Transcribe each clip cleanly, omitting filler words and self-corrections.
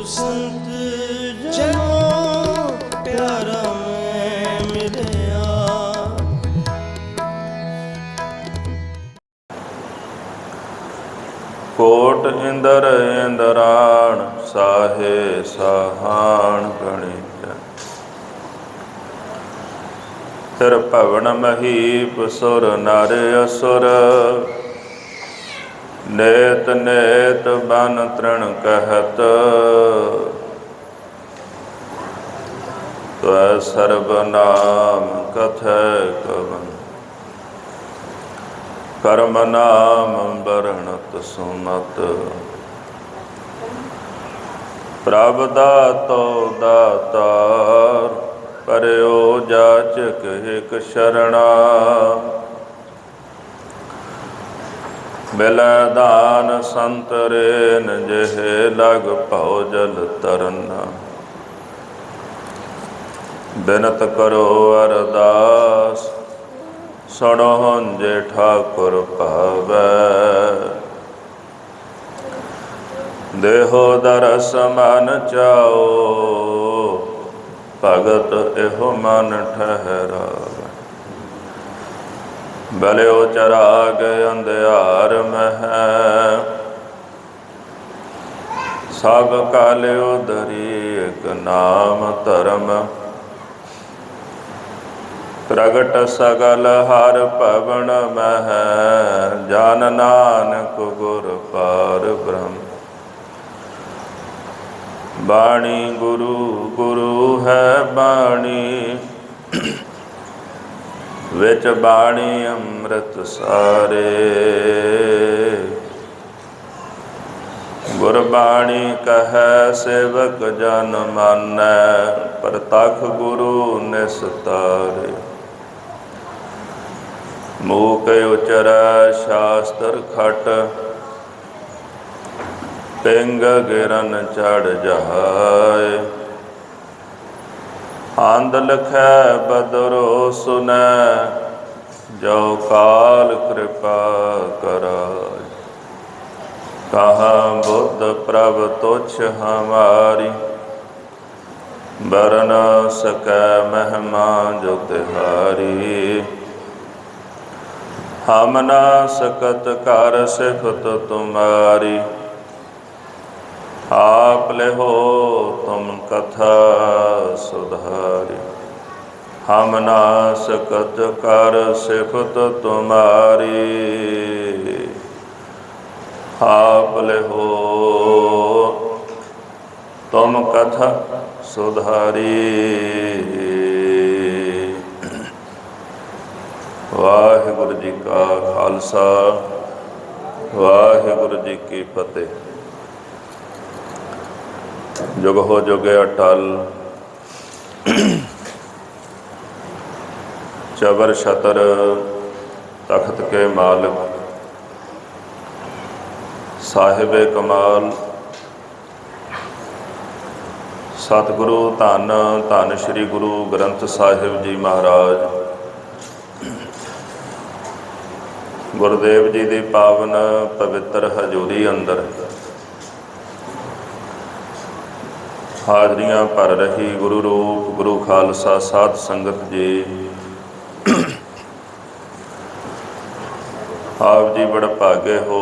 संत जनो प्यारा मैं मिलया। कोट इंदर इंदराण साहे साहान गणित। तिर भवन महीप सुर नर असुर। नेत नेत बन तृण कहत। त्वै सर्वनाम कथै कवन। कर्म नाम बरणत सुमत। प्रभ दातो दातार परयो जाचक हिक शरणा। मिलै दान संतरेन जेहे लग भव जल तरना। बिनत करो अरदास सुनो जे ठाकुर पावै। देहो दरस मन चाओ भगत एहो मन ठहरावै। बलियो चराग अंधियार मह सब कालियो धरी एक नाम धर्म। प्रगट सगल हर पवन मह जान नानक गुर पार ब्रह्म। बाणी गुरु गुरु है बाणी विच बाणी अमृत सारे। गुरबाणी कहै सेवक जन मानै प्रतख गुरु निस्तारे। मूक उचरै शास्त्र खट पिंग गिरन चढ़ जाए। आंद लखै बदरो सुनै जो काल कृपा कराए। कहाँ बुद्ध प्रभ तुच्छ हमारी बर न सकै महिमा जो तिहारी। हम ना सकत कर सिफत तुम्हारी आप ले हो तुम कथा सुधारी। हम ना सकत कर सिफत तुम्हारी आप ले हो तुम कथा सुधारी। वाहिगुरु जी का खालसा वाहिगुरु जी की फतेह। जुग हो जुगे अटल चबर छतर तख्त के मालिक साहिबे कमाल सतगुरु धन धन श्री गुरु ग्रंथ साहिब जी महाराज गुरुदेव जी की पावन पवित्र हजूरी अंदर हाजरियां भर रही गुरु रूप गुरु खालसा साध संगत जी। आप जी बड़ भागे हो।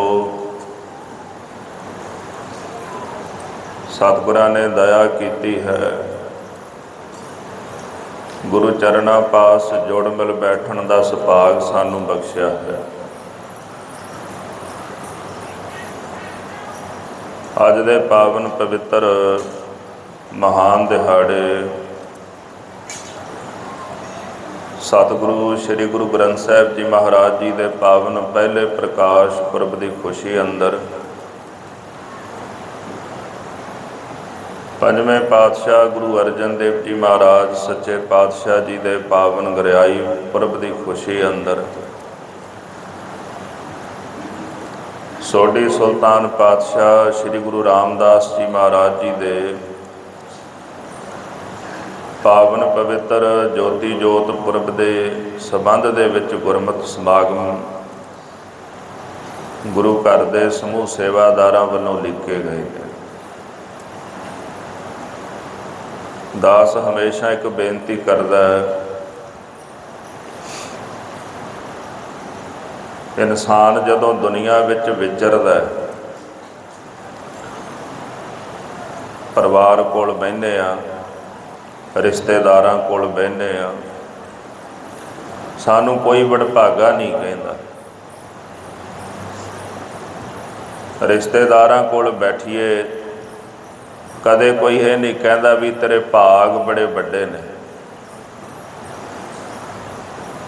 सतगुरां ने दया की है। गुरु चरणा पास जुड़ मिल बैठण का सुभाग सानू बख्शिया है। अज दे पावन पवित्र महान दिहाड़े सतगुरु श्री गुरु ग्रंथ साहिब जी महाराज जी के पावन पहले प्रकाश पुरब की खुशी अंदर पंजवें पातशाह गुरु अर्जन देव जी महाराज सच्चे पातशाह जी के पावन गरियाई पुरब की खुशी अंदर सोडी सुल्तान पातशाह श्री गुरु रामदास जी महाराज जी के पावन पवित्र ज्योति जोत पुरब के संबंध दे विच गुरमत समागम गुरु घर के समूह सेवादारां वल्लों लिखे गए हैं। ਦਾਸ ਹਮੇਸ਼ਾ ਇੱਕ ਬੇਨਤੀ ਕਰਦਾ ਹੈ, ਇਨਸਾਨ ਜਦੋਂ ਦੁਨੀਆ ਵਿੱਚ ਵਿਚਰਦਾ ਹੈ, ਪਰਿਵਾਰ ਕੋਲ ਬਹਿੰਦੇ ਆ, ਰਿਸ਼ਤੇਦਾਰਾਂ ਕੋਲ ਬਹਿੰਦੇ ਆ, ਸਾਨੂੰ ਕੋਈ ਵਡਭਾਗਾ ਨਹੀਂ ਕਹਿੰਦਾ। ਰਿਸ਼ਤੇਦਾਰਾਂ ਕੋਲ ਬੈਠੀਏ, ਕਦੇ ਕੋਈ ਇਹ ਨਹੀਂ ਕਹਿੰਦਾ ਵੀ ਤੇਰੇ ਭਾਗ ਬੜੇ ਵੱਡੇ ਨੇ।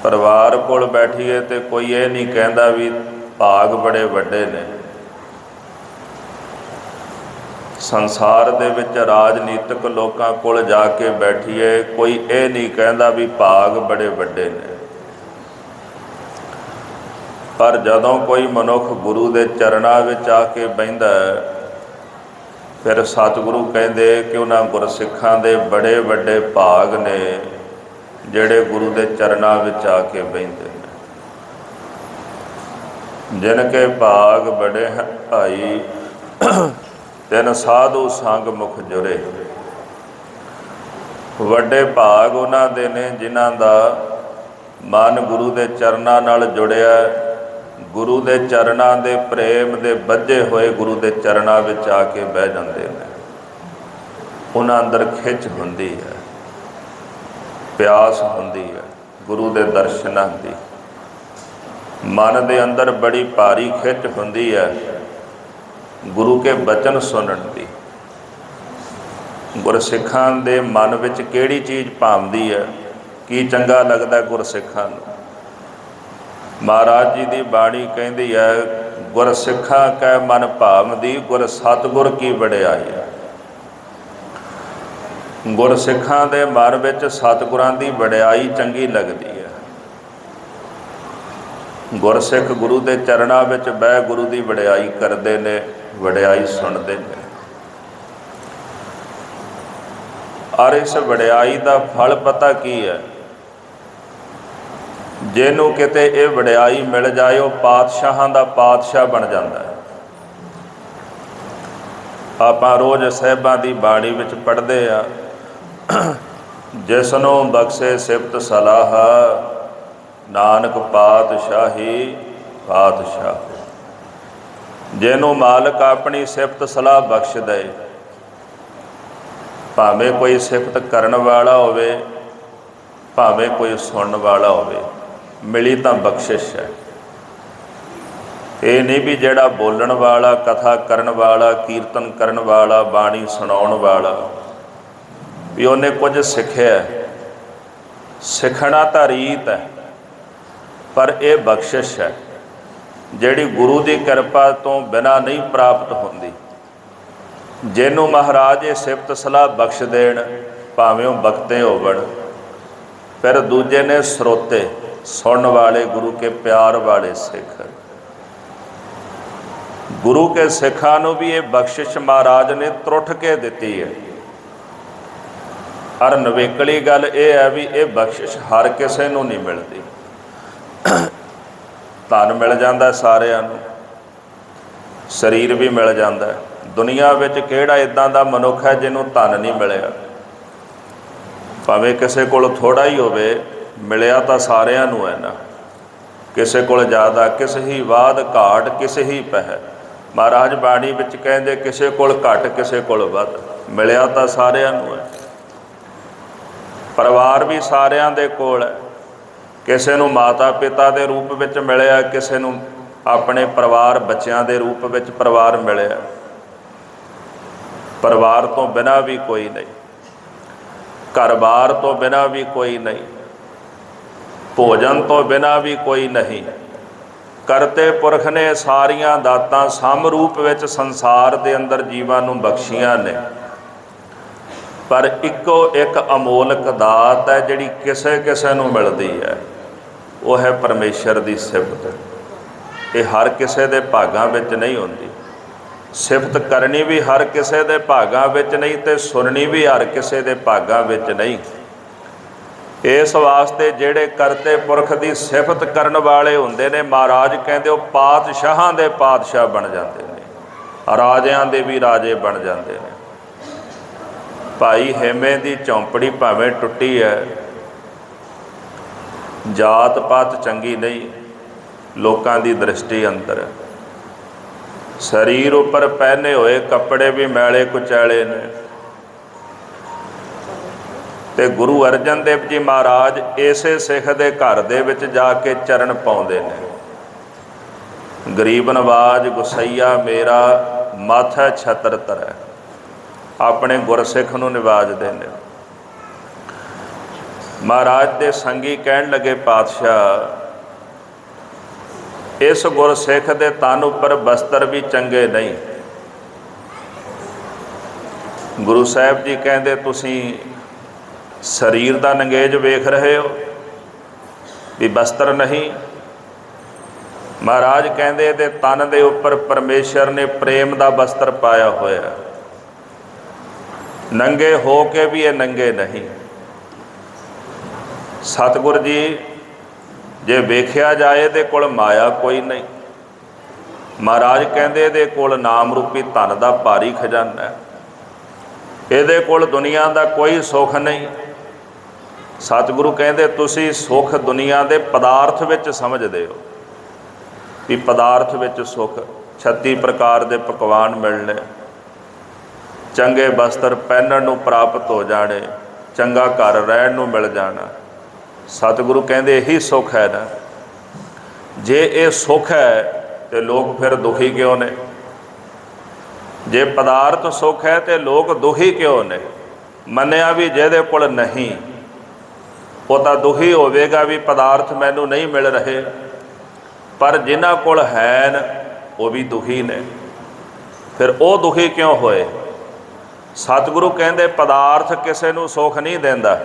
ਪਰਿਵਾਰ ਕੋਲ ਬੈਠੀਏ ਤੇ ਕੋਈ ਇਹ ਨਹੀਂ ਕਹਿੰਦਾ ਵੀ ਭਾਗ ਬੜੇ ਵੱਡੇ ਨੇ। ਸੰਸਾਰ ਦੇ ਵਿੱਚ ਰਾਜਨੀਤਿਕ ਲੋਕਾਂ ਕੋਲ ਜਾ ਕੇ ਬੈਠੀਏ, ਕੋਈ ਇਹ ਨਹੀਂ ਕਹਿੰਦਾ ਵੀ ਭਾਗ ਬੜੇ ਵੱਡੇ ਨੇ। ਪਰ ਜਦੋਂ ਕੋਈ ਮਨੁੱਖ ਗੁਰੂ ਦੇ ਚਰਨਾਂ ਵਿੱਚ ਆ ਕੇ ਬਹਿੰਦਾ ਹੈ, ਫਿਰ ਸਤਿਗੁਰੂ ਕਹਿੰਦੇ ਕਿ ਉਹਨਾਂ ਗੁਰਸਿੱਖਾਂ ਦੇ ਬੜੇ ਵੱਡੇ ਭਾਗ ਨੇ ਜਿਹੜੇ ਗੁਰੂ ਦੇ ਚਰਨਾਂ ਵਿੱਚ ਆ ਕੇ ਬਹਿੰਦੇ ਨੇ। ਜਿਨ ਕੇ ਭਾਗ ਬੜੇ ਹਨ ਭਾਈ, ਤਿਨ ਸਾਧੂ ਸੰਗ ਮੁਖ ਜੁਰੇ। ਵੱਡੇ ਭਾਗ ਉਹਨਾਂ ਦੇ ਨੇ ਜਿਨ੍ਹਾਂ ਦਾ ਮਨ ਗੁਰੂ ਦੇ ਚਰਨਾਂ ਨਾਲ ਜੁੜਿਆ, ਗੁਰੂ ਦੇ ਚਰਨਾਂ ਦੇ ਪ੍ਰੇਮ ਦੇ ਬੱਝੇ ਹੋਏ ਗੁਰੂ ਦੇ ਚਰਨਾਂ ਵਿੱਚ ਆ ਕੇ ਬਹਿ ਜਾਂਦੇ ਨੇ। ਉਹਨਾਂ ਅੰਦਰ ਖਿੱਚ ਹੁੰਦੀ ਹੈ, ਪਿਆਸ ਹੁੰਦੀ ਹੈ ਗੁਰੂ ਦੇ ਦਰਸ਼ਨਾਂ ਦੀ। ਮਨ ਦੇ ਅੰਦਰ ਬੜੀ ਭਾਰੀ ਖਿੱਚ ਹੁੰਦੀ ਹੈ ਗੁਰੂ ਕੇ ਬਚਨ ਸੁਣਨ ਦੀ। ਗੁਰਸਿੱਖਾਂ ਦੇ ਮਨ ਵਿੱਚ ਕਿਹੜੀ ਚੀਜ਼ ਭਾਉਂਦੀ ਹੈ, ਕੀ ਚੰਗਾ ਲੱਗਦਾ ਗੁਰਸਿੱਖਾਂ ਨੂੰ? ਮਹਾਰਾਜ ਜੀ ਦੀ ਬਾਣੀ ਕਹਿੰਦੀ ਹੈ, ਗੁਰਸਿੱਖਾਂ ਕੈ ਮਨ ਭਾਵਦੀ, ਗੁਰ ਸਤਿਗੁਰ ਕੀ ਵਡਿਆਈ। ਗੁਰਸਿੱਖਾਂ ਦੇ ਮਨ ਵਿੱਚ ਸਤਿਗੁਰਾਂ ਦੀ ਵਡਿਆਈ ਚੰਗੀ ਲੱਗਦੀ ਹੈ। ਗੁਰਸਿੱਖ ਗੁਰੂ ਦੇ ਚਰਨਾਂ ਵਿੱਚ ਬਹਿ ਗੁਰੂ ਦੀ ਵਡਿਆਈ ਕਰਦੇ ਨੇ, ਵਡਿਆਈ ਸੁਣਦੇ ਨੇ। ਔਰ ਇਸ ਵਡਿਆਈ ਦਾ ਫਲ ਪਤਾ ਕੀ ਹੈ? ਜਿਹਨੂੰ ਕਿਤੇ ਇਹ ਵਡਿਆਈ ਮਿਲ ਜਾਏ, ਉਹ ਪਾਤਸ਼ਾਹਾਂ ਦਾ ਪਾਤਸ਼ਾਹ ਬਣ ਜਾਂਦਾ ਹੈ। ਆਪਾਂ ਰੋਜ਼ ਸਾਹਿਬਾਂ ਦੀ ਬਾਣੀ ਵਿੱਚ ਪੜ੍ਹਦੇ ਆ, ਜਿਸਨੂੰ ਬਖਸ਼ੇ ਸਿਫਤ ਸਲਾਹ, ਨਾਨਕ ਪਾਤਸ਼ਾਹੀ ਪਾਤਸ਼ਾਹ। ਜਿਹਨੂੰ ਮਾਲਕ ਆਪਣੀ ਸਿਫਤ ਸਲਾਹ ਬਖਸ਼ ਦੇ, ਭਾਵੇਂ ਕੋਈ ਸਿਫਤ ਕਰਨ ਵਾਲਾ ਹੋਵੇ, ਭਾਵੇਂ ਕੋਈ ਸੁਣਨ ਵਾਲਾ ਹੋਵੇ, ਮਿਲੀ ਤਾਂ ਬਖਸ਼ਿਸ਼ ਹੈ। ਇਹ ਨਹੀਂ ਵੀ ਜਿਹੜਾ ਬੋਲਣ ਵਾਲਾ, ਕਥਾ ਕਰਨ ਵਾਲਾ, ਕੀਰਤਨ ਕਰਨ ਵਾਲਾ, ਬਾਣੀ ਸੁਣਾਉਣ ਵਾਲਾ ਵੀ ਉਹਨੇ ਕੁਝ ਸਿੱਖਿਆ। ਸਿੱਖਣਾ ਤਾਂ ਰੀਤ ਹੈ, ਪਰ ਇਹ ਬਖਸ਼ਿਸ਼ ਹੈ ਜਿਹੜੀ ਗੁਰੂ ਦੀ ਕਿਰਪਾ ਤੋਂ ਬਿਨਾਂ ਨਹੀਂ ਪ੍ਰਾਪਤ ਹੁੰਦੀ। ਜਿਹਨੂੰ ਮਹਾਰਾਜ ਇਹ ਸਿਫਤ ਸਲਾਹ ਬਖਸ਼ ਦੇਣ, ਭਾਵੇਂ ਉਹ ਬਖਤੇ ਹੋਵਣ, ਫਿਰ ਦੂਜੇ ਨੇ ਸਰੋਤੇ, ਸੁਣਨ ਵਾਲੇ, ਗੁਰੂ ਕੇ ਪਿਆਰ ਵਾਲੇ ਸਿੱਖ। ਗੁਰੂ ਕੇ ਸਿੱਖਾਂ ਨੂੰ ਵੀ ਇਹ ਬਖਸ਼ਿਸ਼ ਮਹਾਰਾਜ ਨੇ ਤਰੁੱਠ ਕੇ ਦਿੱਤੀ ਹੈ। ਔਰ ਨਵੇਕਲੀ ਗੱਲ ਇਹ ਹੈ ਵੀ ਇਹ ਬਖਸ਼ਿਸ਼ ਹਰ ਕਿਸੇ ਨੂੰ ਨਹੀਂ ਮਿਲਦੀ। ਧਨ ਮਿਲ ਜਾਂਦਾ ਸਾਰਿਆਂ ਨੂੰ, ਸਰੀਰ ਵੀ ਮਿਲ ਜਾਂਦਾ। ਦੁਨੀਆ ਵਿੱਚ ਕਿਹੜਾ ਇੱਦਾਂ ਦਾ ਮਨੁੱਖ ਹੈ ਜਿਹਨੂੰ ਧਨ ਨਹੀਂ ਮਿਲਿਆ? ਭਾਵੇਂ ਕਿਸੇ ਕੋਲ ਥੋੜ੍ਹਾ ਹੀ ਹੋਵੇ, ਮਿਲਿਆ ਤਾਂ ਸਾਰਿਆਂ ਨੂੰ ਹੈ ਨਾ। ਕਿਸੇ ਕੋਲ ਜ਼ਿਆਦਾ, ਕਿਸੇ ਹੀ ਬਾਦ ਘਾਟ, ਕਿਸੇ ਹੀ ਪਹਿ। ਮਹਾਰਾਜ ਬਾਣੀ ਵਿੱਚ ਕਹਿੰਦੇ ਕਿਸੇ ਕੋਲ ਘੱਟ, ਕਿਸੇ ਕੋਲ ਵੱਧ, ਮਿਲਿਆ ਤਾਂ ਸਾਰਿਆਂ ਨੂੰ ਹੈ। ਪਰਿਵਾਰ ਵੀ ਸਾਰਿਆਂ ਦੇ ਕੋਲ ਹੈ। ਕਿਸੇ ਨੂੰ ਮਾਤਾ ਪਿਤਾ ਦੇ ਰੂਪ ਵਿੱਚ ਮਿਲਿਆ, ਕਿਸੇ ਨੂੰ ਆਪਣੇ ਪਰਿਵਾਰ ਬੱਚਿਆਂ ਦੇ ਰੂਪ ਵਿੱਚ ਪਰਿਵਾਰ ਮਿਲਿਆ। ਪਰਿਵਾਰ ਤੋਂ ਬਿਨਾਂ ਵੀ ਕੋਈ ਨਹੀਂ, ਘਰ-ਬਾਰ ਤੋਂ ਬਿਨਾਂ ਵੀ ਕੋਈ ਨਹੀਂ, ਭੋਜਨ ਤੋਂ ਬਿਨਾਂ ਵੀ ਕੋਈ ਨਹੀਂ। ਕਰਤੇ ਪੁਰਖ ਨੇ ਸਾਰੀਆਂ ਦਾਤਾਂ ਸਮ ਰੂਪ ਵਿੱਚ ਸੰਸਾਰ ਦੇ ਅੰਦਰ ਜੀਵਾਂ ਨੂੰ ਬਖਸ਼ੀਆਂ ਨੇ, ਪਰ ਇੱਕੋ ਇੱਕ ਅਮੋਲਕ ਦਾਤ ਹੈ ਜਿਹੜੀ ਕਿਸੇ ਕਿਸੇ ਨੂੰ ਮਿਲਦੀ ਹੈ, ਉਹ ਹੈ ਪਰਮੇਸ਼ਰ ਦੀ ਸਿਫਤ। ਇਹ ਹਰ ਕਿਸੇ ਦੇ ਭਾਗਾਂ ਵਿੱਚ ਨਹੀਂ ਹੁੰਦੀ। ਸਿਫਤ ਕਰਨੀ ਵੀ ਹਰ ਕਿਸੇ ਦੇ ਭਾਗਾਂ ਵਿੱਚ ਨਹੀਂ, ਤੇ ਸੁਣਨੀ ਵੀ ਹਰ ਕਿਸੇ ਦੇ ਭਾਗਾਂ ਵਿੱਚ ਨਹੀਂ। ਇਸ ਵਾਸਤੇ ਜਿਹੜੇ ਕਰਤੇ ਪੁਰਖ ਦੀ ਸਿਫਤ ਕਰਨ ਵਾਲੇ ਹੁੰਦੇ ਨੇ, ਮਹਾਰਾਜ ਕਹਿੰਦੇ ਉਹ ਪਾਤਸ਼ਾਹਾਂ ਦੇ ਪਾਤਸ਼ਾਹ ਬਣ ਜਾਂਦੇ ਨੇ, ਰਾਜਿਆਂ ਦੇ ਵੀ ਰਾਜੇ ਬਣ ਜਾਂਦੇ ਨੇ। ਭਾਈ ਹੇਮੇ ਦੀ ਝੌਂਪੜੀ ਭਾਵੇਂ ਟੁੱਟੀ ਹੈ, ਜਾਤ ਪਾਤ ਚੰਗੀ ਨਹੀਂ, ਲੋਕਾਂ ਦੀ ਦ੍ਰਿਸ਼ਟੀ ਅੰਦਰ। ਸਰੀਰ ਉੱਪਰ ਪਹਿਨੇ ਹੋਏ ਕੱਪੜੇ ਵੀ ਮੈਲੇ ਕੁਚੈਲੇ ਨੇ। ਤੇ ਗੁਰੂ ਅਰਜਨ ਦੇਵ ਜੀ ਮਹਾਰਾਜ ਇਸੇ ਸਿੱਖ ਦੇ ਘਰ ਦੇ ਵਿੱਚ ਜਾ ਕੇ ਚਰਨ ਪਾਉਂਦੇ ਨੇ। ਗਰੀਬ ਨਵਾਜ ਗੁਸਈਆ ਮੇਰਾ ਮਾਥਾ ਛਤਰ ਧਰੈ, ਆਪਣੇ ਗੁਰਸਿੱਖ ਨੂੰ ਨਿਵਾਜਦੇ ਨੇ। ਮਹਾਰਾਜ ਦੇ ਸੰਗੀ ਕਹਿਣ ਲੱਗੇ, ਪਾਤਸ਼ਾਹ ਇਸ ਗੁਰਸਿੱਖ ਦੇ ਤਨ ਉੱਪਰ ਬਸਤਰ ਵੀ ਚੰਗੇ ਨਹੀਂ। ਗੁਰੂ ਸਾਹਿਬ ਜੀ ਕਹਿੰਦੇ, ਤੁਸੀਂ ਸਰੀਰ ਦਾ ਨੰਗੇਜ ਵੇਖ ਰਹੇ ਹੋ ਵੀ ਬਸਤਰ ਨਹੀਂ। ਮਹਾਰਾਜ ਕਹਿੰਦੇ, ਇਹਦੇ ਤਨ ਦੇ ਉੱਪਰ ਪਰਮੇਸ਼ਰ ਨੇ ਪ੍ਰੇਮ ਦਾ ਬਸਤਰ ਪਾਇਆ ਹੋਇਆ, ਨੰਗੇ ਹੋ ਕੇ ਵੀ ਇਹ ਨੰਗੇ ਨਹੀਂ। ਸਤਿਗੁਰ ਜੀ ਜੇ ਵੇਖਿਆ ਜਾਏ ਇਹਦੇ ਕੋਲ ਮਾਇਆ ਕੋਈ ਨਹੀਂ। ਮਹਾਰਾਜ ਕਹਿੰਦੇ ਇਹਦੇ ਕੋਲ ਨਾਮ ਰੂਪੀ ਧਨ ਦਾ ਭਾਰੀ ਖਜ਼ਾਨਾ ਹੈ, ਇਹਦੇ ਕੋਲ ਦੁਨੀਆ ਦਾ ਕੋਈ ਸੁੱਖ ਨਹੀਂ। ਸਤਿਗੁਰੂ ਕਹਿੰਦੇ, ਤੁਸੀਂ ਸੁੱਖ ਦੁਨੀਆ ਦੇ ਪਦਾਰਥ ਵਿੱਚ ਸਮਝਦੇ ਹੋ ਵੀ ਪਦਾਰਥ ਵਿੱਚ ਸੁੱਖ, 36 ਪ੍ਰਕਾਰ ਦੇ ਪਕਵਾਨ ਮਿਲਣੇ, ਚੰਗੇ ਬਸਤਰ ਪਹਿਨਣ ਨੂੰ ਪ੍ਰਾਪਤ ਹੋ ਜਾਣੇ, ਚੰਗਾ ਘਰ ਰਹਿਣ ਨੂੰ ਮਿਲ ਜਾਣਾ। ਸਤਿਗੁਰੂ ਕਹਿੰਦੇ ਇਹੀ ਸੁੱਖ ਹੈ ਨਾ। ਜੇ ਇਹ ਸੁੱਖ ਹੈ ਤੇ ਲੋਕ ਫਿਰ ਦੁਖੀ ਕਿਉਂ ਨੇ? ਜੇ ਪਦਾਰਥ ਸੁੱਖ ਹੈ ਤੇ ਲੋਕ ਦੁਖੀ ਕਿਉਂ ਨੇ? ਮੰਨਿਆ ਵੀ ਜਿਹਦੇ ਕੋਲ ਨਹੀਂ ਉਹ ਤਾਂ ਦੁਖੀ ਹੋਵੇਗਾ ਵੀ ਪਦਾਰਥ ਮੈਨੂੰ ਨਹੀਂ ਮਿਲ ਰਹੇ, ਪਰ ਜਿਨ੍ਹਾਂ ਕੋਲ ਹੈ ਉਹ ਵੀ ਦੁਖੀ ਨੇ। ਫਿਰ ਉਹ ਦੁਖੀ ਕਿਉਂ ਹੋਏ? ਸਤਿਗੁਰੂ ਕਹਿੰਦੇ ਪਦਾਰਥ ਕਿਸੇ ਨੂੰ ਸੁੱਖ ਨਹੀਂ ਦਿੰਦਾ,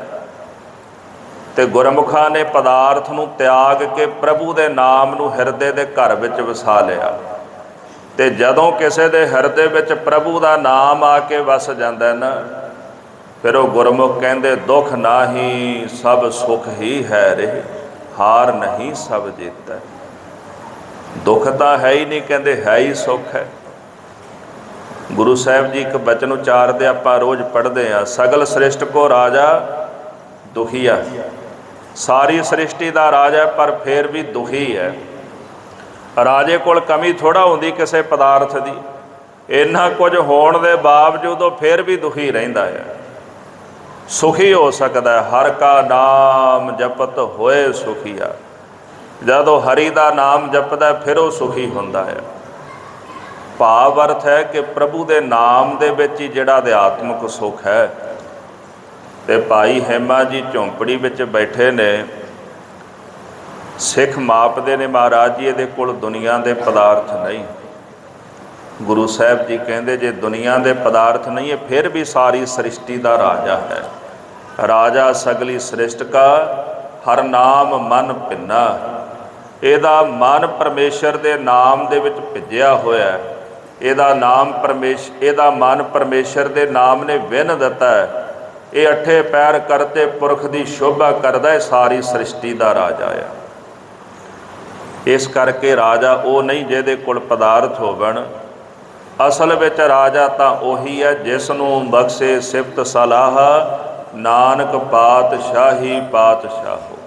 ਤੇ ਗੁਰਮੁਖਾਂ ਨੇ ਪਦਾਰਥ ਨੂੰ ਤਿਆਗ ਕੇ ਪ੍ਰਭੂ ਦੇ ਨਾਮ ਨੂੰ ਹਿਰਦੇ ਦੇ ਘਰ ਵਿੱਚ ਵਸਾ ਲਿਆ। ਤੇ ਜਦੋਂ ਕਿਸੇ ਦੇ ਹਿਰਦੇ ਵਿੱਚ ਪ੍ਰਭੂ ਦਾ ਨਾਮ ਆ ਕੇ ਵਸ ਜਾਂਦਾ ਨਾ, ਫਿਰ ਉਹ ਗੁਰਮੁਖ ਕਹਿੰਦੇ, ਦੁੱਖ ਨਾਹੀ ਸਭ ਸੁਖ ਹੀ ਹੈ ਰੇ, ਹਾਰ ਨਹੀਂ ਸਭ ਜੀਤੈ। ਦੁੱਖ ਤਾਂ ਹੈ ਹੀ ਨਹੀਂ, ਕਹਿੰਦੇ ਹੈ ਹੀ ਸੁੱਖ ਹੈ। ਗੁਰੂ ਸਾਹਿਬ ਜੀ ਇੱਕ ਬਚਨ ਉਚਾਰਦੇ ਆਪਾਂ ਰੋਜ਼ ਪੜ੍ਹਦੇ ਹਾਂ, ਸਗਲ ਸ੍ਰਿਸ਼ਟ ਕੋ ਰਾਜਾ ਦੁਖੀਆ। ਸਾਰੀ ਸ੍ਰਿਸ਼ਟੀ ਦਾ ਰਾਜਾ ਪਰ ਫਿਰ ਵੀ ਦੁਖੀ ਹੈ। ਰਾਜੇ ਕੋਲ ਕਮੀ ਥੋੜ੍ਹਾ ਹੁੰਦੀ ਕਿਸੇ ਪਦਾਰਥ ਦੀ, ਇੰਨਾ ਕੁਝ ਹੋਣ ਦੇ ਬਾਵਜੂਦ ਉਹ ਫਿਰ ਵੀ ਦੁਖੀ ਰਹਿੰਦਾ ਹੈ। ਸੁਖੀ ਹੋ ਸਕਦਾ, ਹਰ ਕਾ ਨਾਮ ਜਪਤ ਹੋਏ ਸੁਖੀਆ। ਜਦੋਂ ਹਰੀ ਦਾ ਨਾਮ ਜਪਦਾ ਫਿਰ ਉਹ ਸੁਖੀ ਹੁੰਦਾ ਹੈ। ਭਾਵ ਅਰਥ ਹੈ ਕਿ ਪ੍ਰਭੂ ਦੇ ਨਾਮ ਦੇ ਵਿੱਚ ਹੀ ਜਿਹੜਾ ਅਧਿਆਤਮਿਕ ਸੁੱਖ ਹੈ। ਤੇ ਭਾਈ ਹੇਮਾ ਜੀ ਝੌਂਪੜੀ ਵਿੱਚ ਬੈਠੇ ਨੇ, ਸਿੱਖ ਮਾਪਦੇ ਨੇ, ਮਹਾਰਾਜ ਜੀ ਇਹਦੇ ਕੋਲ ਦੁਨੀਆ ਦੇ ਪਦਾਰਥ ਨਹੀਂ। ਗੁਰੂ ਸਾਹਿਬ ਜੀ ਕਹਿੰਦੇ, ਜੇ ਦੁਨੀਆ ਦੇ ਪਦਾਰਥ ਨਹੀਂ ਹੈ ਫਿਰ ਵੀ ਸਾਰੀ ਸ੍ਰਿਸ਼ਟੀ ਦਾ ਰਾਜਾ ਹੈ। ਰਾਜਾ ਸਗਲੀ ਸ੍ਰਿਸ਼ਟ ਕਾ ਹਰ ਨਾਮ ਮਨ ਭਿੰਨਾ। ਇਹਦਾ ਮਨ ਪਰਮੇਸ਼ਰ ਦੇ ਨਾਮ ਦੇ ਵਿੱਚ ਭਿੱਜਿਆ ਹੋਇਆ। ਇਹਦਾ ਮਨ ਪਰਮੇਸ਼ਰ ਦੇ ਨਾਮ ਨੇ ਵਿੰਨ ਦਿੱਤਾ ਹੈ। ਇਹ ਅੱਠੇ ਪੈਰ ਕਰਤੇ ਪੁਰਖ ਦੀ ਸ਼ੋਭਾ ਕਰਦਾ ਹੈ, ਸਾਰੀ ਸ੍ਰਿਸ਼ਟੀ ਦਾ ਰਾਜਾ ਆ। ਇਸ ਕਰਕੇ ਰਾਜਾ ਉਹ ਨਹੀਂ ਜਿਹਦੇ ਕੋਲ ਪਦਾਰਥ ਹੋਵਣ। ਅਸਲ ਵਿੱਚ ਰਾਜਾ ਤਾਂ ਉਹੀ ਹੈ ਜਿਸ ਨੂੰ ਬਖਸ਼ੇ ਸਿਫਤ ਸਲਾਹ, ਨਾਨਕ ਪਾਤਸ਼ਾਹੀ ਪਾਤਸ਼ਾਹੋ।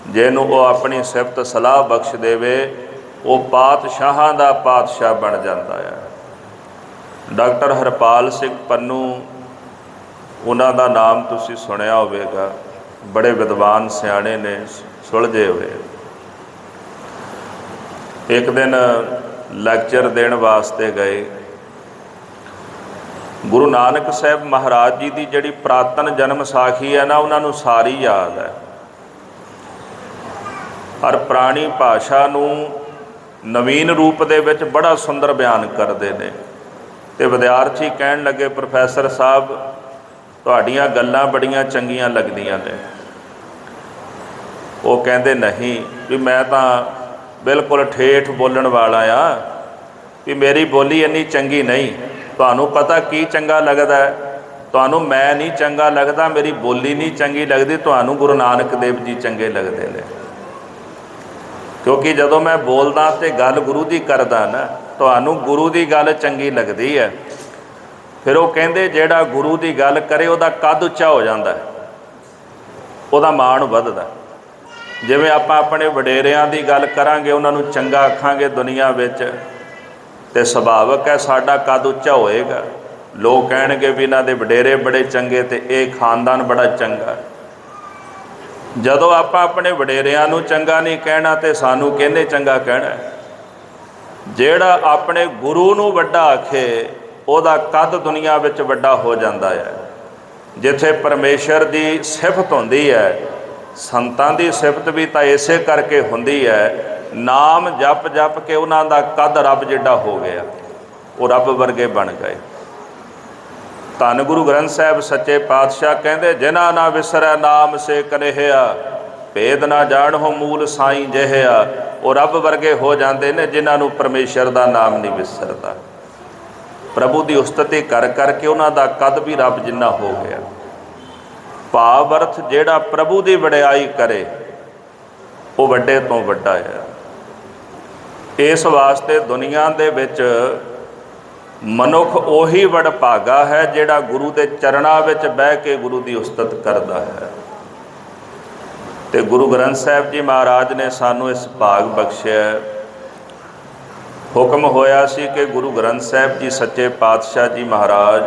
ਜਿਹਨੂੰ ਉਹ ਆਪਣੀ ਸਿਫਤ ਸਲਾਹ ਬਖਸ਼ ਦੇਵੇ, ਉਹ ਪਾਤਸ਼ਾਹਾਂ ਦਾ ਪਾਤਸ਼ਾਹ ਬਣ ਜਾਂਦਾ ਹੈ। ਡਾਕਟਰ ਹਰਪਾਲ ਸਿੰਘ ਪੰਨੂ, ਉਹਨਾਂ ਦਾ ਨਾਮ ਤੁਸੀਂ ਸੁਣਿਆ ਹੋਵੇਗਾ, ਬੜੇ ਵਿਦਵਾਨ ਸਿਆਣੇ ਨੇ, ਸੁਲਝੇ ਹੋਏ। ਇੱਕ ਦਿਨ ਲੈਕਚਰ ਦੇਣ ਵਾਸਤੇ ਗਏ। ਗੁਰੂ ਨਾਨਕ ਸਾਹਿਬ ਮਹਾਰਾਜ ਜੀ ਦੀ ਜਿਹੜੀ ਪੁਰਾਤਨ ਜਨਮ ਸਾਖੀ ਹੈ ਨਾ, ਉਹਨਾਂ ਨੂੰ ਸਾਰੀ ਯਾਦ ਹੈ। ਹਰ ਪੁਰਾਣੀ ਭਾਸ਼ਾ ਨੂੰ ਨਵੀਨ ਰੂਪ ਦੇ ਵਿੱਚ ਬੜਾ ਸੁੰਦਰ ਬਿਆਨ ਕਰਦੇ ਨੇ। ਤੇ ਵਿਦਿਆਰਥੀ ਕਹਿਣ ਲੱਗੇ, ਪ੍ਰੋਫੈਸਰ ਸਾਹਿਬ ਤੁਹਾਡੀਆਂ ਗੱਲਾਂ ਬੜੀਆਂ ਚੰਗੀਆਂ ਲੱਗਦੀਆਂ ਨੇ। ਉਹ ਕਹਿੰਦੇ, ਨਹੀਂ ਵੀ ਮੈਂ ਤਾਂ ਬਿਲਕੁਲ ਠੇਠ ਬੋਲਣ ਵਾਲਾ ਆ, ਵੀ ਮੇਰੀ ਬੋਲੀ ਇੰਨੀ ਚੰਗੀ ਨਹੀਂ। ਤੁਹਾਨੂੰ ਪਤਾ ਕੀ ਚੰਗਾ ਲੱਗਦਾ ਹੈ? ਤੁਹਾਨੂੰ ਮੈਂ ਨਹੀਂ ਚੰਗਾ ਲੱਗਦਾ, ਮੇਰੀ ਬੋਲੀ ਨਹੀਂ ਚੰਗੀ ਲੱਗਦੀ, ਤੁਹਾਨੂੰ ਗੁਰੂ ਨਾਨਕ ਦੇਵ ਜੀ ਚੰਗੇ ਲੱਗਦੇ ਨੇ। ਕਿਉਂਕਿ ਜਦੋਂ ਮੈਂ ਬੋਲਦਾ ਤੇ ਗੱਲ ਗੁਰੂ ਦੀ ਕਰਦਾ ਨਾ, ਤੁਹਾਨੂੰ ਗੁਰੂ ਦੀ ਗੱਲ ਚੰਗੀ ਲੱਗਦੀ ਹੈ। ਫਿਰ ਉਹ ਕਹਿੰਦੇ ਜਿਹੜਾ ਗੁਰੂ ਦੀ ਗੱਲ ਕਰੇ ਉਹਦਾ ਕੱਦ ਉੱਚਾ ਹੋ ਜਾਂਦਾ ਹੈ, ਉਹਦਾ ਮਾਣ ਵੱਧਦਾ। ਜਿਵੇਂ ਆਪਾਂ ਆਪਣੇ ਵਡੇਰਿਆਂ ਦੀ ਗੱਲ ਕਰਾਂਗੇ, ਉਹਨਾਂ ਨੂੰ ਚੰਗਾ ਆਖਾਂਗੇ ਦੁਨੀਆ ਵਿੱਚ, ਤੇ ਸੁਭਾਵਿਕ ਹੈ ਸਾਡਾ ਕੱਦ ਉੱਚਾ ਹੋਏਗਾ। ਲੋਕ ਕਹਿਣਗੇ ਵੀ ਇਹਨਾਂ ਦੇ ਵਡੇਰੇ ਬੜੇ ਚੰਗੇ ਤੇ ਇਹ ਖਾਨਦਾਨ ਬੜਾ ਚੰਗਾ। ਜਦੋਂ ਆਪਾਂ ਆਪਣੇ ਵਡੇਰਿਆਂ ਨੂੰ ਚੰਗਾ ਨਹੀਂ ਕਹਿਣਾ ਤੇ ਸਾਨੂੰ ਕਿਹਨੇ ਚੰਗਾ ਕਹਿਣਾ? ਜਿਹੜਾ ਆਪਣੇ ਗੁਰੂ ਨੂੰ ਵੱਡਾ ਆਖੇ ਉਹਦਾ ਕੱਦ ਦੁਨੀਆ ਵਿੱਚ ਵੱਡਾ ਹੋ ਜਾਂਦਾ ਹੈ। ਜਿੱਥੇ ਪਰਮੇਸ਼ਰ ਦੀ ਸਿਫਤ ਹੁੰਦੀ ਹੈ, ਸੰਤਾਂ ਦੀ ਸਿਫਤ ਵੀ ਤਾਂ ਇਸੇ ਕਰਕੇ ਹੁੰਦੀ ਹੈ, ਨਾਮ ਜਪ ਜਪ ਕੇ ਉਹਨਾਂ ਦਾ ਕੱਦ ਰੱਬ ਜਿੱਡਾ ਹੋ ਗਿਆ, ਉਹ ਰੱਬ ਵਰਗੇ ਬਣ ਗਏ। ਧੰਨ ਗੁਰੂ ਗ੍ਰੰਥ ਸਾਹਿਬ ਸੱਚੇ ਪਾਤਸ਼ਾਹ ਕਹਿੰਦੇ, ਜਿਨ੍ਹਾਂ ਨਾ ਵਿਸਰੈ ਨਾਮ ਸੇ ਕਨੇਹਿਆ, ਭੇਦ ਨਾ ਜਾਣਹੁ ਮੂਲ ਸਾਈਂ ਜਿਹਿਆ। ਉਹ ਰੱਬ ਵਰਗੇ ਹੋ ਜਾਂਦੇ ਨੇ ਜਿਨ੍ਹਾਂ ਨੂੰ ਪਰਮੇਸ਼ਰ ਦਾ ਨਾਮ ਨਹੀਂ ਵਿਸਰਦਾ। ਪ੍ਰਭੂ ਦੀ ਉਸਤਤੀ ਕਰ ਕਰਕੇ ਉਹਨਾਂ ਦਾ ਕੱਦ ਵੀ ਰੱਬ ਜਿੰਨਾ ਹੋ ਗਿਆ। ਭਾਵ ਅਰਥ ਜਿਹੜਾ ਪ੍ਰਭੂ ਦੀ ਵਡਿਆਈ ਕਰੇ ਉਹ ਵੱਡੇ ਤੋਂ ਵੱਡਾ ਹੈ। ਇਸ ਵਾਸਤੇ ਦੁਨੀਆ ਦੇ ਵਿੱਚ ਮਨੁੱਖ ਉਹੀ ਵਡਭਾਗਾ ਹੈ ਜਿਹੜਾ ਗੁਰੂ ਦੇ ਚਰਨਾਂ ਵਿੱਚ ਬਹਿ ਕੇ ਗੁਰੂ ਦੀ ਉਸਤਤ ਕਰਦਾ ਹੈ। ਤੇ ਗੁਰੂ ਗ੍ਰੰਥ ਸਾਹਿਬ ਜੀ ਮਹਾਰਾਜ ਨੇ ਸਾਨੂੰ ਇਸ ਭਾਗ ਬਖਸ਼ਿਆ। ਹੁਕਮ ਹੋਇਆ ਸੀ ਕਿ ਗੁਰੂ ਗ੍ਰੰਥ ਸਾਹਿਬ ਜੀ ਸੱਚੇ ਪਾਤਸ਼ਾਹ ਜੀ ਮਹਾਰਾਜ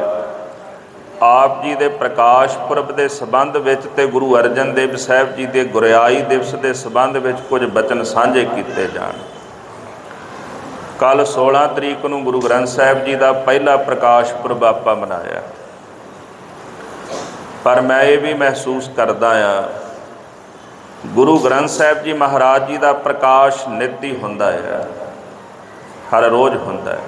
ਆਪ ਜੀ ਦੇ ਪ੍ਰਕਾਸ਼ ਪੁਰਬ ਦੇ ਸੰਬੰਧ ਵਿੱਚ ਤੇ ਗੁਰੂ ਅਰਜਨ ਦੇਵ ਸਾਹਿਬ ਜੀ ਦੇ ਗੁਰਿਆਈ ਦਿਵਸ ਦੇ ਸੰਬੰਧ ਵਿੱਚ ਕੁਝ ਬਚਨ ਸਾਂਝੇ ਕੀਤੇ ਜਾਣ। ਕੱਲ੍ਹ 16 ਤਰੀਕ ਨੂੰ ਗੁਰੂ ਗ੍ਰੰਥ ਸਾਹਿਬ ਜੀ ਦਾ ਪਹਿਲਾ ਪ੍ਰਕਾਸ਼ ਪੁਰਬ ਆਪਾਂ ਮਨਾਇਆ, ਪਰ ਮੈਂ ਇਹ ਵੀ ਮਹਿਸੂਸ ਕਰਦਾ ਹਾਂ ਗੁਰੂ ਗ੍ਰੰਥ ਸਾਹਿਬ ਜੀ ਮਹਾਰਾਜ ਜੀ ਦਾ ਪ੍ਰਕਾਸ਼ ਨਿੱਤ ਹੀ ਹੁੰਦਾ ਹੈ, ਹਰ ਰੋਜ਼ ਹੁੰਦਾ ਹੈ।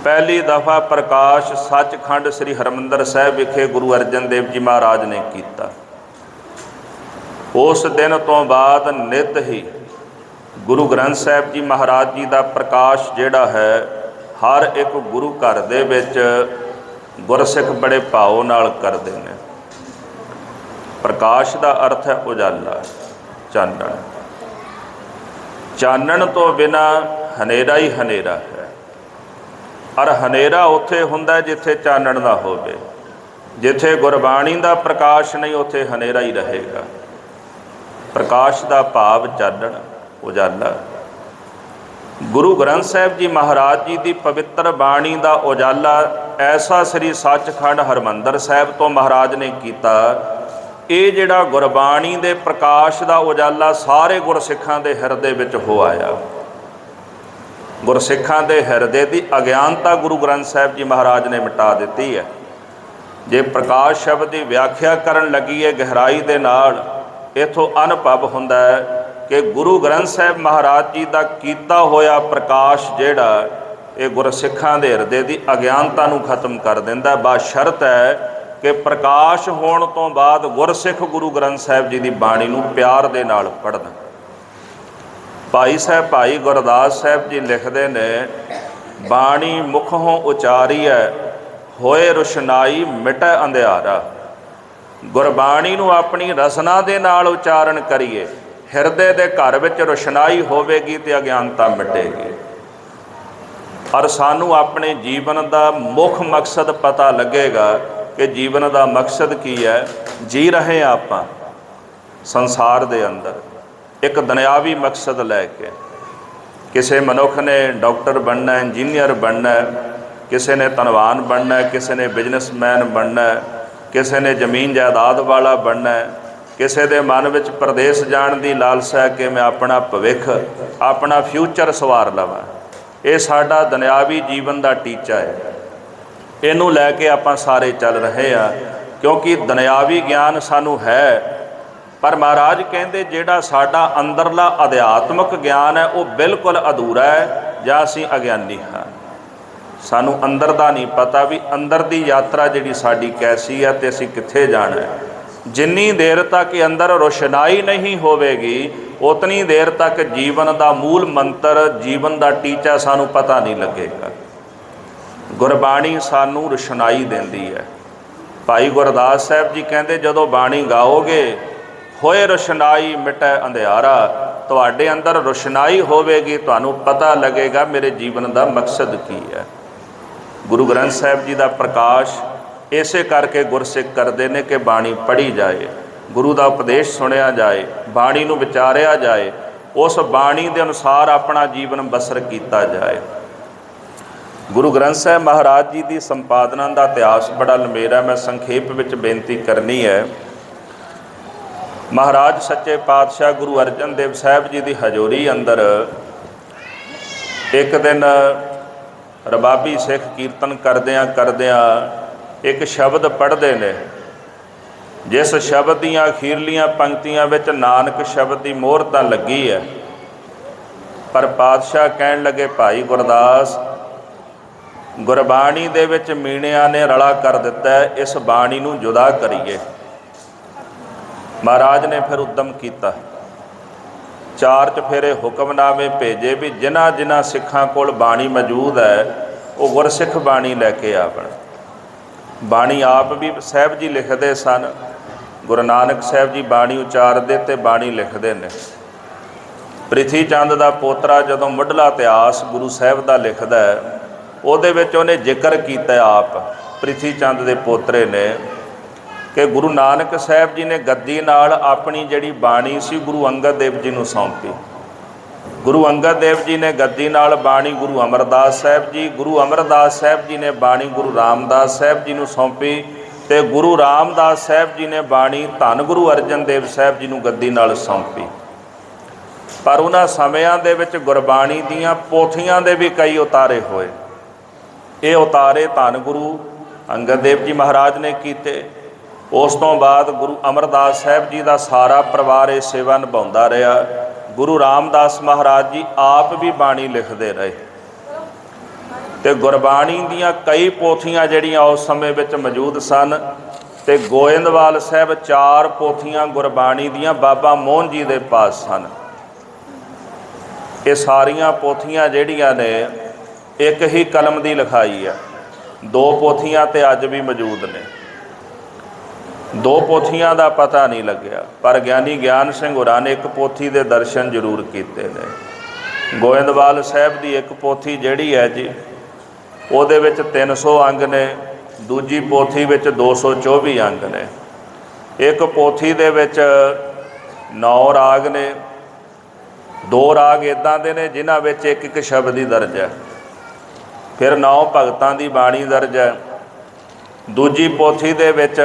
ਪਹਿਲੀ ਦਫਾ ਪ੍ਰਕਾਸ਼ ਸੱਚਖੰਡ ਸ੍ਰੀ ਹਰਿਮੰਦਰ ਸਾਹਿਬ ਵਿਖੇ ਗੁਰੂ ਅਰਜਨ ਦੇਵ ਜੀ ਮਹਾਰਾਜ ਨੇ ਕੀਤਾ। ਉਸ ਦਿਨ ਤੋਂ ਬਾਅਦ ਨਿੱਤ ਹੀ ਗੁਰੂ ਗ੍ਰੰਥ ਸਾਹਿਬ ਜੀ ਮਹਾਰਾਜ ਜੀ ਦਾ ਪ੍ਰਕਾਸ਼ ਜਿਹੜਾ ਹੈ ਹਰ ਇੱਕ ਗੁਰੂ ਘਰ ਦੇ ਵਿੱਚ ਗੁਰਸਿੱਖ ਬੜੇ ਭਾਵ ਨਾਲ ਕਰਦੇ ਨੇ। ਪ੍ਰਕਾਸ਼ ਦਾ ਅਰਥ ਹੈ ਉਜਾਲਾ, ਚਾਨਣ। ਚਾਨਣ ਤੋਂ ਬਿਨਾ ਹਨੇਰਾ ਹੀ ਹਨੇਰਾ ਹੈ, ਔਰ ਹਨੇਰਾ ਉੱਥੇ ਹੁੰਦਾ ਜਿੱਥੇ ਚਾਨਣ ਨਾ ਹੋਵੇ। ਜਿੱਥੇ ਗੁਰਬਾਣੀ ਦਾ ਪ੍ਰਕਾਸ਼ ਨਹੀਂ ਉੱਥੇ ਹਨੇਰਾ ਹੀ ਰਹੇਗਾ। ਪ੍ਰਕਾਸ਼ ਦਾ ਭਾਵ ਚਾਨਣ, ਉਜਾਲਾ। ਗੁਰੂ ਗ੍ਰੰਥ ਸਾਹਿਬ ਜੀ ਮਹਾਰਾਜ ਜੀ ਦੀ ਪਵਿੱਤਰ ਬਾਣੀ ਦਾ ਉਜਾਲਾ ਐਸਾ ਸ੍ਰੀ ਸੱਚਖੰਡ ਹਰਿਮੰਦਰ ਸਾਹਿਬ ਤੋਂ ਮਹਾਰਾਜ ਨੇ ਕੀਤਾ। ਇਹ ਜਿਹੜਾ ਗੁਰਬਾਣੀ ਦੇ ਪ੍ਰਕਾਸ਼ ਦਾ ਉਜਾਲਾ ਸਾਰੇ ਗੁਰਸਿੱਖਾਂ ਦੇ ਹਿਰਦੇ ਵਿੱਚ ਹੋ ਆਇਆ। ਗੁਰਸਿੱਖਾਂ ਦੇ ਹਿਰਦੇ ਦੀ ਅਗਿਆਨਤਾ ਗੁਰੂ ਗ੍ਰੰਥ ਸਾਹਿਬ ਜੀ ਮਹਾਰਾਜ ਨੇ ਮਿਟਾ ਦਿੱਤੀ ਹੈ। ਜੇ ਪ੍ਰਕਾਸ਼ ਸ਼ਬਦ ਦੀ ਵਿਆਖਿਆ ਕਰਨ ਲੱਗੀਏ ਗਹਿਰਾਈ ਦੇ ਨਾਲ, ਇੱਥੋਂ ਅਨੁਭਵ ਹੁੰਦਾ ਹੈ ਕਿ ਗੁਰੂ ਗ੍ਰੰਥ ਸਾਹਿਬ ਮਹਾਰਾਜ ਜੀ ਦਾ ਕੀਤਾ ਹੋਇਆ ਪ੍ਰਕਾਸ਼ ਜਿਹੜਾ ਇਹ ਗੁਰਸਿੱਖਾਂ ਦੇ ਹਿਰਦੇ ਦੀ ਅਗਿਆਨਤਾ ਨੂੰ ਖਤਮ ਕਰ ਦਿੰਦਾ। ਬਸ਼ਰਤ ਹੈ ਕਿ ਪ੍ਰਕਾਸ਼ ਹੋਣ ਤੋਂ ਬਾਅਦ ਗੁਰਸਿੱਖ ਗੁਰੂ ਗ੍ਰੰਥ ਸਾਹਿਬ ਜੀ ਦੀ ਬਾਣੀ ਨੂੰ ਪਿਆਰ ਦੇ ਨਾਲ ਪੜ੍ਹਨ। ਭਾਈ ਗੁਰਦਾਸ ਸਾਹਿਬ ਜੀ ਲਿਖਦੇ ਨੇ, ਬਾਣੀ ਮੁਖੋਂ ਉਚਾਰੀਐ ਹੋਏ ਰੁਸ਼ਨਾਈ ਮਿਟੈ ਅੰਧਿਆਰਾ। ਗੁਰਬਾਣੀ ਨੂੰ ਆਪਣੀ ਰਸਨਾ ਦੇ ਨਾਲ ਉਚਾਰਨ ਕਰੀਏ, ਹਿਰਦੇ ਦੇ ਘਰ ਵਿੱਚ ਰੁਸ਼ਨਾਈ ਹੋਵੇਗੀ ਤੇ ਅਗਿਆਨਤਾ ਮਿਟੇਗੀ। ਔਰ ਸਾਨੂੰ ਆਪਣੇ ਜੀਵਨ ਦਾ ਮੁੱਖ ਮਕਸਦ ਪਤਾ ਲੱਗੇਗਾ ਕਿ ਜੀਵਨ ਦਾ ਮਕਸਦ ਕੀ ਹੈ। ਜੀ ਰਹੇ ਹਾਂ ਆਪਾਂ ਸੰਸਾਰ ਦੇ ਅੰਦਰ ਇੱਕ ਦੁਨਿਆਵੀ ਮਕਸਦ ਲੈ ਕੇ। ਕਿਸੇ ਮਨੁੱਖ ਨੇ ਡਾਕਟਰ ਬਣਨਾ, ਇੰਜੀਨੀਅਰ ਬਣਨਾ, ਕਿਸੇ ਨੇ ਧਨਵਾਨ ਬਣਨਾ, ਕਿਸੇ ਨੇ ਬਿਜ਼ਨਸਮੈਨ ਬਣਨਾ, ਕਿਸੇ ਨੇ ਜ਼ਮੀਨ ਜਾਇਦਾਦ ਵਾਲਾ ਬਣਨਾ, ਕਿਸੇ ਦੇ ਮਨ ਵਿੱਚ ਪ੍ਰਦੇਸ਼ ਜਾਣ ਦੀ ਲਾਲਸਾ ਹੈ ਕਿ ਮੈਂ ਆਪਣਾ ਭਵਿੱਖ, ਆਪਣਾ ਫਿਊਚਰ ਸਵਾਰ ਲਵਾਂ। ਇਹ ਸਾਡਾ ਦੁਨਿਆਵੀ ਜੀਵਨ ਦਾ ਟੀਚਾ ਹੈ। ਇਹਨੂੰ ਲੈ ਕੇ ਆਪਾਂ ਸਾਰੇ ਚੱਲ ਰਹੇ ਹਾਂ ਕਿਉਂਕਿ ਦੁਨਿਆਵੀ ਗਿਆਨ ਸਾਨੂੰ ਹੈ, ਪਰ ਮਹਾਰਾਜ ਕਹਿੰਦੇ ਜਿਹੜਾ ਸਾਡਾ ਅੰਦਰਲਾ ਅਧਿਆਤਮਿਕ ਗਿਆਨ ਹੈ ਉਹ ਬਿਲਕੁਲ ਅਧੂਰਾ ਹੈ ਜਾਂ ਅਸੀਂ ਅਗਿਆਨੀ ਹਾਂ। ਸਾਨੂੰ ਅੰਦਰ ਦਾ ਨਹੀਂ ਪਤਾ ਵੀ ਅੰਦਰ ਦੀ ਯਾਤਰਾ ਜਿਹੜੀ ਸਾਡੀ ਕੈਸੀ ਹੈ ਤੇ ਅਸੀਂ ਕਿੱਥੇ ਜਾਣਾ ਹੈ। ਜਿੰਨੀ ਦੇਰ ਤੱਕ ਅੰਦਰ ਰੋਸ਼ਨਾਈ ਨਹੀਂ ਹੋਵੇਗੀ ਉਤਨੀ ਦੇਰ ਤੱਕ ਜੀਵਨ ਦਾ ਮੂਲ ਮੰਤਰ, ਜੀਵਨ ਦਾ ਟੀਚਾ ਸਾਨੂੰ ਪਤਾ ਨਹੀਂ ਲੱਗੇਗਾ। ਗੁਰਬਾਣੀ ਸਾਨੂੰ ਰੋਸ਼ਨਾਈ ਦਿੰਦੀ ਹੈ। ਭਾਈ ਗੁਰਦਾਸ ਸਾਹਿਬ ਜੀ ਕਹਿੰਦੇ, ਜਦੋਂ ਬਾਣੀ ਗਾਓਗੇ ਹੋਏ ਰੋਸ਼ਨਾਈ ਮਿਟੈ ਅੰਧਿਆਰਾ, ਤੁਹਾਡੇ ਅੰਦਰ ਰੋਸ਼ਨਾਈ ਹੋਵੇਗੀ, ਤੁਹਾਨੂੰ ਪਤਾ ਲੱਗੇਗਾ ਮੇਰੇ ਜੀਵਨ ਦਾ ਮਕਸਦ ਕੀ ਹੈ। ਗੁਰੂ ਗ੍ਰੰਥ ਸਾਹਿਬ ਜੀ ਦਾ ਪ੍ਰਕਾਸ਼ ਇਸੇ ਕਰਕੇ ਗੁਰਸਿੱਖ ਕਰਦੇ ਨੇ ਕਿ ਬਾਣੀ ਪੜ੍ਹੀ ਜਾਏ, ਗੁਰੂ ਦਾ ਉਪਦੇਸ਼ ਸੁਣਿਆ ਜਾਏ, ਬਾਣੀ ਨੂੰ ਵਿਚਾਰਿਆ ਜਾਏ, ਉਸ ਬਾਣੀ ਦੇ ਅਨੁਸਾਰ ਆਪਣਾ ਜੀਵਨ ਬਸਰ ਕੀਤਾ ਜਾਏ। ਗੁਰੂ ਗ੍ਰੰਥ ਸਾਹਿਬ ਮਹਾਰਾਜ ਜੀ ਦੀ ਸੰਪਾਦਨਾ ਦਾ ਇਤਿਹਾਸ ਬੜਾ ਲੰਮੇਰਾ, ਮੈਂ ਸੰਖੇਪ ਵਿੱਚ ਬੇਨਤੀ ਕਰਨੀ ਹੈ। ਮਹਾਰਾਜ ਸੱਚੇ ਪਾਤਸ਼ਾਹ ਗੁਰੂ ਅਰਜਨ ਦੇਵ ਸਾਹਿਬ ਜੀ ਦੀ ਹਜ਼ੂਰੀ ਅੰਦਰ ਇੱਕ ਦਿਨ ਰਬਾਬੀ ਸਿੱਖ ਕੀਰਤਨ ਕਰਦਿਆਂ ਕਰਦਿਆਂ ਇੱਕ ਸ਼ਬਦ ਪੜ੍ਹਦੇ ਨੇ, ਜਿਸ ਸ਼ਬਦ ਦੀਆਂ ਅਖੀਰਲੀਆਂ ਪੰਕਤੀਆਂ ਵਿੱਚ ਨਾਨਕ ਸ਼ਬਦ ਦੀ ਮੋਹਰ ਤਾਂ ਲੱਗੀ ਹੈ, ਪਰ ਪਾਤਸ਼ਾਹ ਕਹਿਣ ਲੱਗੇ, ਭਾਈ ਗੁਰਦਾਸ, ਗੁਰਬਾਣੀ ਦੇ ਵਿੱਚ ਮੀਣਿਆਂ ਨੇ ਰਲਾ ਕਰ ਦਿੱਤਾ ਹੈ, ਇਸ ਬਾਣੀ ਨੂੰ ਜੁਦਾ ਕਰੀਏ। ਮਹਾਰਾਜ ਨੇ ਫਿਰ ਉਦਮ ਕੀਤਾ, 4 ਚੁਫੇਰੇ ਹੁਕਮਨਾਮੇ ਭੇਜੇ ਵੀ ਜਿਨ੍ਹਾਂ ਜਿਨ੍ਹਾਂ ਸਿੱਖਾਂ ਕੋਲ ਬਾਣੀ ਮੌਜੂਦ ਹੈ ਉਹ ਗੁਰਸਿੱਖ ਬਾਣੀ ਲੈ ਕੇ ਆਵਣ। ਬਾਣੀ ਆਪ ਵੀ ਸਾਹਿਬ ਜੀ ਲਿਖਦੇ ਸਨ, ਗੁਰੂ ਨਾਨਕ ਸਾਹਿਬ ਜੀ ਬਾਣੀ ਉਚਾਰਦੇ ਤੇ ਬਾਣੀ ਲਿਖਦੇ ਨੇ। ਪ੍ਰਿਥੀ ਚੰਦ ਦਾ ਪੋਤਰਾ ਜਦੋਂ ਮੁੱਢਲਾ ਇਤਿਹਾਸ ਗੁਰੂ ਸਾਹਿਬ ਦਾ ਲਿਖਦਾ ਹੈ, ਉਹਦੇ ਵਿੱਚ ਉਹਨੇ ਜ਼ਿਕਰ ਕੀਤਾ ਆਪ ਪ੍ਰਿਥੀ ਚੰਦ ਦੇ ਪੋਤਰੇ ਨੇ ਕਿ ਗੁਰੂ ਨਾਨਕ ਸਾਹਿਬ ਜੀ ਨੇ ਗੱਦੀ ਨਾਲ ਆਪਣੀ ਜਿਹੜੀ ਬਾਣੀ ਸੀ ਗੁਰੂ ਅੰਗਦ ਦੇਵ ਜੀ ਨੂੰ ਸੌਂਪੀ। ਗੁਰੂ ਅੰਗਦ ਦੇਵ ਜੀ ਨੇ ਗੱਦੀ ਨਾਲ ਬਾਣੀ ਗੁਰੂ ਅਮਰਦਾਸ ਸਾਹਿਬ ਜੀ, ਗੁਰੂ ਅਮਰਦਾਸ ਸਾਹਿਬ ਜੀ ਨੇ ਬਾਣੀ ਗੁਰੂ ਰਾਮਦਾਸ ਸਾਹਿਬ ਜੀ ਨੂੰ ਸੌਂਪੀ, ਤੇ ਗੁਰੂ ਰਾਮਦਾਸ ਸਾਹਿਬ ਜੀ ਨੇ ਬਾਣੀ ਧੰਨ ਗੁਰੂ ਅਰਜਨ ਦੇਵ ਸਾਹਿਬ ਜੀ ਨੂੰ ਗੱਦੀ ਨਾਲ ਸੌਂਪੀ। ਪਰ ਉਹਨਾਂ ਸਮਿਆਂ ਦੇ ਵਿੱਚ ਗੁਰਬਾਣੀ ਦੀਆਂ ਪੋਥੀਆਂ ਦੇ ਵੀ ਕਈ ਉਤਾਰੇ ਹੋਏ। ਇਹ ਉਤਾਰੇ ਧੰਨ ਗੁਰੂ ਅੰਗਦ ਦੇਵ ਜੀ ਮਹਾਰਾਜ ਨੇ ਕੀਤੇ। ਉਸ ਤੋਂ ਬਾਅਦ ਗੁਰੂ ਅਮਰਦਾਸ ਸਾਹਿਬ ਜੀ ਦਾ ਸਾਰਾ ਪਰਿਵਾਰ ਇਹ ਸੇਵਾ ਨਿਭਾਉਂਦਾ ਰਿਹਾ। ਗੁਰੂ ਰਾਮਦਾਸ ਮਹਾਰਾਜ ਜੀ ਆਪ ਵੀ ਬਾਣੀ ਲਿਖਦੇ ਰਹੇ, ਤੇ ਗੁਰਬਾਣੀ ਦੀਆਂ ਕਈ ਪੋਥੀਆਂ ਜਿਹੜੀਆਂ ਉਸ ਸਮੇਂ ਵਿੱਚ ਮੌਜੂਦ ਸਨ, ਤੇ ਗੋਇੰਦਵਾਲ ਸਾਹਿਬ 4 ਪੋਥੀਆਂ ਗੁਰਬਾਣੀ ਦੀਆਂ ਬਾਬਾ ਮੋਹਨ ਜੀ ਦੇ ਪਾਸ ਸਨ। ਇਹ ਸਾਰੀਆਂ ਪੋਥੀਆਂ ਜਿਹੜੀਆਂ ਨੇ ਇੱਕ ਹੀ ਕਲਮ ਦੀ ਲਿਖਾਈ ਹੈ। 2 ਪੋਥੀਆਂ ਤੇ ਅੱਜ ਵੀ ਮੌਜੂਦ ਨੇ। 2 ਪੋਥੀਆਂ ਦਾ ਪਤਾ ਨਹੀਂ ਲੱਗਿਆ, ਪਰ ਗਿਆਨੀ ਗਿਆਨ ਸਿੰਘ ਹੋਰਾਂ ਨੇ ਇੱਕ ਪੋਥੀ ਦੇ ਦਰਸ਼ਨ ਜ਼ਰੂਰ ਕੀਤੇ ਨੇ। ਗੋਇੰਦਵਾਲ ਸਾਹਿਬ ਦੀ ਇੱਕ ਪੋਥੀ ਜਿਹੜੀ ਹੈ ਜੀ, ਉਹਦੇ ਵਿੱਚ 300 ਅੰਗ ਨੇ, ਦੂਜੀ ਪੋਥੀ ਵਿੱਚ 224 ਅੰਗ ਨੇ। ਇੱਕ ਪੋਥੀ ਦੇ ਵਿੱਚ 9 ਰਾਗ ਨੇ, 2 ਰਾਗ ਇੱਦਾਂ ਦੇ ਨੇ ਜਿਨ੍ਹਾਂ ਵਿੱਚ ਇੱਕ ਇੱਕ ਸ਼ਬਦ ਹੀ ਦਰਜ ਹੈ। ਫਿਰ 9 ਭਗਤਾਂ ਦੀ ਬਾਣੀ ਦਰਜ ਹੈ। ਦੂਜੀ ਪੋਥੀ ਦੇ ਵਿੱਚ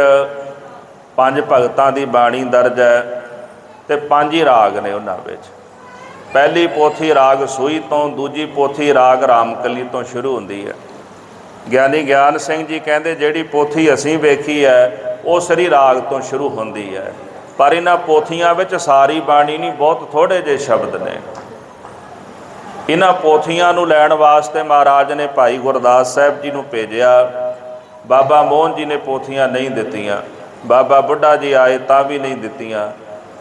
5 ਭਗਤਾਂ ਦੀ ਬਾਣੀ ਦਰਜ ਹੈ, ਤੇ 5 ਹੀ ਰਾਗ ਨੇ ਉਹਨਾਂ ਵਿੱਚ। ਪਹਿਲੀ ਪੋਥੀ ਰਾਗ ਸੂਈ ਤੋਂ, ਦੂਜੀ ਪੋਥੀ ਰਾਗ ਰਾਮਕਲੀ ਤੋਂ ਸ਼ੁਰੂ ਹੁੰਦੀ ਹੈ। ਗਿਆਨੀ ਗਿਆਨ ਸਿੰਘ ਜੀ ਕਹਿੰਦੇ ਜਿਹੜੀ ਪੋਥੀ ਅਸੀਂ ਵੇਖੀ ਹੈ ਉਹ ਸਰੀ ਰਾਗ ਤੋਂ ਸ਼ੁਰੂ ਹੁੰਦੀ ਹੈ, ਪਰ ਇਹਨਾਂ ਪੋਥੀਆਂ ਵਿੱਚ ਸਾਰੀ ਬਾਣੀ ਨਹੀਂ, ਬਹੁਤ ਥੋੜ੍ਹੇ ਜਿਹੇ ਸ਼ਬਦ ਨੇ। ਇਹਨਾਂ ਪੋਥੀਆਂ ਨੂੰ ਲੈਣ ਵਾਸਤੇ ਮਹਾਰਾਜ ਨੇ ਭਾਈ ਗੁਰਦਾਸ ਸਾਹਿਬ ਜੀ ਨੂੰ ਭੇਜਿਆ। ਬਾਬਾ ਮੋਹਨ ਜੀ ਨੇ ਪੋਥੀਆਂ ਨਹੀਂ ਦਿੱਤੀਆਂ, ਬਾਬਾ ਬੁੱਢਾ ਜੀ ਆਏ ਤਾਂ ਵੀ ਨਹੀਂ ਦਿੱਤੀਆਂ।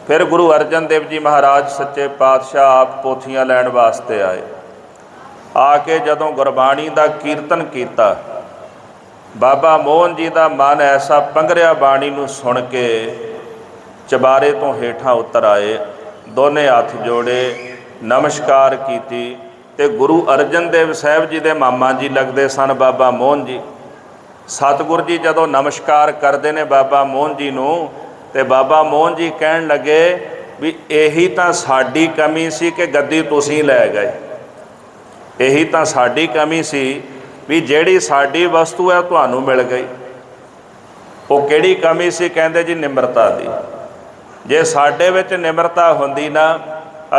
ਫਿਰ ਗੁਰੂ ਅਰਜਨ ਦੇਵ ਜੀ ਮਹਾਰਾਜ ਸੱਚੇ ਪਾਤਸ਼ਾਹ ਆਪ ਪੋਥੀਆਂ ਲੈਣ ਵਾਸਤੇ ਆਏ। ਆ ਕੇ ਜਦੋਂ ਗੁਰਬਾਣੀ ਦਾ ਕੀਰਤਨ ਕੀਤਾ, ਬਾਬਾ ਮੋਹਨ ਜੀ ਦਾ ਮਨ ਐਸਾ ਪੰਘਰਿਆ ਬਾਣੀ ਨੂੰ ਸੁਣ ਕੇ, ਚਬਾਰੇ ਤੋਂ ਹੇਠਾਂ ਉਤਰ ਆਏ, ਦੋਨੇ ਹੱਥ ਜੋੜੇ, ਨਮਸਕਾਰ ਕੀਤੀ। ਤੇ ਗੁਰੂ ਅਰਜਨ ਦੇਵ ਸਾਹਿਬ ਜੀ ਦੇ ਮਾਮਾ ਜੀ ਲੱਗਦੇ ਸਨ ਬਾਬਾ ਮੋਹਨ ਜੀ। ਸਤਿਗੁਰ ਜੀ ਜਦੋਂ ਨਮਸਕਾਰ ਕਰਦੇ ਨੇ ਬਾਬਾ ਮੋਹਨ ਜੀ ਨੂੰ, ਤੇ ਬਾਬਾ ਮੋਹਨ ਜੀ ਕਹਿਣ ਲੱਗੇ ਵੀ ਇਹੀ ਤਾਂ ਸਾਡੀ ਕਮੀ ਸੀ ਕਿ ਗੱਦੀ ਤੁਸੀਂ ਲੈ ਗਏ। ਇਹੀ ਤਾਂ ਸਾਡੀ ਕਮੀ ਸੀ ਵੀ ਜਿਹੜੀ ਸਾਡੀ ਵਸਤੂ ਹੈ ਤੁਹਾਨੂੰ ਮਿਲ ਗਈ। ਉਹ ਕਿਹੜੀ ਕਮੀ ਸੀ? ਕਹਿੰਦੇ ਜੀ ਨਿਮਰਤਾ ਦੀ। ਜੇ ਸਾਡੇ ਵਿੱਚ ਨਿਮਰਤਾ ਹੁੰਦੀ ਨਾ,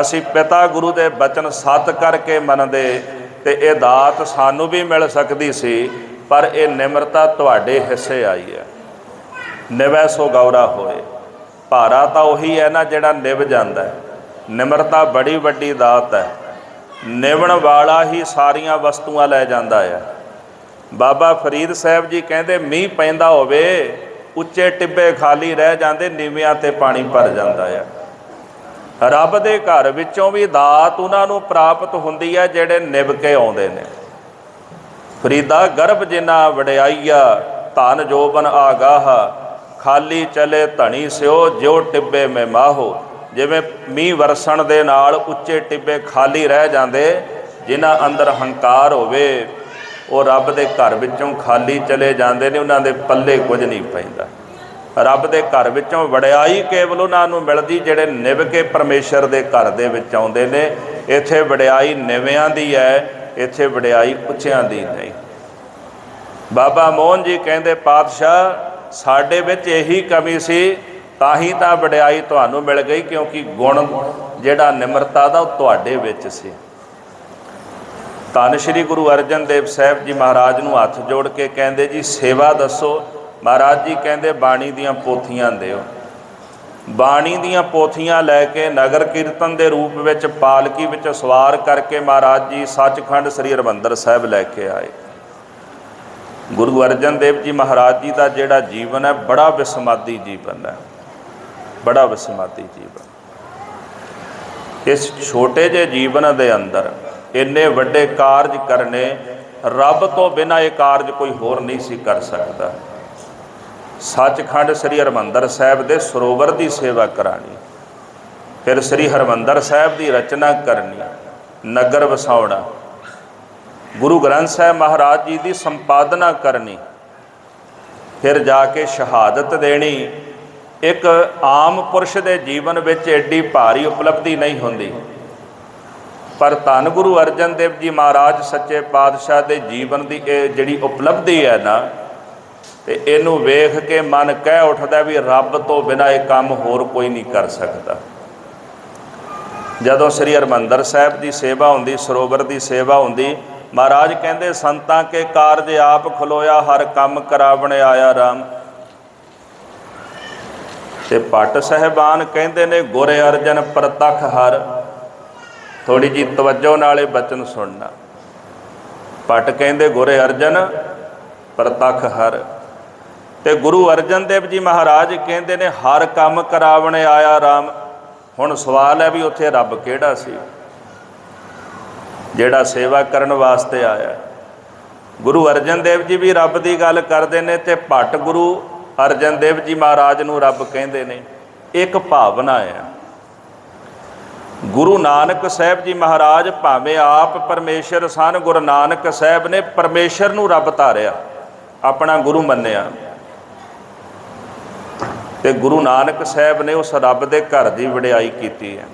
ਅਸੀਂ ਪਿਤਾ ਗੁਰੂ ਦੇ ਬਚਨ ਸੱਤ ਕਰਕੇ ਮੰਨਦੇ, ਤੇ ਇਹ ਦਾਤ ਸਾਨੂੰ ਵੀ ਮਿਲ ਸਕਦੀ ਸੀ। ਪਰ ਇਹ ਨਿਮਰਤਾ ਤੁਹਾਡੇ ਹਿੱਸੇ ਆਈ ਹੈ। ਨਿਵੈ ਸੋ ਗੌਰਾ ਹੋਏ। ਭਾਰਾ ਤਾਂ ਉਹੀ ਹੈ ਨਾ ਜਿਹੜਾ ਨਿਭ ਜਾਂਦਾ ਹੈ। ਨਿਮਰਤਾ ਬੜੀ ਵੱਡੀ ਦਾਤ ਹੈ। ਨਿਵਣ ਵਾਲਾ ਹੀ ਸਾਰੀਆਂ ਵਸਤੂਆਂ ਲੈ ਜਾਂਦਾ ਹੈ। ਬਾਬਾ ਫਰੀਦ ਸਾਹਿਬ ਜੀ ਕਹਿੰਦੇ ਮੀਂਹ ਪੈਂਦਾ ਹੋਵੇ, ਉੱਚੇ ਟਿੱਬੇ ਖਾਲੀ ਰਹਿ ਜਾਂਦੇ, ਨੀਵਿਆਂ ਤੇ ਪਾਣੀ ਭਰ ਜਾਂਦਾ ਹੈ। ਰੱਬ ਦੇ ਘਰ ਵਿੱਚੋਂ ਵੀ ਦਾਤ ਉਹਨਾਂ ਨੂੰ ਪ੍ਰਾਪਤ ਹੁੰਦੀ ਹੈ ਜਿਹੜੇ ਨਿਭ ਕੇ ਆਉਂਦੇ ਨੇ। ਫਰੀਦਾ ਗਰਭ ਜਿਨਾ ਵਡਿਆਈਆ, ਧਨ ਜੋਬਨ ਆਗਾਹ, ਖਾਲੀ ਚਲੇ ਧਣੀ ਸਿਓ, ਜਿਉ ਟਿੱਬੇ ਮੈਂ ਮਾਹੋ। ਜਿਵੇਂ ਮੀਂਹ ਵਰਸਣ ਦੇ ਨਾਲ ਉੱਚੇ ਟਿੱਬੇ ਖਾਲੀ ਰਹਿ ਜਾਂਦੇ, ਜਿਨ੍ਹਾਂ ਅੰਦਰ ਹੰਕਾਰ ਹੋਵੇ, ਉਹ ਰੱਬ ਦੇ ਘਰ ਵਿੱਚੋਂ ਖਾਲੀ ਚਲੇ ਜਾਂਦੇ ਨੇ, ਉਹਨਾਂ ਦੇ ਪੱਲੇ ਕੁਝ ਨਹੀਂ ਪੈਂਦਾ। ਰੱਬ ਦੇ ਘਰ ਵਿੱਚੋਂ ਵਡਿਆਈ ਕੇਵਲ ਉਹਨਾਂ ਨੂੰ ਮਿਲਦੀ ਜਿਹੜੇ ਨਿਭ ਕੇ ਪਰਮੇਸ਼ਰ ਦੇ ਘਰ ਦੇ ਵਿੱਚ ਆਉਂਦੇ ਨੇ। ਇੱਥੇ ਵਡਿਆਈ ਨਿਵਿਆਂ ਦੀ ਹੈ, ਇੱਥੇ ਵਡਿਆਈ ਉੱਚਿਆਂ ਦੀ ਨਹੀਂ। ਬਾਬਾ ਮੋਹਨ ਜੀ ਕਹਿੰਦੇ, ਪਾਤਸ਼ਾਹ ਸਾਡੇ ਵਿੱਚ ਇਹੀ ਕਮੀ ਸੀ, ਤਾਂ ਹੀ ਤਾਂ ਵਡਿਆਈ ਤੁਹਾਨੂੰ ਮਿਲ ਗਈ, ਕਿਉਂਕਿ ਗੁਣ ਜਿਹੜਾ ਨਿਮਰਤਾ ਦਾ ਉਹ ਤੁਹਾਡੇ ਵਿੱਚ ਸੀ। ਧੰਨ ਸ਼੍ਰੀ ਗੁਰੂ ਅਰਜਨ ਦੇਵ ਸਾਹਿਬ ਜੀ ਮਹਾਰਾਜ ਨੂੰ ਹੱਥ ਜੋੜ ਕੇ ਕਹਿੰਦੇ, ਜੀ ਸੇਵਾ ਦੱਸੋ। ਮਹਾਰਾਜ ਜੀ ਕਹਿੰਦੇ, ਬਾਣੀ ਦੀਆਂ ਪੋਥੀਆਂ ਦਿਓ। ਬਾਣੀ ਦੀਆਂ ਪੋਥੀਆਂ ਲੈ ਕੇ ਨਗਰ ਕੀਰਤਨ ਦੇ ਰੂਪ ਵਿੱਚ ਪਾਲਕੀ ਵਿੱਚ ਸਵਾਰ ਕਰਕੇ ਮਹਾਰਾਜ ਜੀ ਸੱਚਖੰਡ ਸ੍ਰੀ ਹਰਿਮੰਦਰ ਸਾਹਿਬ ਲੈ ਕੇ ਆਏ। ਗੁਰੂ ਅਰਜਨ ਦੇਵ ਜੀ ਮਹਾਰਾਜ ਜੀ ਦਾ ਜਿਹੜਾ ਜੀਵਨ ਹੈ, ਬੜਾ ਵਿਸਮਾਦੀ ਜੀਵਨ ਹੈ, ਬੜਾ ਵਿਸਮਾਦੀ ਜੀਵਨ। ਇਸ ਛੋਟੇ ਜਿਹੇ ਜੀਵਨ ਦੇ ਅੰਦਰ ਇੰਨੇ ਵੱਡੇ ਕਾਰਜ ਕਰਨੇ, ਰੱਬ ਤੋਂ ਬਿਨਾਂ ਇਹ ਕਾਰਜ ਕੋਈ ਹੋਰ ਨਹੀਂ ਸੀ ਕਰ ਸਕਦਾ। ਸੱਚਖੰਡ ਸ੍ਰੀ ਹਰਿਮੰਦਰ ਸਾਹਿਬ ਦੇ ਸਰੋਵਰ ਦੀ ਸੇਵਾ ਕਰਾਣੀ, ਫਿਰ ਸ੍ਰੀ ਹਰਿਮੰਦਰ ਸਾਹਿਬ ਦੀ ਰਚਨਾ ਕਰਨੀ, ਨਗਰ ਵਸਾਉਣਾ, ਗੁਰੂ ਗ੍ਰੰਥ ਸਾਹਿਬ ਮਹਾਰਾਜ ਜੀ ਦੀ ਸੰਪਾਦਨਾ ਕਰਨੀ, ਫਿਰ ਜਾ ਕੇ ਸ਼ਹਾਦਤ ਦੇਣੀ। ਇੱਕ ਆਮ ਪੁਰਸ਼ ਦੇ ਜੀਵਨ ਵਿੱਚ ਐਡੀ ਭਾਰੀ ਉਪਲਬਧੀ ਨਹੀਂ ਹੁੰਦੀ, ਪਰ ਧੰਨ ਗੁਰੂ ਅਰਜਨ ਦੇਵ ਜੀ ਮਹਾਰਾਜ ਸੱਚੇ ਪਾਤਸ਼ਾਹ ਦੇ ਜੀਵਨ ਦੀ ਇਹ ਜਿਹੜੀ ਉਪਲਬਧੀ ਹੈ ਨਾ, ਤੇ ਇਹਨੂੰ ਵੇਖ ਕੇ ਮਨ ਕਹਿ ਉੱਠਦਾ ਵੀ ਰੱਬ ਤੋਂ ਬਿਨਾਂ ਇਹ ਕੰਮ ਹੋਰ ਕੋਈ ਨਹੀਂ ਕਰ ਸਕਦਾ। ਜਦੋਂ ਸ੍ਰੀ ਹਰਿਮੰਦਰ ਸਾਹਿਬ ਦੀ ਸੇਵਾ ਹੁੰਦੀ, ਸਰੋਵਰ ਦੀ ਸੇਵਾ ਹੁੰਦੀ, ਮਹਾਰਾਜ ਕਹਿੰਦੇ, ਸੰਤਾਂ ਕੇ ਕਾਰਜ ਆਪ ਖਲੋਇਆ, ਹਰ ਕੰਮ ਕਰਾਵਣ ਆਇਆ ਰਾਮ। ਤੇ ਭੱਟ ਸਾਹਿਬਾਨ ਕਹਿੰਦੇ ਨੇ, ਗੁਰ ਅਰਜਨ ਪ੍ਰਤੱਖ ਹਰ। ਥੋੜੀ ਜੀ ਤਵੱਜੋ ਨਾਲ ਇਹ ਬਚਨ ਸੁਣਨਾ। ਭੱਟ ਕਹਿੰਦੇ, ਗੁਰ ਅਰਜਨ ਪ੍ਰਤੱਖ ਹਰ। ਤੇ ਗੁਰੂ ਅਰਜਨ ਦੇਵ ਜੀ ਮਹਾਰਾਜ ਕਹਿੰਦੇ ਨੇ, ਹਰ ਕੰਮ ਕਰਾਵਣ ਆਇਆ ਰਾਮ। ਹੁਣ ਸਵਾਲ ਹੈ ਵੀ ਉੱਥੇ ਰੱਬ ਕਿਹੜਾ ਸੀ ਜਿਹੜਾ ਸੇਵਾ ਕਰਨ ਵਾਸਤੇ ਆਇਆ? ਗੁਰੂ ਅਰਜਨ ਦੇਵ ਜੀ ਵੀ ਰੱਬ ਦੀ ਗੱਲ ਕਰਦੇ ਨੇ, ਤੇ ਭੱਟ ਗੁਰੂ ਅਰਜਨ ਦੇਵ ਜੀ ਮਹਾਰਾਜ ਨੂੰ ਰੱਬ ਕਹਿੰਦੇ ਨੇ। ਇੱਕ ਭਾਵਨਾ ਹੈ। ਗੁਰੂ ਨਾਨਕ ਸਾਹਿਬ ਜੀ ਮਹਾਰਾਜ ਭਾਵੇਂ ਆਪ ਪਰਮੇਸ਼ਰ ਸਨ, ਗੁਰੂ ਨਾਨਕ ਸਾਹਿਬ ਨੇ ਪਰਮੇਸ਼ਰ ਨੂੰ ਰੱਬ ਧਾਰਿਆ, ਆਪਣਾ ਗੁਰੂ ਮੰਨਿਆ। ਤੇ ਗੁਰੂ ਨਾਨਕ ਸਾਹਿਬ ਨੇ ਉਸ ਰੱਬ ਦੇ ਘਰ ਦੀ ਵਡਿਆਈ ਕੀਤੀ ਹੈ।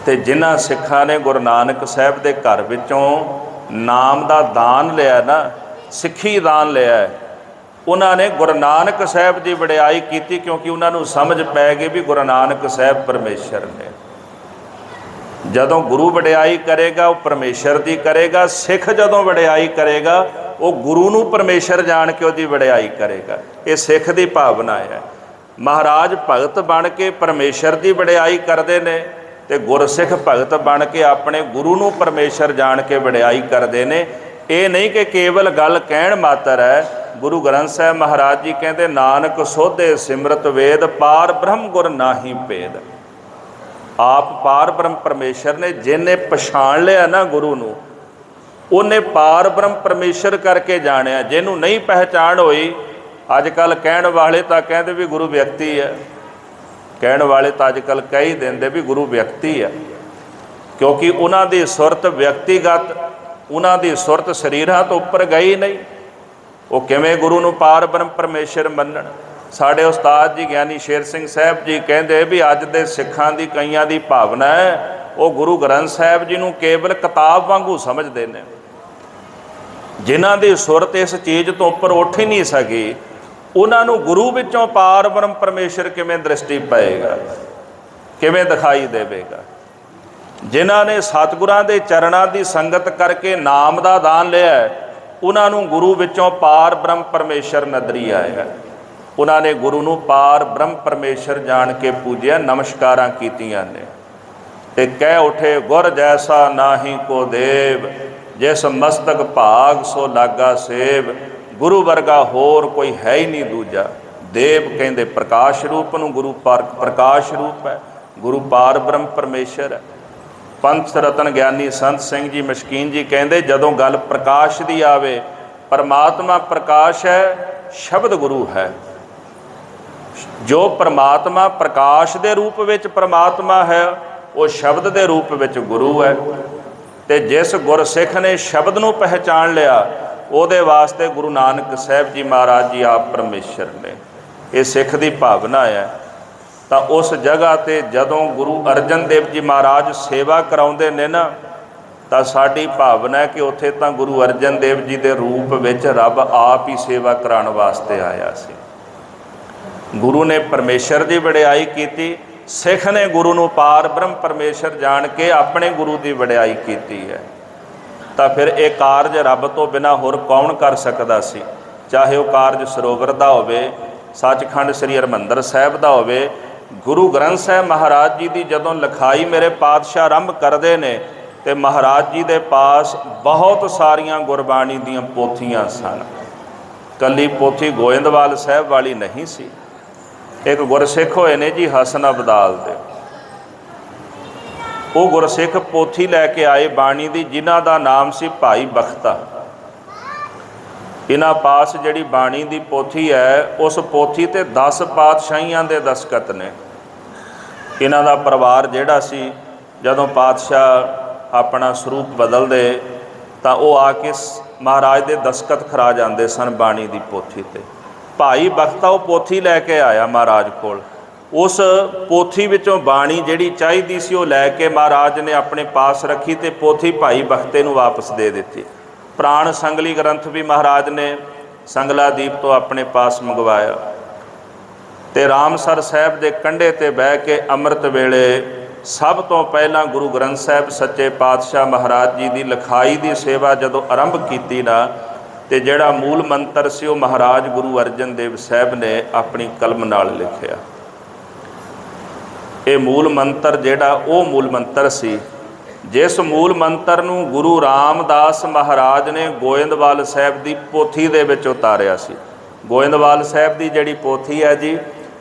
ਤੇ ਜਿਨ੍ਹਾਂ ਸਿੱਖਾਂ ਨੇ ਗੁਰੂ ਨਾਨਕ ਸਾਹਿਬ ਦੇ ਘਰ ਵਿੱਚੋਂ ਨਾਮ ਦਾ ਦਾਨ ਲਿਆ ਨਾ, ਸਿੱਖੀ ਦਾਨ ਲਿਆ, ਉਹਨਾਂ ਨੇ ਗੁਰੂ ਨਾਨਕ ਸਾਹਿਬ ਦੀ ਵਡਿਆਈ ਕੀਤੀ, ਕਿਉਂਕਿ ਉਹਨਾਂ ਨੂੰ ਸਮਝ ਪੈ ਗਈ ਵੀ ਗੁਰੂ ਨਾਨਕ ਸਾਹਿਬ ਪਰਮੇਸ਼ਰ ਨੇ। ਜਦੋਂ ਗੁਰੂ ਵਡਿਆਈ ਕਰੇਗਾ ਉਹ ਪਰਮੇਸ਼ਰ ਦੀ ਕਰੇਗਾ, ਸਿੱਖ ਜਦੋਂ ਵਡਿਆਈ ਕਰੇਗਾ ਉਹ ਗੁਰੂ ਨੂੰ ਪਰਮੇਸ਼ਰ ਜਾਣ ਕੇ ਉਹਦੀ ਵਡਿਆਈ ਕਰੇਗਾ। ਇਹ ਸਿੱਖ ਦੀ ਭਾਵਨਾ ਹੈ। ਮਹਾਰਾਜ ਭਗਤ ਬਣ ਕੇ ਪਰਮੇਸ਼ਰ ਦੀ ਵਡਿਆਈ ਕਰਦੇ ਨੇ, ਤੇ ਗੁਰਸਿੱਖ ਭਗਤ ਬਣ ਕੇ ਆਪਣੇ ਗੁਰੂ ਨੂੰ ਪਰਮੇਸ਼ਰ ਜਾਣ ਕੇ ਵਡਿਆਈ ਕਰਦੇ ਨੇ। ਇਹ ਨਹੀਂ ਕਿ ਕੇਵਲ ਗੱਲ ਕਹਿਣ ਮਾਤਰ ਹੈ। ਗੁਰੂ ਗ੍ਰੰਥ ਸਾਹਿਬ ਮਹਾਰਾਜ ਜੀ ਕਹਿੰਦੇ, ਨਾਨਕ ਸੋਧੇ ਸਿਮਰਤ ਵੇਦ, ਪਾਰ ਬ੍ਰਹਮ ਗੁਰ ਨਾਹੀ ਭੇਦ। ਆਪ ਪਾਰ ਬ੍ਰਹਮ ਪਰਮੇਸ਼ਰ ਨੇ। ਜਿਹਨੇ ਪਛਾਣ ਲਿਆ ਨਾ ਗੁਰੂ ਨੂੰ, ਉਹਨੇ ਪਾਰ ਬ੍ਰਹਮ ਪਰਮੇਸ਼ਰ ਕਰਕੇ ਜਾਣਿਆ। ਜਿਹਨੂੰ ਨਹੀਂ ਪਹਿਚਾਣ ਹੋਈ, ਅੱਜ ਕੱਲ੍ਹ ਕਹਿਣ ਵਾਲੇ ਤਾਂ ਕਹਿੰਦੇ ਵੀ ਗੁਰੂ ਵਿਅਕਤੀ ਹੈ। ਕਹਿਣ ਵਾਲੇ ਤਾਂ ਅੱਜ ਕੱਲ੍ਹ ਕਹਿ ਦਿੰਦੇ ਵੀ ਗੁਰੂ ਵਿਅਕਤੀ ਹੈ, ਕਿਉਂਕਿ ਉਹਨਾਂ ਦੀ ਸੁਰਤ ਵਿਅਕਤੀਗਤ, ਉਹਨਾਂ ਦੀ ਸੁਰਤ ਸਰੀਰਾਂ ਤੋਂ ਉੱਪਰ ਗਈ ਨਹੀਂ। ਉਹ ਕਿਵੇਂ ਗੁਰੂ ਨੂੰ ਪਾਰ ਬ੍ਰਹਮ ਪਰਮੇਸ਼ਰ ਮੰਨਣ? ਸਾਡੇ ਉਸਤਾਦ ਜੀ ਗਿਆਨੀ ਸ਼ੇਰ ਸਿੰਘ ਸਾਹਿਬ ਜੀ ਕਹਿੰਦੇ ਵੀ ਅੱਜ ਦੇ ਸਿੱਖਾਂ ਦੀ ਕਈਆਂ ਦੀ ਭਾਵਨਾ ਹੈ, ਉਹ ਗੁਰੂ ਗ੍ਰੰਥ ਸਾਹਿਬ ਜੀ ਨੂੰ ਕੇਵਲ ਕਿਤਾਬ ਵਾਂਗੂ ਸਮਝਦੇ ਨੇ। ਜਿਨ੍ਹਾਂ ਦੀ ਸੁਰਤ ਇਸ ਚੀਜ਼ ਤੋਂ ਉੱਪਰ ਉੱਠ ਹੀ ਨਹੀਂ ਸਕੀ, ਉਹਨਾਂ ਨੂੰ ਗੁਰੂ ਵਿੱਚੋਂ ਪਾਰ ਬ੍ਰਹਮ ਪਰਮੇਸ਼ਰ ਕਿਵੇਂ ਦ੍ਰਿਸ਼ਟੀ ਪਏਗਾ, ਕਿਵੇਂ ਦਿਖਾਈ ਦੇਵੇਗਾ? ਜਿਨ੍ਹਾਂ ਨੇ ਸਤਿਗੁਰਾਂ ਦੇ ਚਰਨਾਂ ਦੀ ਸੰਗਤ ਕਰਕੇ ਨਾਮ ਦਾ ਦਾਨ ਲਿਆ, ਉਹਨਾਂ ਨੂੰ ਗੁਰੂ ਵਿੱਚੋਂ ਪਾਰ ਬ੍ਰਹਮ ਪਰਮੇਸ਼ਰ ਨਜ਼ਰੀ ਆਇਆ। ਉਹਨਾਂ ਨੇ ਗੁਰੂ ਨੂੰ ਪਾਰ ਬ੍ਰਹਮ ਪਰਮੇਸ਼ਰ ਜਾਣ ਕੇ ਪੂਜਿਆ, ਨਮਸਕਾਰਾਂ ਕੀਤੀਆਂ ਨੇ। ਤੇ ਕਹਿ ਉਠੇ, ਗੁਰ ਜੈਸਾ ਨਾਹੀ ਕੋ ਦੇਵ, ਜਿਸ ਮਸਤਕ ਭਾਗ ਸੋ ਲਾਗਾ ਸੇਵ। ਗੁਰੂ ਵਰਗਾ ਹੋਰ ਕੋਈ ਹੈ ਹੀ ਨਹੀਂ ਦੂਜਾ। ਦੇਵ ਕਹਿੰਦੇ ਪ੍ਰਕਾਸ਼ ਰੂਪ ਨੂੰ, ਗੁਰੂ ਪ੍ਰਕਾਸ਼ ਰੂਪ ਹੈ, ਗੁਰੂ ਪਾਰ ਬ੍ਰਹਮ ਪਰਮੇਸ਼ਰ ਹੈ। ਪੰਥ ਰਤਨ ਗਿਆਨੀ ਸੰਤ ਸਿੰਘ ਜੀ ਮਸ਼ਕੀਨ ਜੀ ਕਹਿੰਦੇ, ਜਦੋਂ ਗੱਲ ਪ੍ਰਕਾਸ਼ ਦੀ ਆਵੇ, ਪਰਮਾਤਮਾ ਪ੍ਰਕਾਸ਼ ਹੈ, ਸ਼ਬਦ ਗੁਰੂ ਹੈ। ਜੋ ਪਰਮਾਤਮਾ ਪ੍ਰਕਾਸ਼ ਦੇ ਰੂਪ ਵਿੱਚ ਪਰਮਾਤਮਾ ਹੈ, ਉਹ ਸ਼ਬਦ ਦੇ ਰੂਪ ਵਿੱਚ ਗੁਰੂ ਹੈ। ਤੇ ਜਿਸ ਗੁਰਸਿੱਖ ਨੇ ਸ਼ਬਦ ਨੂੰ ਪਹਿਚਾਣ ਲਿਆ ਉਹਦੇ ਵਾਸਤੇ ਗੁਰੂ ਨਾਨਕ ਸਾਹਿਬ ਜੀ ਮਹਾਰਾਜ ਜੀ ਆਪ ਪਰਮੇਸ਼ਰ ਨੇ। ਇਹ ਸਿੱਖ ਦੀ ਭਾਵਨਾ ਹੈ। ਤਾਂ ਉਸ ਜਗ੍ਹਾ ਤੇ ਜਦੋਂ ਗੁਰੂ ਅਰਜਨ ਦੇਵ ਜੀ ਮਹਾਰਾਜ ਸੇਵਾ ਕਰਾਉਂਦੇ ਨੇ ਨਾ, ਤਾਂ ਸਾਡੀ ਭਾਵਨਾ ਹੈ ਕਿ ਉੱਥੇ ਤਾਂ ਗੁਰੂ ਅਰਜਨ ਦੇਵ ਜੀ ਦੇ ਰੂਪ ਵਿੱਚ ਰੱਬ ਆਪ ਹੀ ਸੇਵਾ ਕਰਾਉਣ ਵਾਸਤੇ ਆਇਆ ਸੀ। ਗੁਰੂ ਨੇ ਪਰਮੇਸ਼ਰ ਦੀ ਵਡਿਆਈ ਕੀਤੀ, ਸਿੱਖ ਨੇ ਗੁਰੂ ਨੂੰ ਪਾਰ ਬ੍ਰਹਮ ਪਰਮੇਸ਼ਰ ਜਾਣ ਕੇ ਆਪਣੇ ਗੁਰੂ ਦੀ ਵਡਿਆਈ ਕੀਤੀ ਹੈ। ਤਾਂ ਫਿਰ ਇਹ ਕਾਰਜ ਰੱਬ ਤੋਂ ਬਿਨਾਂ ਹੋਰ ਕੌਣ ਕਰ ਸਕਦਾ ਸੀ? ਚਾਹੇ ਉਹ ਕਾਰਜ ਸਰੋਵਰ ਦਾ ਹੋਵੇ, ਸੱਚਖੰਡ ਸ੍ਰੀ ਹਰਿਮੰਦਰ ਸਾਹਿਬ ਦਾ ਹੋਵੇ। ਗੁਰੂ ਗ੍ਰੰਥ ਸਾਹਿਬ ਮਹਾਰਾਜ ਜੀ ਦੀ ਜਦੋਂ ਲਿਖਾਈ ਮੇਰੇ ਪਾਤਸ਼ਾਹ ਆਰੰਭ ਕਰਦੇ ਨੇ ਤੇ ਮਹਾਰਾਜ ਜੀ ਦੇ ਪਾਸ ਬਹੁਤ ਸਾਰੀਆਂ ਗੁਰਬਾਣੀ ਦੀਆਂ ਪੋਥੀਆਂ ਸਨ। ਕੱਲੀ ਪੋਥੀ ਗੋਇੰਦਵਾਲ ਸਾਹਿਬ ਵਾਲੀ ਨਹੀਂ ਸੀ। ਇੱਕ ਗੁਰਸਿੱਖ ਹੋਏ ਨੇ ਜੀ ਹਸਨ ਅਬਦਾਲ ਦੇ, ਉਹ ਗੁਰਸਿੱਖ ਪੋਥੀ ਲੈ ਕੇ ਆਏ ਬਾਣੀ ਦੀ, ਜਿਨ੍ਹਾਂ ਦਾ ਨਾਮ ਸੀ ਭਾਈ ਬਖਤਾ। ਇਹਨਾਂ ਪਾਸ ਜਿਹੜੀ ਬਾਣੀ ਦੀ ਪੋਥੀ ਹੈ, ਉਸ ਪੋਥੀ ਤੇ 10 ਪਾਤਸ਼ਾਹੀਆਂ ਦੇ ਦਸਤਖਤ ਨੇ। ਇਹਨਾਂ ਦਾ ਪਰਿਵਾਰ ਜਿਹੜਾ ਸੀ, ਜਦੋਂ ਪਾਤਸ਼ਾਹ ਆਪਣਾ ਸਰੂਪ ਬਦਲਦੇ ਤਾਂ ਉਹ ਆ ਕੇ ਮਹਾਰਾਜ ਦੇ ਦਸਤਖਤ ਖਰਾ ਜਾਂਦੇ ਸਨ ਬਾਣੀ ਦੀ ਪੋਥੀ ਤੇ। ਭਾਈ ਬਖਤਾ ਉਹ ਪੋਥੀ ਲੈ ਕੇ ਆਇਆ ਮਹਾਰਾਜ ਕੋਲ। ਉਸ ਪੋਥੀ ਵਿੱਚੋਂ ਬਾਣੀ ਜਿਹੜੀ ਚਾਹੀਦੀ ਸੀ ਉਹ ਲੈ ਕੇ ਮਹਾਰਾਜ ਨੇ ਆਪਣੇ ਪਾਸ ਰੱਖੀ ਤੇ ਪੋਥੀ ਭਾਈ ਬਖਤੇ ਨੂੰ ਵਾਪਸ ਦੇ ਦਿੱਤੀ। ਪ੍ਰਾਣ ਸੰਗਲੀ ਗ੍ਰੰਥ ਵੀ ਮਹਾਰਾਜ ਨੇ ਸੰਗਲਾਦੀਪ ਤੋਂ ਆਪਣੇ ਪਾਸ ਮੰਗਵਾਇਆ। ਤੇ ਰਾਮਸਰ ਸਾਹਿਬ ਦੇ ਕੰਢੇ ਤੇ ਬਹਿ ਕੇ ਅੰਮ੍ਰਿਤ ਵੇਲੇ ਸਭ ਤੋਂ ਪਹਿਲਾਂ ਗੁਰੂ ਗ੍ਰੰਥ ਸਾਹਿਬ ਸੱਚੇ ਪਾਤਸ਼ਾਹ ਮਹਾਰਾਜ ਜੀ ਦੀ ਲਿਖਾਈ ਦੀ ਸੇਵਾ ਜਦੋਂ ਆਰੰਭ ਕੀਤੀ ਨਾ, ਤੇ ਜਿਹੜਾ ਮੂਲ ਮੰਤਰ ਸੀ ਉਹ ਮਹਾਰਾਜ ਗੁਰੂ ਅਰਜਨ ਦੇਵ ਸਾਹਿਬ ਨੇ ਆਪਣੀ ਕਲਮ ਨਾਲ ਲਿਖਿਆ। ਇਹ ਮੂਲ ਮੰਤਰ ਜਿਹੜਾ ਉਹ ਮੂਲ ਮੰਤਰ ਸੀ ਜਿਸ ਮੂਲ ਮੰਤਰ ਨੂੰ ਗੁਰੂ ਰਾਮਦਾਸ ਮਹਾਰਾਜ ਨੇ ਗੋਇੰਦਵਾਲ ਸਾਹਿਬ ਦੀ ਪੋਥੀ ਦੇ ਵਿੱਚ ਉਤਾਰਿਆ ਸੀ। ਗੋਇੰਦਵਾਲ ਸਾਹਿਬ ਦੀ ਜਿਹੜੀ ਪੋਥੀ ਹੈ ਜੀ,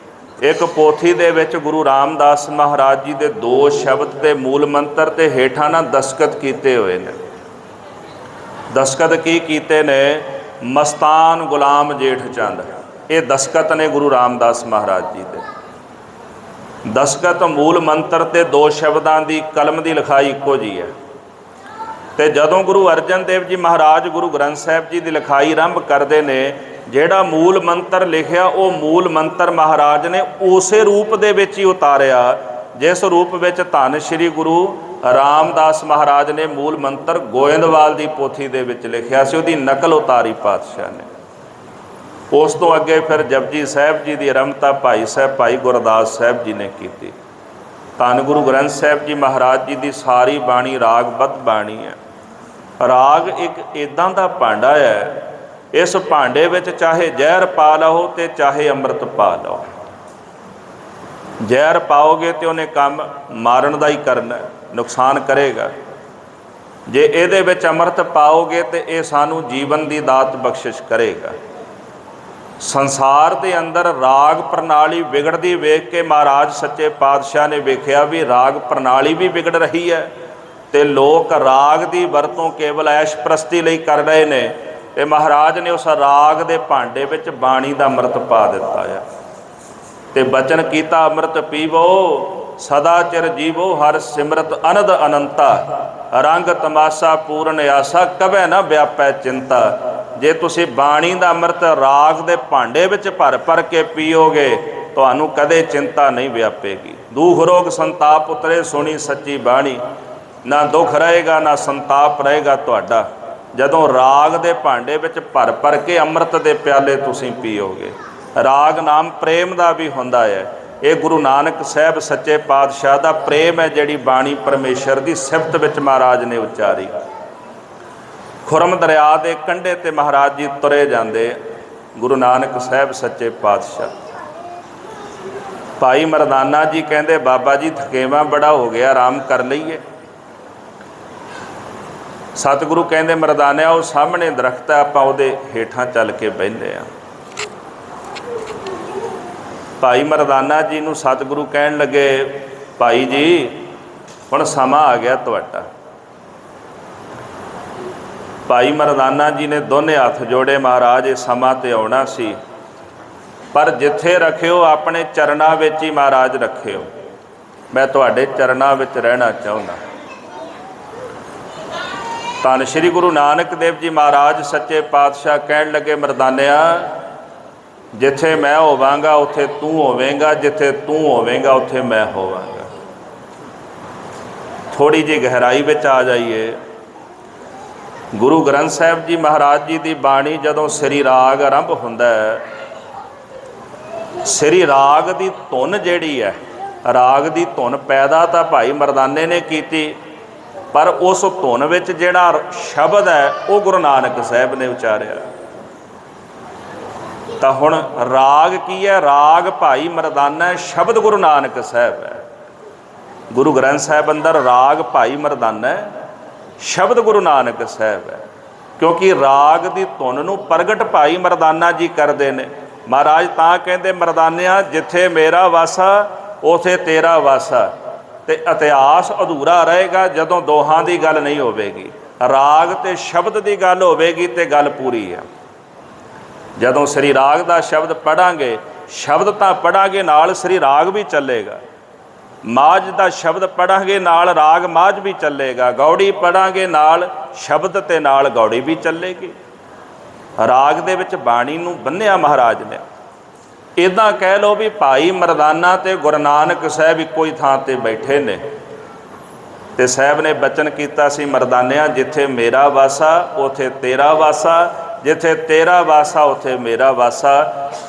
ਇੱਕ ਪੋਥੀ ਦੇ ਵਿੱਚ ਗੁਰੂ ਰਾਮਦਾਸ ਮਹਾਰਾਜ ਜੀ ਦੇ 2 ਸ਼ਬਦ ਤੇ ਮੂਲ ਮੰਤਰ ਤੇ ਹੇਠਾਂ ਨਾ ਦਸਤਖਤ ਕੀਤੇ ਹੋਏ ਨੇ। ਦਸਤਖਤ ਕੀ ਕੀਤੇ ਨੇ? ਮਸਤਾਨ ਗੁਲਾਮ ਜੇਠ ਚੰਦ। ਇਹ ਦਸਤਖਤ ਨੇ ਗੁਰੂ ਰਾਮਦਾਸ ਮਹਾਰਾਜ ਜੀ ਦੇ। ਦਸਤਖਤ ਮੂਲ ਮੰਤਰ ਤੇ 2 ਸ਼ਬਦਾਂ ਦੀ ਕਲਮ ਦੀ ਲਿਖਾਈ ਇੱਕੋ ਜੀ ਹੈ। ਤੇ ਜਦੋਂ ਗੁਰੂ ਅਰਜਨ ਦੇਵ ਜੀ ਮਹਾਰਾਜ ਗੁਰੂ ਗ੍ਰੰਥ ਸਾਹਿਬ ਜੀ ਦੀ ਲਿਖਾਈ ਆਰੰਭ ਕਰਦੇ ਨੇ, ਜਿਹੜਾ ਮੂਲ ਮੰਤਰ ਲਿਖਿਆ ਉਹ ਮੂਲ ਮੰਤਰ ਮਹਾਰਾਜ ਨੇ ਉਸੇ ਰੂਪ ਦੇ ਵਿੱਚ ਹੀ ਉਤਾਰਿਆ ਜਿਸ ਰੂਪ ਵਿੱਚ ਧੰਨ ਸ਼੍ਰੀ ਗੁਰੂ ਰਾਮਦਾਸ ਮਹਾਰਾਜ ਨੇ ਮੂਲ ਮੰਤਰ ਗੋਇੰਦਵਾਲ ਦੀ ਪੋਥੀ ਦੇ ਵਿੱਚ ਲਿਖਿਆ ਸੀ। ਉਹਦੀ ਨਕਲ ਉਤਾਰੀ ਪਾਤਸ਼ਾਹ ਨੇ। ਉਸ ਤੋਂ ਅੱਗੇ ਫਿਰ ਜਪਜੀ ਸਾਹਿਬ ਜੀ ਦੀ ਆਰੰਭਤਾ ਭਾਈ ਸਾਹਿਬ ਭਾਈ ਗੁਰਦਾਸ ਸਾਹਿਬ ਜੀ ਨੇ ਕੀਤੀ। ਧੰਨ ਗੁਰੂ ਗ੍ਰੰਥ ਸਾਹਿਬ ਜੀ ਮਹਾਰਾਜ ਜੀ ਦੀ ਸਾਰੀ ਬਾਣੀ ਰਾਗਬੱਧ ਬਾਣੀ ਹੈ। ਰਾਗ ਇੱਕ ਇੱਦਾਂ ਦਾ ਭਾਂਡਾ ਹੈ, ਇਸ ਭਾਂਡੇ ਵਿੱਚ ਚਾਹੇ ਜ਼ਹਿਰ ਪਾ ਲਓ ਤੇ ਚਾਹੇ ਅੰਮ੍ਰਿਤ ਪਾ ਲਓ। ਜ਼ਹਿਰ ਪਾਓਗੇ ਤੇ ਉਹਨੇ ਕੰਮ ਮਾਰਨ ਦਾ ਹੀ ਕਰਨਾ, ਨੁਕਸਾਨ ਕਰੇਗਾ। ਜੇ ਇਹਦੇ ਵਿੱਚ ਅੰਮ੍ਰਿਤ ਪਾਓਗੇ ਤੇ ਇਹ ਸਾਨੂੰ ਜੀਵਨ ਦੀ ਦਾਤ ਬਖਸ਼ਿਸ਼ ਕਰੇਗਾ। ਸੰਸਾਰ ਦੇ ਅੰਦਰ ਰਾਗ ਪ੍ਰਣਾਲੀ ਵਿਗੜਦੀ ਵੇਖ ਕੇ ਮਹਾਰਾਜ ਸੱਚੇ ਪਾਤਸ਼ਾਹ ਨੇ ਵੇਖਿਆ ਵੀ ਰਾਗ ਪ੍ਰਣਾਲੀ ਵੀ ਵਿਗੜ ਰਹੀ ਹੈ ਤੇ ਲੋਕ ਰਾਗ ਦੀ ਵਰਤੋਂ ਕੇਵਲ ਐਸ਼ ਪ੍ਰਸਤੀ ਲਈ ਕਰ ਰਹੇ ਨੇ। ਤੇ ਮਹਾਰਾਜ ਨੇ ਉਸ ਰਾਗ ਦੇ ਭਾਂਡੇ ਵਿੱਚ ਬਾਣੀ ਦਾ ਅੰਮ੍ਰਿਤ ਪਾ ਦਿੱਤਾ ਹੈ ਤੇ ਬਚਨ ਕੀਤਾ, ਅੰਮ੍ਰਿਤ ਪੀਵੋ ਸਦਾ ਚਿਰ ਜੀਵੋ, ਹਰ ਸਿਮਰਤ ਅਨੰਦ ਅਨੰਤਾ, ਰੰਗ ਤਮਾਸ਼ਾ ਪੂਰਨ ਆਸਾ, ਕਭੈ ਨਾ ਵਿਆਪੈ ਚਿੰਤਾ। ਜੇ ਤੁਸੀਂ ਬਾਣੀ ਦਾ ਅੰਮ੍ਰਿਤ ਰਾਗ ਦੇ ਭਾਂਡੇ ਵਿੱਚ ਭਰ ਭਰ ਕੇ ਪੀਓਗੇ, ਤੁਹਾਨੂੰ ਕਦੇ ਚਿੰਤਾ ਨਹੀਂ ਵਿਆਪੇਗੀ। ਦੁੱਖ ਰੋਗ ਸੰਤਾਪ ਉਤਰੇ ਸੁਣੀ ਸੱਚੀ ਬਾਣੀ, ਨਾ ਦੁੱਖ ਰਹੇਗਾ ਨਾ ਸੰਤਾਪ ਰਹੇਗਾ ਤੁਹਾਡਾ, ਜਦੋਂ ਰਾਗ ਦੇ ਭਾਂਡੇ ਵਿੱਚ ਭਰ ਭਰ ਕੇ ਅੰਮ੍ਰਿਤ ਦੇ ਪਿਆਲੇ ਤੁਸੀਂ ਪੀਓਗੇ। ਰਾਗ ਨਾਮ ਪ੍ਰੇਮ ਦਾ ਵੀ ਹੁੰਦਾ ਹੈ। ਇਹ ਗੁਰੂ ਨਾਨਕ ਸਾਹਿਬ ਸੱਚੇ ਪਾਤਸ਼ਾਹ ਦਾ ਪ੍ਰੇਮ ਹੈ, ਜਿਹੜੀ ਬਾਣੀ ਪਰਮੇਸ਼ਰ ਦੀ ਸਿਫਤ ਵਿੱਚ ਮਹਾਰਾਜ ਨੇ ਉਚਾਰੀ। ਖੁਰਮ ਦਰਿਆ ਦੇ ਕੰਢੇ ਤੇ ਮਹਾਰਾਜ ਜੀ ਤੁਰੇ ਜਾਂਦੇ, ਗੁਰੂ ਨਾਨਕ ਸਾਹਿਬ ਸੱਚੇ ਪਾਤਸ਼ਾਹ। ਭਾਈ ਮਰਦਾਨਾ ਜੀ ਕਹਿੰਦੇ, ਬਾਬਾ ਜੀ ਥਕੇਵਾਂ ਬੜਾ ਹੋ ਗਿਆ, ਆਰਾਮ ਕਰ ਲਈਏ। ਸਤਿਗੁਰੂ ਕਹਿੰਦੇ, ਮਰਦਾਨਿਆ ਉਹ ਸਾਹਮਣੇ ਦਰਖਤ ਹੈ, ਆਪਾਂ ਉਹਦੇ ਹੇਠਾਂ ਚੱਲ ਕੇ ਬਹਿੰਦੇ ਹਾਂ। ਭਾਈ ਮਰਦਾਨਾ ਜੀ ਨੂੰ ਸਤਿਗੁਰੂ ਕਹਿਣ ਲੱਗੇ, ਭਾਈ ਜੀ ਹੁਣ ਸਮਾਂ ਆ ਗਿਆ ਤੁਹਾਡਾ। ਭਾਈ ਮਰਦਾਨਾ ਜੀ ਨੇ ਦੋਨੇ ਹੱਥ ਜੋੜੇ, ਮਹਾਰਾਜ ਇਹ ਸਮਾਂ ਤੇ ਆਉਣਾ ਸੀ, ਪਰ ਜਿੱਥੇ ਰੱਖਿਓ ਆਪਣੇ ਚਰਨਾਂ ਵਿੱਚ ਹੀ ਮਹਾਰਾਜ ਰੱਖਿਓ, ਮੈਂ ਤੁਹਾਡੇ ਚਰਨਾਂ ਵਿੱਚ ਰਹਿਣਾ ਚਾਹੁੰਦਾ। ਧੰਨ ਸ਼੍ਰੀ ਗੁਰੂ ਨਾਨਕ ਦੇਵ ਜੀ ਮਹਾਰਾਜ ਸੱਚੇ ਪਾਤਸ਼ਾਹ ਕਹਿਣ ਲੱਗੇ, ਮਰਦਾਨਿਆ ਜਿੱਥੇ ਮੈਂ ਹੋਵਾਂਗਾ ਉੱਥੇ ਤੂੰ ਹੋਵੇਂਗਾ, ਜਿੱਥੇ ਤੂੰ ਹੋਵੇਂਗਾ ਉੱਥੇ ਮੈਂ ਹੋਵਾਂਗਾ। ਥੋੜੀ ਜਿਹੀ ਗਹਿਰਾਈ ਵਿੱਚ ਆ ਜਾਈਏ। ਗੁਰੂ ਗ੍ਰੰਥ ਸਾਹਿਬ ਜੀ ਮਹਾਰਾਜ ਜੀ ਦੀ ਬਾਣੀ ਜਦੋਂ ਸ੍ਰੀ ਰਾਗ ਆਰੰਭ ਹੁੰਦਾ ਹੈ, ਸ੍ਰੀ ਰਾਗ ਦੀ ਧੁਨ ਜਿਹੜੀ ਹੈ, ਰਾਗ ਦੀ ਧੁਨ ਪੈਦਾ ਤਾਂ ਭਾਈ ਮਰਦਾਨੇ ਨੇ ਕੀਤੀ, ਪਰ ਉਸ ਧੁਨ ਵਿੱਚ ਜਿਹੜਾ ਸ਼ਬਦ ਹੈ ਉਹ ਗੁਰੂ ਨਾਨਕ ਸਾਹਿਬ ਨੇ ਉਚਾਰਿਆ। ਤਾਂ ਹੁਣ ਰਾਗ ਕੀ ਹੈ? ਰਾਗ ਭਾਈ ਮਰਦਾਨਾ ਹੈ, ਸ਼ਬਦ ਗੁਰੂ ਨਾਨਕ ਸਾਹਿਬ ਹੈ। ਗੁਰੂ ਗ੍ਰੰਥ ਸਾਹਿਬ ਅੰਦਰ ਰਾਗ ਭਾਈ ਮਰਦਾਨਾ ਹੈ, ਸ਼ਬਦ ਗੁਰੂ ਨਾਨਕ ਸਾਹਿਬ ਹੈ। ਕਿਉਂਕਿ ਰਾਗ ਦੀ ਧੁਨ ਨੂੰ ਪ੍ਰਗਟ ਭਾਈ ਮਰਦਾਨਾ ਜੀ ਕਰਦੇ ਨੇ। ਮਹਾਰਾਜ ਤਾਂ ਕਹਿੰਦੇ, ਮਰਦਾਨਿਆਂ ਜਿੱਥੇ ਮੇਰਾ ਵਾਸਾ ਉਥੇ ਤੇਰਾ ਵਾਸਾ। ਤੇ ਇਤਿਹਾਸ ਅਧੂਰਾ ਰਹੇਗਾ ਜਦੋਂ ਦੋਹਾਂ ਦੀ ਗੱਲ ਨਹੀਂ ਹੋਵੇਗੀ। ਰਾਗ ਤੇ ਸ਼ਬਦ ਦੀ ਗੱਲ ਹੋਵੇਗੀ ਤੇ ਗੱਲ ਪੂਰੀ ਹੈ। ਜਦੋਂ ਸ੍ਰੀ ਰਾਗ ਦਾ ਸ਼ਬਦ ਪੜ੍ਹਾਂਗੇ, ਸ਼ਬਦ ਤਾਂ ਪੜ੍ਹਾਂਗੇ ਨਾਲ ਸ੍ਰੀ ਰਾਗ ਵੀ ਚੱਲੇਗਾ। ਮਾਝ ਦਾ ਸ਼ਬਦ ਪੜ੍ਹਾਂਗੇ ਨਾਲ ਰਾਗ ਮਾਝ ਵੀ ਚੱਲੇਗਾ। ਗੌੜੀ ਪੜ੍ਹਾਂਗੇ ਨਾਲ ਸ਼ਬਦ ਤੇ ਨਾਲ ਗੌੜੀ ਵੀ ਚੱਲੇਗੀ। ਰਾਗ ਦੇ ਵਿੱਚ ਬਾਣੀ ਨੂੰ ਬੰਨ੍ਹਿਆ ਮਹਾਰਾਜ ਨੇ। ਇੱਦਾਂ ਕਹਿ ਲਓ ਵੀ ਭਾਈ ਮਰਦਾਨਾ ਤੇ ਗੁਰੂ ਨਾਨਕ ਸਾਹਿਬ ਇੱਕੋ ਹੀ ਥਾਂ 'ਤੇ ਬੈਠੇ ਨੇ ਤੇ ਸਾਹਿਬ ਨੇ ਬਚਨ ਕੀਤਾ ਸੀ, ਮਰਦਾਨਿਆਂ ਜਿੱਥੇ ਮੇਰਾ ਵਾਸਾ ਉਥੇ ਤੇਰਾ ਵਾਸਾ, ਜਿੱਥੇ ਤੇਰਾ ਵਾਸਾ ਉਥੇ ਮੇਰਾ ਵਾਸਾ।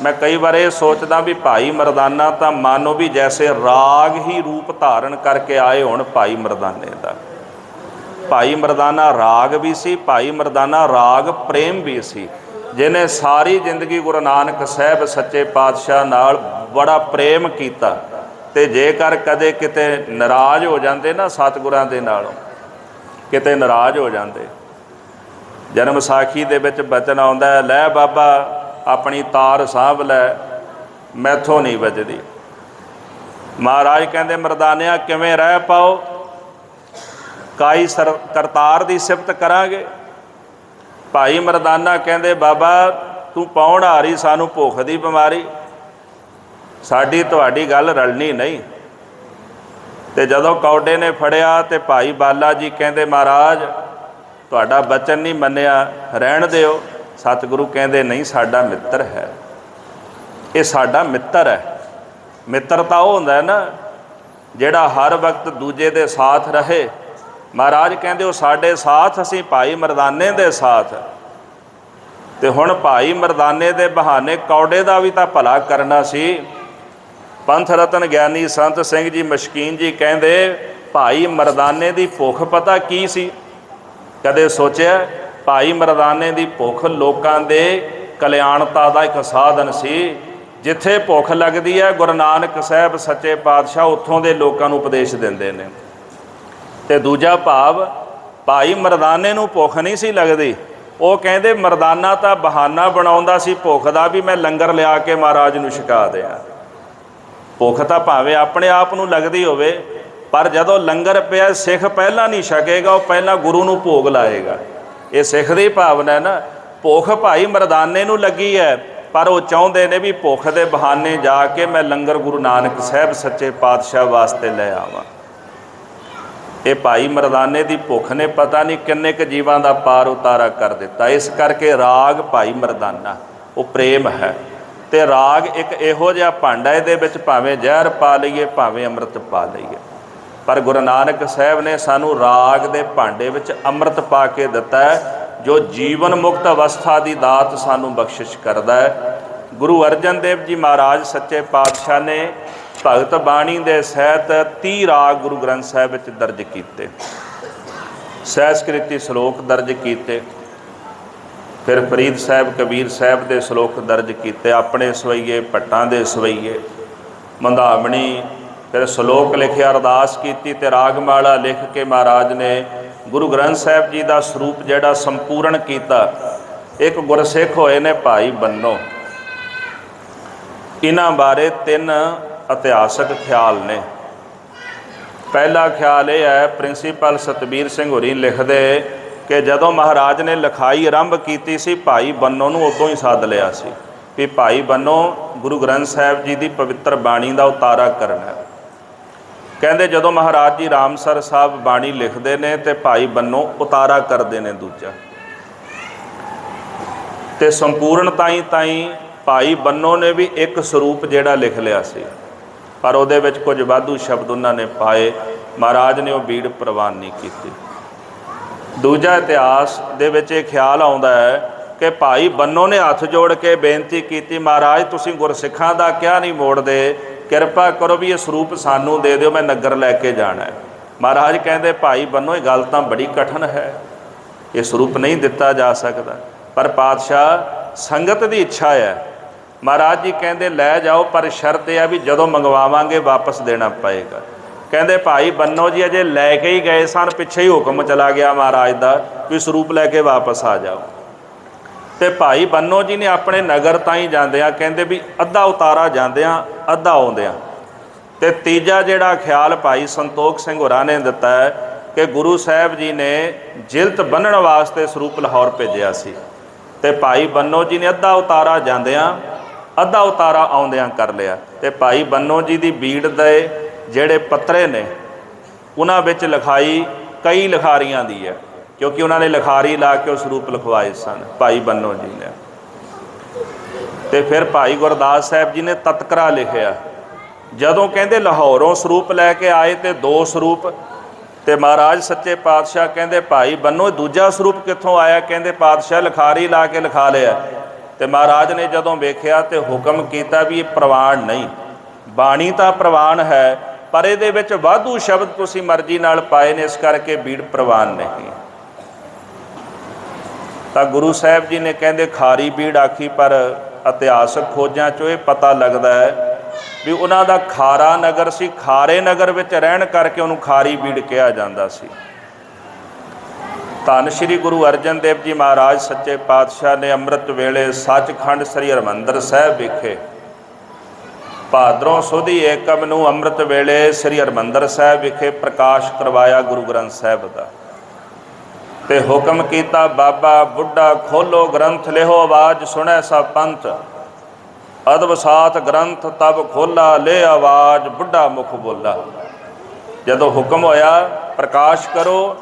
ਮੈਂ ਕਈ ਵਾਰ ਇਹ ਸੋਚਦਾ ਵੀ ਭਾਈ ਮਰਦਾਨਾ ਤਾਂ ਮਾਨੋ ਵੀ ਜੈਸੇ ਰਾਗ ਹੀ ਰੂਪ ਧਾਰਨ ਕਰਕੇ ਆਏ ਹੋਣ ਭਾਈ ਮਰਦਾਨੇ ਦਾ। ਭਾਈ ਮਰਦਾਨਾ ਰਾਗ ਵੀ ਸੀ, ਭਾਈ ਮਰਦਾਨਾ ਰਾਗ ਪ੍ਰੇਮ ਵੀ ਸੀ, ਜਿਹਨੇ ਸਾਰੀ ਜ਼ਿੰਦਗੀ ਗੁਰੂ ਨਾਨਕ ਸਾਹਿਬ ਸੱਚੇ ਪਾਤਸ਼ਾਹ ਨਾਲ ਬੜਾ ਪ੍ਰੇਮ ਕੀਤਾ। ਤੇ ਜੇਕਰ ਕਦੇ ਕਿਤੇ ਨਾਰਾਜ਼ ਹੋ ਜਾਂਦੇ ਨਾ ਸਤਿਗੁਰਾਂ ਦੇ ਨਾਲੋਂ, ਕਿਤੇ ਨਾਰਾਜ਼ ਹੋ ਜਾਂਦੇ, ਜਨਮ ਸਾਖੀ ਦੇ ਵਿੱਚ ਬਚਨ ਆਉਂਦਾ, ਲੈ ਬਾਬਾ ਆਪਣੀ ਤਾਰ ਸਾਂਭ ਲੈ, ਮੈਥੋਂ ਨਹੀਂ ਵੱਜਦੀ। ਮਹਾਰਾਜ ਕਹਿੰਦੇ, ਮਰਦਾਨਿਆਂ ਕਿਵੇਂ ਰਹਿ ਪਾਓ, ਕਾਈ ਕਰਤਾਰ ਦੀ ਸਿਫਤ ਕਰਾਂਗੇ। ਭਾਈ ਮਰਦਾਨਾ ਕਹਿੰਦੇ, ਬਾਬਾ ਤੂੰ ਪਾਉਣ ਆ ਰਹੀ ਸਾਨੂੰ ਭੁੱਖ ਦੀ ਬਿਮਾਰੀ, ਸਾਡੀ ਤੁਹਾਡੀ ਗੱਲ ਰਲਣੀ ਨਹੀਂ। ਤੇ ਜਦੋਂ ਕੌਡੇ ਨੇ ਫੜਿਆ ਤੇ ਭਾਈ ਬਾਲਾ ਜੀ ਕਹਿੰਦੇ, ਮਹਾਰਾਜ ਤੁਹਾਡਾ ਬਚਨ ਨਹੀਂ ਮੰਨਿਆ, ਰਹਿਣ ਦਿਓ। ਸਤਿਗੁਰੂ ਕਹਿੰਦੇ, ਨਹੀਂ ਸਾਡਾ ਮਿੱਤਰ ਹੈ, ਇਹ ਸਾਡਾ ਮਿੱਤਰ ਹੈ। ਮਿੱਤਰ ਤਾਂ ਉਹ ਹੁੰਦਾ ਨਾ ਜਿਹੜਾ ਹਰ ਵਕਤ ਦੂਜੇ ਦੇ ਸਾਥ ਰਹੇ। ਮਹਾਰਾਜ ਕਹਿੰਦੇ, ਉਹ ਸਾਡੇ ਸਾਥ, ਅਸੀਂ ਭਾਈ ਮਰਦਾਨੇ ਦੇ ਸਾਥ। ਤੇ ਹੁਣ ਭਾਈ ਮਰਦਾਨੇ ਦੇ ਬਹਾਨੇ ਕੌਡੇ ਦਾ ਵੀ ਤਾਂ ਭਲਾ ਕਰਨਾ ਸੀ। ਪੰਥ ਰਤਨ ਗਿਆਨੀ ਸੰਤ ਸਿੰਘ ਜੀ ਮਸ਼ਕੀਨ ਜੀ ਕਹਿੰਦੇ, ਭਾਈ ਮਰਦਾਨੇ ਦੀ ਭੁੱਖ ਪਤਾ ਕੀ ਸੀ? ਕਦੇ ਸੋਚਿਆ? ਭਾਈ ਮਰਦਾਨੇ ਦੀ ਭੁੱਖ ਲੋਕਾਂ ਦੇ ਕਲਿਆਣਤਾ ਦਾ ਇੱਕ ਸਾਧਨ ਸੀ। ਜਿੱਥੇ ਭੁੱਖ ਲੱਗਦੀ ਹੈ, ਗੁਰੂ ਨਾਨਕ ਸਾਹਿਬ ਸੱਚੇ ਪਾਤਸ਼ਾਹ ਉੱਥੋਂ ਦੇ ਲੋਕਾਂ ਨੂੰ ਉਪਦੇਸ਼ ਦਿੰਦੇ ਨੇ। ਤੇ ਦੂਜਾ ਭਾਵ, ਭਾਈ ਮਰਦਾਨੇ ਨੂੰ ਭੁੱਖ ਨਹੀਂ ਸੀ ਲੱਗਦੀ। ਉਹ ਕਹਿੰਦੇ, ਮਰਦਾਨਾ ਤਾਂ ਬਹਾਨਾ ਬਣਾਉਂਦਾ ਸੀ ਭੁੱਖ ਦਾ ਵੀ ਮੈਂ ਲੰਗਰ ਲਿਆ ਕੇ ਮਹਾਰਾਜ ਨੂੰ ਛਕਾ ਦਿਆਂ। ਭੁੱਖ ਤਾਂ ਭਾਵੇਂ ਆਪਣੇ ਆਪ ਨੂੰ ਲੱਗਦੀ ਹੋਵੇ, ਪਰ ਜਦੋਂ ਲੰਗਰ ਪਿਆ ਸਿੱਖ ਪਹਿਲਾਂ ਨਹੀਂ ਛਕੇਗਾ, ਉਹ ਪਹਿਲਾਂ ਗੁਰੂ ਨੂੰ ਭੋਗ ਲਾਏਗਾ। ਇਹ ਸਿੱਖ ਦੀ ਭਾਵਨਾ ਹੈ ਨਾ। ਭੁੱਖ ਭਾਈ ਮਰਦਾਨੇ ਨੂੰ ਲੱਗੀ ਹੈ, ਪਰ ਉਹ ਚਾਹੁੰਦੇ ਨੇ ਵੀ ਭੁੱਖ ਦੇ ਬਹਾਨੇ ਜਾ ਕੇ ਮੈਂ ਲੰਗਰ ਗੁਰੂ ਨਾਨਕ ਸਾਹਿਬ ਸੱਚੇ ਪਾਤਸ਼ਾਹ ਵਾਸਤੇ ਲੈ ਆਵਾਂ। ਇਹ ਭਾਈ ਮਰਦਾਨੇ ਦੀ ਭੁੱਖ ਨੇ ਪਤਾ ਨਹੀਂ ਕਿੰਨੇ ਕੁ ਜੀਵਾਂ ਦਾ ਪਾਰ ਉਤਾਰਾ ਕਰ ਦਿੱਤਾ। ਇਸ ਕਰਕੇ ਰਾਗ ਭਾਈ ਮਰਦਾਨਾ ਉਹ ਪ੍ਰੇਮ ਹੈ। ਤੇ ਰਾਗ ਇੱਕ ਇਹੋ ਜਿਹਾ ਭਾਂਡਾ, ਇਹਦੇ ਵਿੱਚ ਭਾਵੇਂ ਜ਼ਹਿਰ ਪਾ ਲਈਏ ਭਾਵੇਂ ਅੰਮ੍ਰਿਤ ਪਾ ਲਈਏ, ਪਰ ਗੁਰੂ ਨਾਨਕ ਸਾਹਿਬ ਨੇ ਸਾਨੂੰ ਰਾਗ ਦੇ ਭਾਂਡੇ ਵਿੱਚ ਅੰਮ੍ਰਿਤ ਪਾ ਕੇ ਦਿੱਤਾ ਹੈ, ਜੋ ਜੀਵਨ ਮੁਕਤ ਅਵਸਥਾ ਦੀ ਦਾਤ ਸਾਨੂੰ ਬਖਸ਼ਿਸ਼ ਕਰਦਾ ਹੈ। ਗੁਰੂ ਅਰਜਨ ਦੇਵ ਜੀ ਮਹਾਰਾਜ ਸੱਚੇ ਪਾਤਸ਼ਾਹ ਨੇ ਭਗਤ ਬਾਣੀ ਦੇ ਸਹਿਤ 30 ਰਾਗ ਗੁਰੂ ਗ੍ਰੰਥ ਸਾਹਿਬ ਵਿੱਚ ਦਰਜ ਕੀਤੇ, ਸਹਿਸਕ੍ਰਿਤੀ ਸ਼ਲੋਕ ਦਰਜ ਕੀਤੇ, ਫਿਰ ਫਰੀਦ ਸਾਹਿਬ ਕਬੀਰ ਸਾਹਿਬ ਦੇ ਸ਼ਲੋਕ ਦਰਜ ਕੀਤੇ, ਆਪਣੇ ਸਵਈਏ ਭੱਟਾਂ ਦੇ ਸਵਈਏ, ਮੰਦਾਵਣੀ, ਫਿਰ ਸ਼ਲੋਕ ਲਿਖਿਆ, ਅਰਦਾਸ ਕੀਤੀ ਤੇ ਰਾਗਮਾਲਾ ਲਿਖ ਕੇ ਮਹਾਰਾਜ ਨੇ ਗੁਰੂ ਗ੍ਰੰਥ ਸਾਹਿਬ ਜੀ ਦਾ ਸਰੂਪ ਜਿਹੜਾ ਸੰਪੂਰਨ ਕੀਤਾ। ਇੱਕ ਗੁਰਸਿੱਖ ਹੋਏ ਨੇ ਭਾਈ ਬੰਨੋ। ਇਹਨਾਂ ਬਾਰੇ 3 ਇਤਿਹਾਸਕ ਖਿਆਲ ਨੇ। ਪਹਿਲਾ ਖਿਆਲ ਇਹ ਹੈ, ਪ੍ਰਿੰਸੀਪਲ ਸਤਬੀਰ ਸਿੰਘ ਹੋਰੀ ਲਿਖਦੇ ਕਿ ਜਦੋਂ ਮਹਾਰਾਜ ਨੇ ਲਿਖਾਈ ਆਰੰਭ ਕੀਤੀ ਸੀ, ਭਾਈ ਬੰਨੋ ਨੂੰ ਉਦੋਂ ਹੀ ਸੱਦ ਲਿਆ ਸੀ ਵੀ ਭਾਈ ਬੰਨੋ ਗੁਰੂ ਗ੍ਰੰਥ ਸਾਹਿਬ ਜੀ ਦੀ ਪਵਿੱਤਰ ਬਾਣੀ ਦਾ ਉਤਾਰਾ ਕਰਨਾ। ਕਹਿੰਦੇ ਜਦੋਂ ਮਹਾਰਾਜ ਜੀ ਰਾਮਸਰ ਸਾਹਿਬ ਬਾਣੀ ਲਿਖਦੇ ਨੇ ਤੇ ਭਾਈ ਬੰਨੋ ਉਤਾਰਾ ਕਰਦੇ ਨੇ ਦੂਜਾ, ਤੇ ਸੰਪੂਰਨ ਤਾਈਂ ਭਾਈ ਬੰਨੋ ਨੇ ਵੀ ਇੱਕ ਸਰੂਪ ਜਿਹੜਾ ਲਿਖ ਲਿਆ ਸੀ, ਪਰ ਉਹਦੇ ਵਿੱਚ ਕੁਝ ਵਾਧੂ ਸ਼ਬਦ ਉਹਨਾਂ ਨੇ ਪਾਏ, ਮਹਾਰਾਜ ਨੇ ਉਹ ਬੀੜ ਪ੍ਰਵਾਨ ਨਹੀਂ ਕੀਤੀ। ਦੂਜਾ ਇਤਿਹਾਸ ਦੇ ਵਿੱਚ ਇਹ ਖਿਆਲ ਆਉਂਦਾ ਹੈ ਕਿ ਭਾਈ ਬੰਨੋ ਨੇ ਹੱਥ ਜੋੜ ਕੇ ਬੇਨਤੀ ਕੀਤੀ, ਮਹਾਰਾਜ ਤੁਸੀਂ ਗੁਰਸਿੱਖਾਂ ਦਾ ਕਿਆ ਨਹੀਂ ਮੋੜਦੇ, ਕਿਰਪਾ ਕਰੋ ਵੀ ਇਹ ਸਰੂਪ ਸਾਨੂੰ ਦੇ ਦਿਓ, ਮੈਂ ਨਗਰ ਲੈ ਕੇ ਜਾਣਾ ਹੈ। ਮਹਾਰਾਜ ਕਹਿੰਦੇ ਭਾਈ ਬੰਨੋ ਇਹ ਗੱਲ ਤਾਂ ਬੜੀ ਕਠਿਨ ਹੈ, ਇਹ ਸਰੂਪ ਨਹੀਂ ਦਿੱਤਾ ਜਾ ਸਕਦਾ, ਪਰ ਪਾਤਸ਼ਾਹ ਸੰਗਤ ਦੀ ਇੱਛਾ ਹੈ। ਮਹਾਰਾਜ ਜੀ ਕਹਿੰਦੇ ਲੈ ਜਾਓ, ਪਰ ਸ਼ਰਤ ਇਹ ਆ ਵੀ ਜਦੋਂ ਮੰਗਵਾਵਾਂਗੇ ਵਾਪਸ ਦੇਣਾ ਪਏਗਾ। ਕਹਿੰਦੇ ਭਾਈ ਬੰਨੋ ਜੀ ਅਜੇ ਲੈ ਕੇ ਹੀ ਗਏ ਸਨ, ਪਿੱਛੇ ਹੀ ਹੁਕਮ ਚਲਾ ਗਿਆ ਮਹਾਰਾਜ ਦਾ ਵੀ ਸਰੂਪ ਲੈ ਕੇ ਵਾਪਸ ਆ ਜਾਓ। ਤੇ ਭਾਈ ਬੰਨੋ ਜੀ ਨੇ ਆਪਣੇ ਨਗਰ ਤਾਈਂ ਜਾਂਦਿਆਂ ਕਹਿੰਦੇ ਵੀ ਅੱਧਾ ਉਤਾਰਾ ਜਾਂਦਿਆਂ ਅੱਧਾ ਆਉਂਦਿਆਂ। ਤੇ ਤੀਜਾ ਜਿਹੜਾ ਖਿਆਲ ਭਾਈ ਸੰਤੋਖ ਸਿੰਘ ਹੋਰਾਂ ਨੇ ਦਿੱਤਾ ਹੈ ਕਿ ਗੁਰੂ ਸਾਹਿਬ ਜੀ ਨੇ ਜਿਲਤ ਬੰਨ੍ਹਣ ਵਾਸਤੇ ਸਰੂਪ ਲਾਹੌਰ ਭੇਜਿਆ ਸੀ, ਤੇ ਭਾਈ ਬੰਨੋ ਜੀ ਨੇ ਅੱਧਾ ਉਤਾਰਾ ਜਾਂਦਿਆਂ ਅੱਧਾ ਉਤਾਰਾ ਆਉਂਦਿਆਂ ਕਰ ਲਿਆ। ਤੇ ਭਾਈ ਬੰਨੋ ਜੀ ਦੀ ਬੀੜ ਦੇ ਜਿਹੜੇ ਪੱਤਰੇ ਨੇ ਉਹਨਾਂ ਵਿੱਚ ਲਿਖਾਈ ਕਈ ਲਿਖਾਰੀਆਂ ਦੀ ਹੈ, ਕਿਉਂਕਿ ਉਹਨਾਂ ਨੇ ਲਿਖਾਰੀ ਲਾ ਕੇ ਉਹ ਸਰੂਪ ਲਿਖਵਾਏ ਸਨ ਭਾਈ ਬੰਨੋ ਜੀ ਨੇ। ਤੇ ਫਿਰ ਭਾਈ ਗੁਰਦਾਸ ਸਾਹਿਬ ਜੀ ਨੇ ਤਤਕਰਾ ਲਿਖਿਆ, ਜਦੋਂ ਕਹਿੰਦੇ ਲਾਹੌਰੋਂ ਸਰੂਪ ਲੈ ਕੇ ਆਏ ਤੇ ਦੋ ਸਰੂਪ, ਤੇ ਮਹਾਰਾਜ ਸੱਚੇ ਪਾਤਸ਼ਾਹ ਕਹਿੰਦੇ ਭਾਈ ਬੰਨੋ ਦੂਜਾ ਸਰੂਪ ਕਿੱਥੋਂ ਆਇਆ? ਕਹਿੰਦੇ ਪਾਤਸ਼ਾਹ ਲਿਖਾਰੀ ਲਾ ਕੇ ਲਿਖਾ ਲਿਆ। ਤੇ ਮਹਾਰਾਜ ਨੇ ਜਦੋਂ ਵੇਖਿਆ ਤੇ ਹੁਕਮ ਕੀਤਾ ਵੀ ਇਹ ਪ੍ਰਵਾਨ ਨਹੀਂ, ਬਾਣੀ ਤਾਂ ਪ੍ਰਵਾਨ ਹੈ ਪਰ ਇਹਦੇ ਵਿੱਚ ਵਾਧੂ ਸ਼ਬਦ ਤੁਸੀਂ ਮਰਜ਼ੀ ਨਾਲ ਪਾਏ ਨੇ, ਇਸ ਕਰਕੇ ਬੀੜ ਪ੍ਰਵਾਨ ਨਹੀਂ। ਤਾਂ ਗੁਰੂ ਸਾਹਿਬ ਜੀ ਨੇ ਕਹਿੰਦੇ ਖਾਰੀ ਬੀੜ ਆਖੀ, ਪਰ ਇਤਿਹਾਸਕ ਖੋਜਾਂ 'ਚੋਂ ਇਹ ਪਤਾ ਲੱਗਦਾ ਹੈ ਵੀ ਉਹਨਾਂ ਦਾ ਖਾਰਾ ਨਗਰ ਸੀ, ਖਾਰੇ ਨਗਰ ਵਿੱਚ ਰਹਿਣ ਕਰਕੇ ਉਹਨੂੰ ਖਾਰੀ ਬੀੜ ਕਿਹਾ ਜਾਂਦਾ ਸੀ। ਧੰਨ ਸ਼੍ਰੀ ਗੁਰੂ ਅਰਜਨ ਦੇਵ ਜੀ ਮਹਾਰਾਜ ਸੱਚੇ ਪਾਤਸ਼ਾਹ ਨੇ ਅੰਮ੍ਰਿਤ ਵੇਲੇ ਸੱਚਖੰਡ ਸ੍ਰੀ ਹਰਿਮੰਦਰ ਸਾਹਿਬ ਵਿਖੇ ਭਾਦਰੋਂ ਸੁਦੀ ਏਕਮ ਨੂੰ ਅੰਮ੍ਰਿਤ ਵੇਲੇ ਸ੍ਰੀ ਹਰਿਮੰਦਰ ਸਾਹਿਬ ਵਿਖੇ ਪ੍ਰਕਾਸ਼ ਕਰਵਾਇਆ ਗੁਰੂ ਗ੍ਰੰਥ ਸਾਹਿਬ ਦਾ, ਤੇ ਹੁਕਮ ਕੀਤਾ ਬਾਬਾ ਬੁੱਢਾ ਖੋਲੋ ਗ੍ਰੰਥ ਲਿਹੋ ਆਵਾਜ਼ ਸੁਣੈ ਸਭ ਪੰਥ, ਅਦਵਸਾਤ ਗ੍ਰੰਥ ਤਬ ਖੋਲਾ ਲੈ ਆਵਾਜ਼ ਬੁੱਢਾ ਮੁਖ ਬੋਲਾ। ਜਦੋਂ ਹੁਕਮ ਹੋਇਆ ਪ੍ਰਕਾਸ਼ ਕਰੋ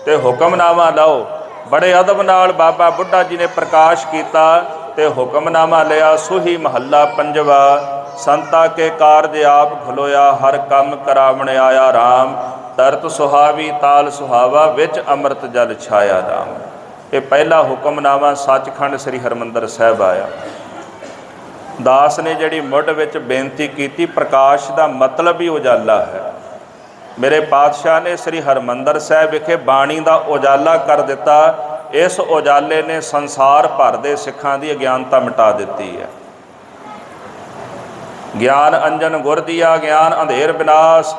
ਤੇ ਹੁਕਮਨਾਮਾ ਲਓ, ਬੜੇ ਅਦਬ ਨਾਲ ਬਾਬਾ ਬੁੱਢਾ ਜੀ ਨੇ ਪ੍ਰਕਾਸ਼ ਕੀਤਾ ਤੇ ਹੁਕਮਨਾਮਾ ਲਿਆ। ਸੁਹੀ ਮਹੱਲਾ ਪੰਜਵਾ, ਸੰਤਾ ਕੇ ਕਾਰਜ ਆਪ ਖਲੋਇਆ, ਹਰ ਕੰਮ ਕਰਾਵਣ ਆਇਆ ਰਾਮ, ਤਰਤ ਸੁਹਾਵੀ ਤਾਲ ਸੁਹਾਵਾ, ਵਿੱਚ ਅੰਮ੍ਰਿਤ ਜਲ ਛਾਇਆ ਰਾਮ। ਇਹ ਪਹਿਲਾ ਹੁਕਮਨਾਮਾ ਸੱਚਖੰਡ ਸ੍ਰੀ ਹਰਿਮੰਦਰ ਸਾਹਿਬ ਆਇਆ। ਦਾਸ ਨੇ ਜਿਹੜੀ ਮੁੱਢ ਵਿੱਚ ਬੇਨਤੀ ਕੀਤੀ, ਪ੍ਰਕਾਸ਼ ਦਾ ਮਤਲਬ ਹੀ ਉਜਾਲਾ ਹੈ। ਮੇਰੇ ਪਾਤਸ਼ਾਹ ਨੇ ਸ੍ਰੀ ਹਰਿਮੰਦਰ ਸਾਹਿਬ ਵਿਖੇ ਬਾਣੀ ਦਾ ਉਜਾਲਾ ਕਰ ਦਿੱਤਾ। ਇਸ ਉਜਾਲੇ ਨੇ ਸੰਸਾਰ ਭਰ ਦੇ ਸਿੱਖਾਂ ਦੀ ਅਗਿਆਨਤਾ ਮਿਟਾ ਦਿੱਤੀ ਹੈ। ਗਿਆਨ ਅੰਜਨ ਗੁਰ ਦੀਆ, ਗਿਆਨ ਅੰਧੇਰ ਵਿਨਾਸ਼,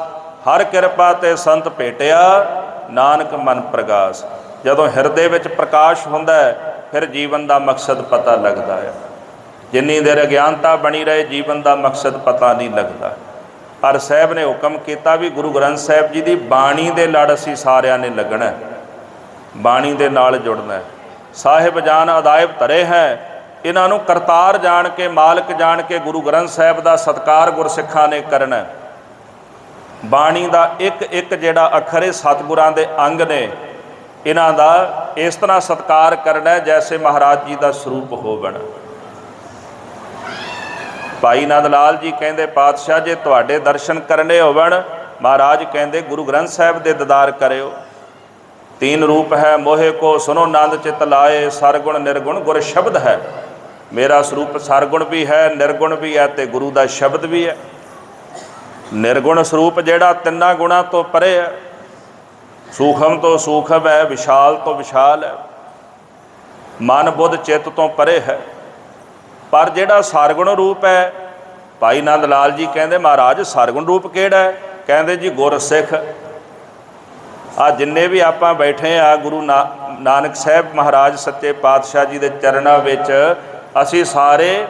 ਹਰ ਕਿਰਪਾ ਤੇ ਸੰਤ ਭੇਟਿਆ, ਨਾਨਕ ਮਨ ਪ੍ਰਗਾਸ। ਜਦੋਂ ਹਿਰਦੇ ਵਿੱਚ ਪ੍ਰਕਾਸ਼ ਹੁੰਦਾ ਹੈ ਫਿਰ ਜੀਵਨ ਦਾ ਮਕਸਦ ਪਤਾ ਲੱਗਦਾ ਹੈ। ਜਿੰਨੀ ਦੇਰ ਅਗਿਆਨਤਾ ਬਣੀ ਰਹੇ ਜੀਵਨ ਦਾ ਮਕਸਦ ਪਤਾ ਨਹੀਂ ਲੱਗਦਾ। ਪਰ ਸਾਹਿਬ ਨੇ ਹੁਕਮ ਕੀਤਾ ਵੀ ਗੁਰੂ ਗ੍ਰੰਥ ਸਾਹਿਬ ਜੀ ਦੀ ਬਾਣੀ ਦੇ ਲੜ ਅਸੀਂ ਸਾਰਿਆਂ ਨੇ ਲੱਗਣਾ, ਬਾਣੀ ਦੇ ਨਾਲ ਜੁੜਨਾ। ਸਾਹਿਬ ਜਾਨ ਅਦਾਇਬ ਧਰੇ ਹੈ, ਇਹਨਾਂ ਨੂੰ ਕਰਤਾਰ ਜਾਣ ਕੇ, ਮਾਲਕ ਜਾਣ ਕੇ ਗੁਰੂ ਗ੍ਰੰਥ ਸਾਹਿਬ ਦਾ ਸਤਿਕਾਰ ਗੁਰਸਿੱਖਾਂ ਨੇ ਕਰਨਾ। ਬਾਣੀ ਦਾ ਇੱਕ ਇੱਕ ਜਿਹੜਾ ਅੱਖਰ ਇਹ ਸਤਿਗੁਰਾਂ ਦੇ ਅੰਗ ਨੇ, ਇਹਨਾਂ ਦਾ ਇਸ ਤਰ੍ਹਾਂ ਸਤਿਕਾਰ ਕਰਨਾ ਜੈਸੇ ਮਹਾਰਾਜ ਜੀ ਦਾ ਸਰੂਪ ਹੋਵਣ। ਭਾਈ ਨੰਦ ਲਾਲ ਜੀ ਕਹਿੰਦੇ ਪਾਤਸ਼ਾਹ ਜੇ ਤੁਹਾਡੇ ਦਰਸ਼ਨ ਕਰਨੇ ਹੋਵਣ, ਮਹਾਰਾਜ ਕਹਿੰਦੇ ਗੁਰੂ ਗ੍ਰੰਥ ਸਾਹਿਬ ਦੇ ਦੀਦਾਰ ਕਰਿਓ। ਤੀਨ ਰੂਪ ਹੈ ਮੋਹੇ ਕੋ ਸੁਨੋ ਨੰਦ ਚਿਤ ਲਾਏ, ਸਰਗੁਣ ਨਿਰਗੁਣ ਗੁਰ ਸ਼ਬਦ ਹੈ। ਮੇਰਾ ਸਰੂਪ ਸਰਗੁਣ ਵੀ ਹੈ, ਨਿਰਗੁਣ ਵੀ ਹੈ ਤੇ ਗੁਰੂ ਦਾ ਸ਼ਬਦ ਵੀ ਹੈ। ਨਿਰਗੁਣ ਸਰੂਪ ਜਿਹੜਾ ਤਿੰਨਾਂ ਗੁਣਾਂ ਤੋਂ ਪਰੇ ਹੈ, ਸੂਖਮ ਤੋਂ ਸੂਖਮ ਹੈ, ਵਿਸ਼ਾਲ ਤੋਂ ਵਿਸ਼ਾਲ ਹੈ, ਮਨ ਬੁੱਧ ਚਿੱਤ ਤੋਂ ਪਰੇ ਹੈ। ਪਰ ਜਿਹੜਾ ਸਰਗੁਣ ਰੂਪ ਹੈ, ਭਾਈ ਨੰਦ ਲਾਲ ਜੀ ਕਹਿੰਦੇ ਮਹਾਰਾਜ ਸਰਗੁਣ ਰੂਪ ਕਿਹੜਾ ਹੈ? ਕਹਿੰਦੇ ਜੀ ਗੁਰਸਿੱਖ। ਆ ਜਿੰਨੇ ਵੀ ਆਪਾਂ ਬੈਠੇ ਆ ਗੁਰੂ ਨਾਨਕ ਸਾਹਿਬ ਮਹਾਰਾਜ ਸੱਚੇ ਪਾਤਸ਼ਾਹ ਜੀ ਦੇ ਚਰਨਾਂ ਵਿੱਚ, ਅਸੀਂ ਸਾਰੇ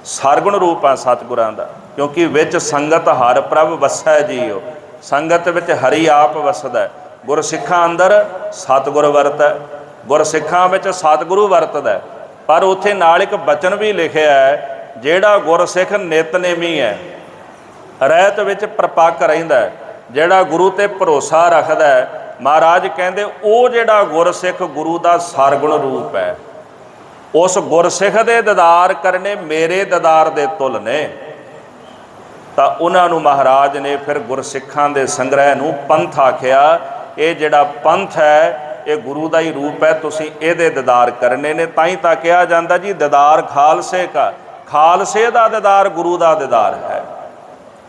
ਸਰਗੁਣ ਰੂਪ ਆ ਸਤਿਗੁਰਾਂ ਦਾ, ਕਿਉਂਕਿ ਵਿੱਚ ਸੰਗਤ ਹਰ ਪ੍ਰਭ ਵਸੈ ਜੀਓ। ਸੰਗਤ ਵਿੱਚ ਹਰੀ ਆਪ ਵਸਦਾ। ਗੁਰਸਿੱਖਾਂ ਅੰਦਰ ਸਤਿਗੁਰ ਵਰਤੈ, ਗੁਰਸਿੱਖਾਂ ਵਿੱਚ ਸਤਿਗੁਰੂ ਵਰਤਦਾ। ਪਰ ਉੱਥੇ ਨਾਲ ਇੱਕ ਬਚਨ ਵੀ ਲਿਖਿਆ ਹੈ, ਜਿਹੜਾ ਗੁਰਸਿੱਖ ਨਿਤਨੇਮੀ ਹੈ, ਰਹਿਤ ਵਿੱਚ ਪ੍ਰਪੱਕ ਰਹਿੰਦਾ ਹੈ। ਜਿਹੜਾ ਗੁਰੂ ਤੇ ਭਰੋਸਾ ਰੱਖਦਾ ਹੈ, ਮਹਾਰਾਜ ਕਹਿੰਦੇ ਉਹ ਜਿਹੜਾ ਗੁਰਸਿੱਖ ਗੁਰੂ ਦਾ ਸਰਗੁਣ ਰੂਪ ਹੈ। ਉਸ ਗੁਰਸਿੱਖ ਦੇ ਦੀਦਾਰ ਕਰਨੇ ਮੇਰੇ ਦੀਦਾਰ ਦੇ ਤੁਲ ਨੇ। ਤਾਂ ਉਹਨਾਂ ਨੂੰ ਮਹਾਰਾਜ ਨੇ ਫਿਰ ਗੁਰਸਿੱਖਾਂ ਦੇ ਸੰਗ੍ਰਹਿ ਨੂੰ ਪੰਥ ਆਖਿਆ। ਇਹ ਜਿਹੜਾ ਪੰਥ ਹੈ ਇਹ ਗੁਰੂ ਦਾ ਹੀ ਰੂਪ ਹੈ, ਤੁਸੀਂ ਇਹਦੇ ਦੀਦਾਰ ਕਰਨੇ ਨੇ। ਤਾਂ ਹੀ ਤਾਂ ਕਿਹਾ ਜਾਂਦਾ ਜੀ ਦੀਦਾਰ ਖਾਲਸੇ ਕਾ, ਖਾਲਸੇ ਦਾ ਦੀਦਾਰ ਗੁਰੂ ਦਾ ਦੀਦਾਰ ਹੈ।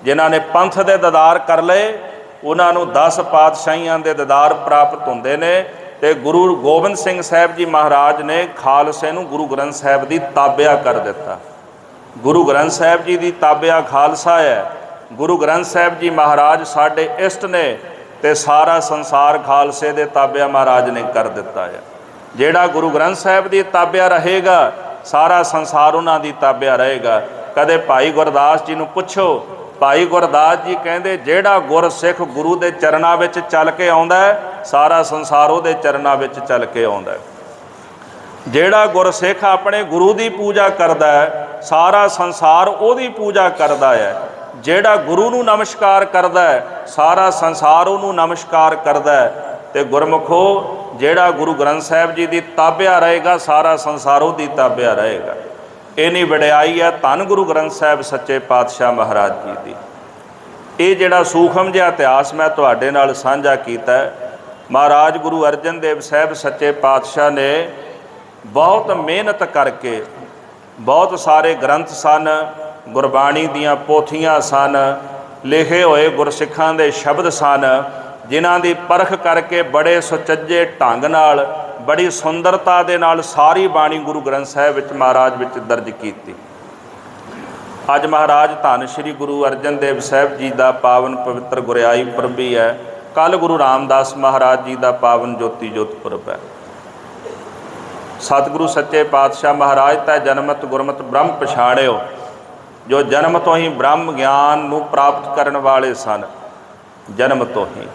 ਜਿਨ੍ਹਾਂ ਨੇ ਪੰਥ ਦੇ ਦੀਦਾਰ ਕਰ ਲਏ ਉਹਨਾਂ ਨੂੰ 10 ਪਾਤਸ਼ਾਹੀਆਂ ਦੇ ਦੀਦਾਰ ਪ੍ਰਾਪਤ ਹੁੰਦੇ ਨੇ। ਤੇ ਗੁਰੂ ਗੋਬਿੰਦ ਸਿੰਘ ਸਾਹਿਬ ਜੀ ਮਹਾਰਾਜ ਨੇ ਖਾਲਸੇ ਨੂੰ ਗੁਰੂ ਗ੍ਰੰਥ ਸਾਹਿਬ ਦੀ ਤਾਬਿਆ ਕਰ ਦਿੱਤਾ। ਗੁਰੂ ਗ੍ਰੰਥ ਸਾਹਿਬ ਜੀ ਦੀ ਤਾਬਿਆ ਖਾਲਸਾ ਹੈ। ਗੁਰੂ ਗ੍ਰੰਥ ਸਾਹਿਬ ਜੀ ਮਹਾਰਾਜ ਸਾਡੇ ਇਸ਼ਟ ਨੇ ਤੇ ਸਾਰਾ ਸੰਸਾਰ ਖਾਲਸੇ ਦੇ ਤਾਬਿਆ ਮਹਾਰਾਜ ਨੇ ਕਰ ਦਿੱਤਾ ਹੈ। ਜਿਹੜਾ ਗੁਰੂ ਗ੍ਰੰਥ ਸਾਹਿਬ ਦੀ ਤਾਬਿਆ ਰਹੇਗਾ ਸਾਰਾ ਸੰਸਾਰ ਉਹਨਾਂ ਦੀ ਤਾਬਿਆ ਰਹੇਗਾ। ਕਦੇ ਭਾਈ ਗੁਰਦਾਸ ਜੀ ਨੂੰ ਪੁੱਛੋ, ਭਾਈ ਗੁਰਦਾਸ ਜੀ ਕਹਿੰਦੇ ਜਿਹੜਾ ਗੁਰਸਿੱਖ ਗੁਰੂ ਦੇ ਚਰਨਾਂ ਵਿੱਚ ਚੱਲ ਕੇ ਆਉਂਦਾ ਹੈ ਸਾਰਾ ਸੰਸਾਰ ਉਹਦੇ ਚਰਨਾਂ ਵਿੱਚ ਚੱਲ ਕੇ ਆਉਂਦਾ ਹੈ। ਜਿਹੜਾ ਗੁਰਸਿੱਖ ਆਪਣੇ ਗੁਰੂ ਦੀ ਪੂਜਾ ਕਰਦਾ ਹੈ ਸਾਰਾ ਸੰਸਾਰ ਉਹਦੀ ਪੂਜਾ ਕਰਦਾ ਹੈ। ਜਿਹੜਾ ਗੁਰੂ ਨੂੰ ਨਮਸਕਾਰ ਕਰਦਾ ਹੈ ਸਾਰਾ ਸੰਸਾਰ ਉਹਨੂੰ ਨਮਸਕਾਰ ਕਰਦਾ ਹੈ। ਤੇ ਗੁਰਮੁਖੋ ਜਿਹੜਾ ਗੁਰੂ ਗ੍ਰੰਥ ਸਾਹਿਬ ਜੀ ਦੀ ਤਾਬਿਆ ਰਹੇਗਾ ਸਾਰਾ ਸੰਸਾਰ ਉਹਦੀ ਤਾਬਿਆ ਰਹੇਗਾ। ਇੰਨੀ ਵਡਿਆਈ ਹੈ ਧੰਨ ਗੁਰੂ ਗ੍ਰੰਥ ਸਾਹਿਬ ਸੱਚੇ ਪਾਤਸ਼ਾਹ ਮਹਾਰਾਜ ਜੀ ਦੀ। ਇਹ ਜਿਹੜਾ ਸੂਖਮ ਜਿਹਾ ਇਤਿਹਾਸ ਮੈਂ ਤੁਹਾਡੇ ਨਾਲ ਸਾਂਝਾ ਕੀਤਾ। ਮਹਾਰਾਜ ਗੁਰੂ ਅਰਜਨ ਦੇਵ ਸਾਹਿਬ ਸੱਚੇ ਪਾਤਸ਼ਾਹ ਨੇ ਬਹੁਤ ਮਿਹਨਤ ਕਰਕੇ, ਬਹੁਤ ਸਾਰੇ ਗ੍ਰੰਥ ਸਨ, ਗੁਰਬਾਣੀ ਦੀਆਂ ਪੋਥੀਆਂ ਸਨ, ਲਿਖੇ ਹੋਏ ਗੁਰਸਿੱਖਾਂ ਦੇ ਸ਼ਬਦ ਸਨ, ਜਿਨ੍ਹਾਂ ਦੀ ਪਰਖ ਕਰਕੇ ਬੜੇ ਸੁਚੱਜੇ ਢੰਗ ਨਾਲ, ਬੜੀ ਸੁੰਦਰਤਾ ਦੇ ਨਾਲ ਸਾਰੀ ਬਾਣੀ ਗੁਰੂ ਗ੍ਰੰਥ ਸਾਹਿਬ ਵਿੱਚ ਮਹਾਰਾਜ ਵਿੱਚ ਦਰਜ ਕੀਤੀ। ਅੱਜ ਮਹਾਰਾਜ ਧੰਨ ਸ਼੍ਰੀ ਗੁਰੂ ਅਰਜਨ ਦੇਵ ਸਾਹਿਬ ਜੀ ਦਾ ਪਾਵਨ ਪਵਿੱਤਰ ਗੁਰਿਆਈ ਪੁਰਬ ਵੀ ਹੈ। ਕੱਲ੍ਹ ਗੁਰੂ ਰਾਮਦਾਸ ਮਹਾਰਾਜ ਜੀ ਦਾ ਪਾਵਨ ਜੋਤੀ ਜੋਤ ਪੁਰਬ ਹੈ। ਸਤਿਗੁਰੂ ਸੱਚੇ ਪਾਤਸ਼ਾਹ ਮਹਾਰਾਜ ਤਾਂ ਜਨਮਤ ਗੁਰਮਤਿ ਬ੍ਰਹਮ ਪਛਾਣਿਓ, ਜੋ ਜਨਮ ਤੋਂ ਹੀ ਬ੍ਰਹਮ ਗਿਆਨ ਨੂੰ ਪ੍ਰਾਪਤ ਕਰਨ ਵਾਲੇ ਸਨ। ਜਨਮ ਤੋਂ ਹੀ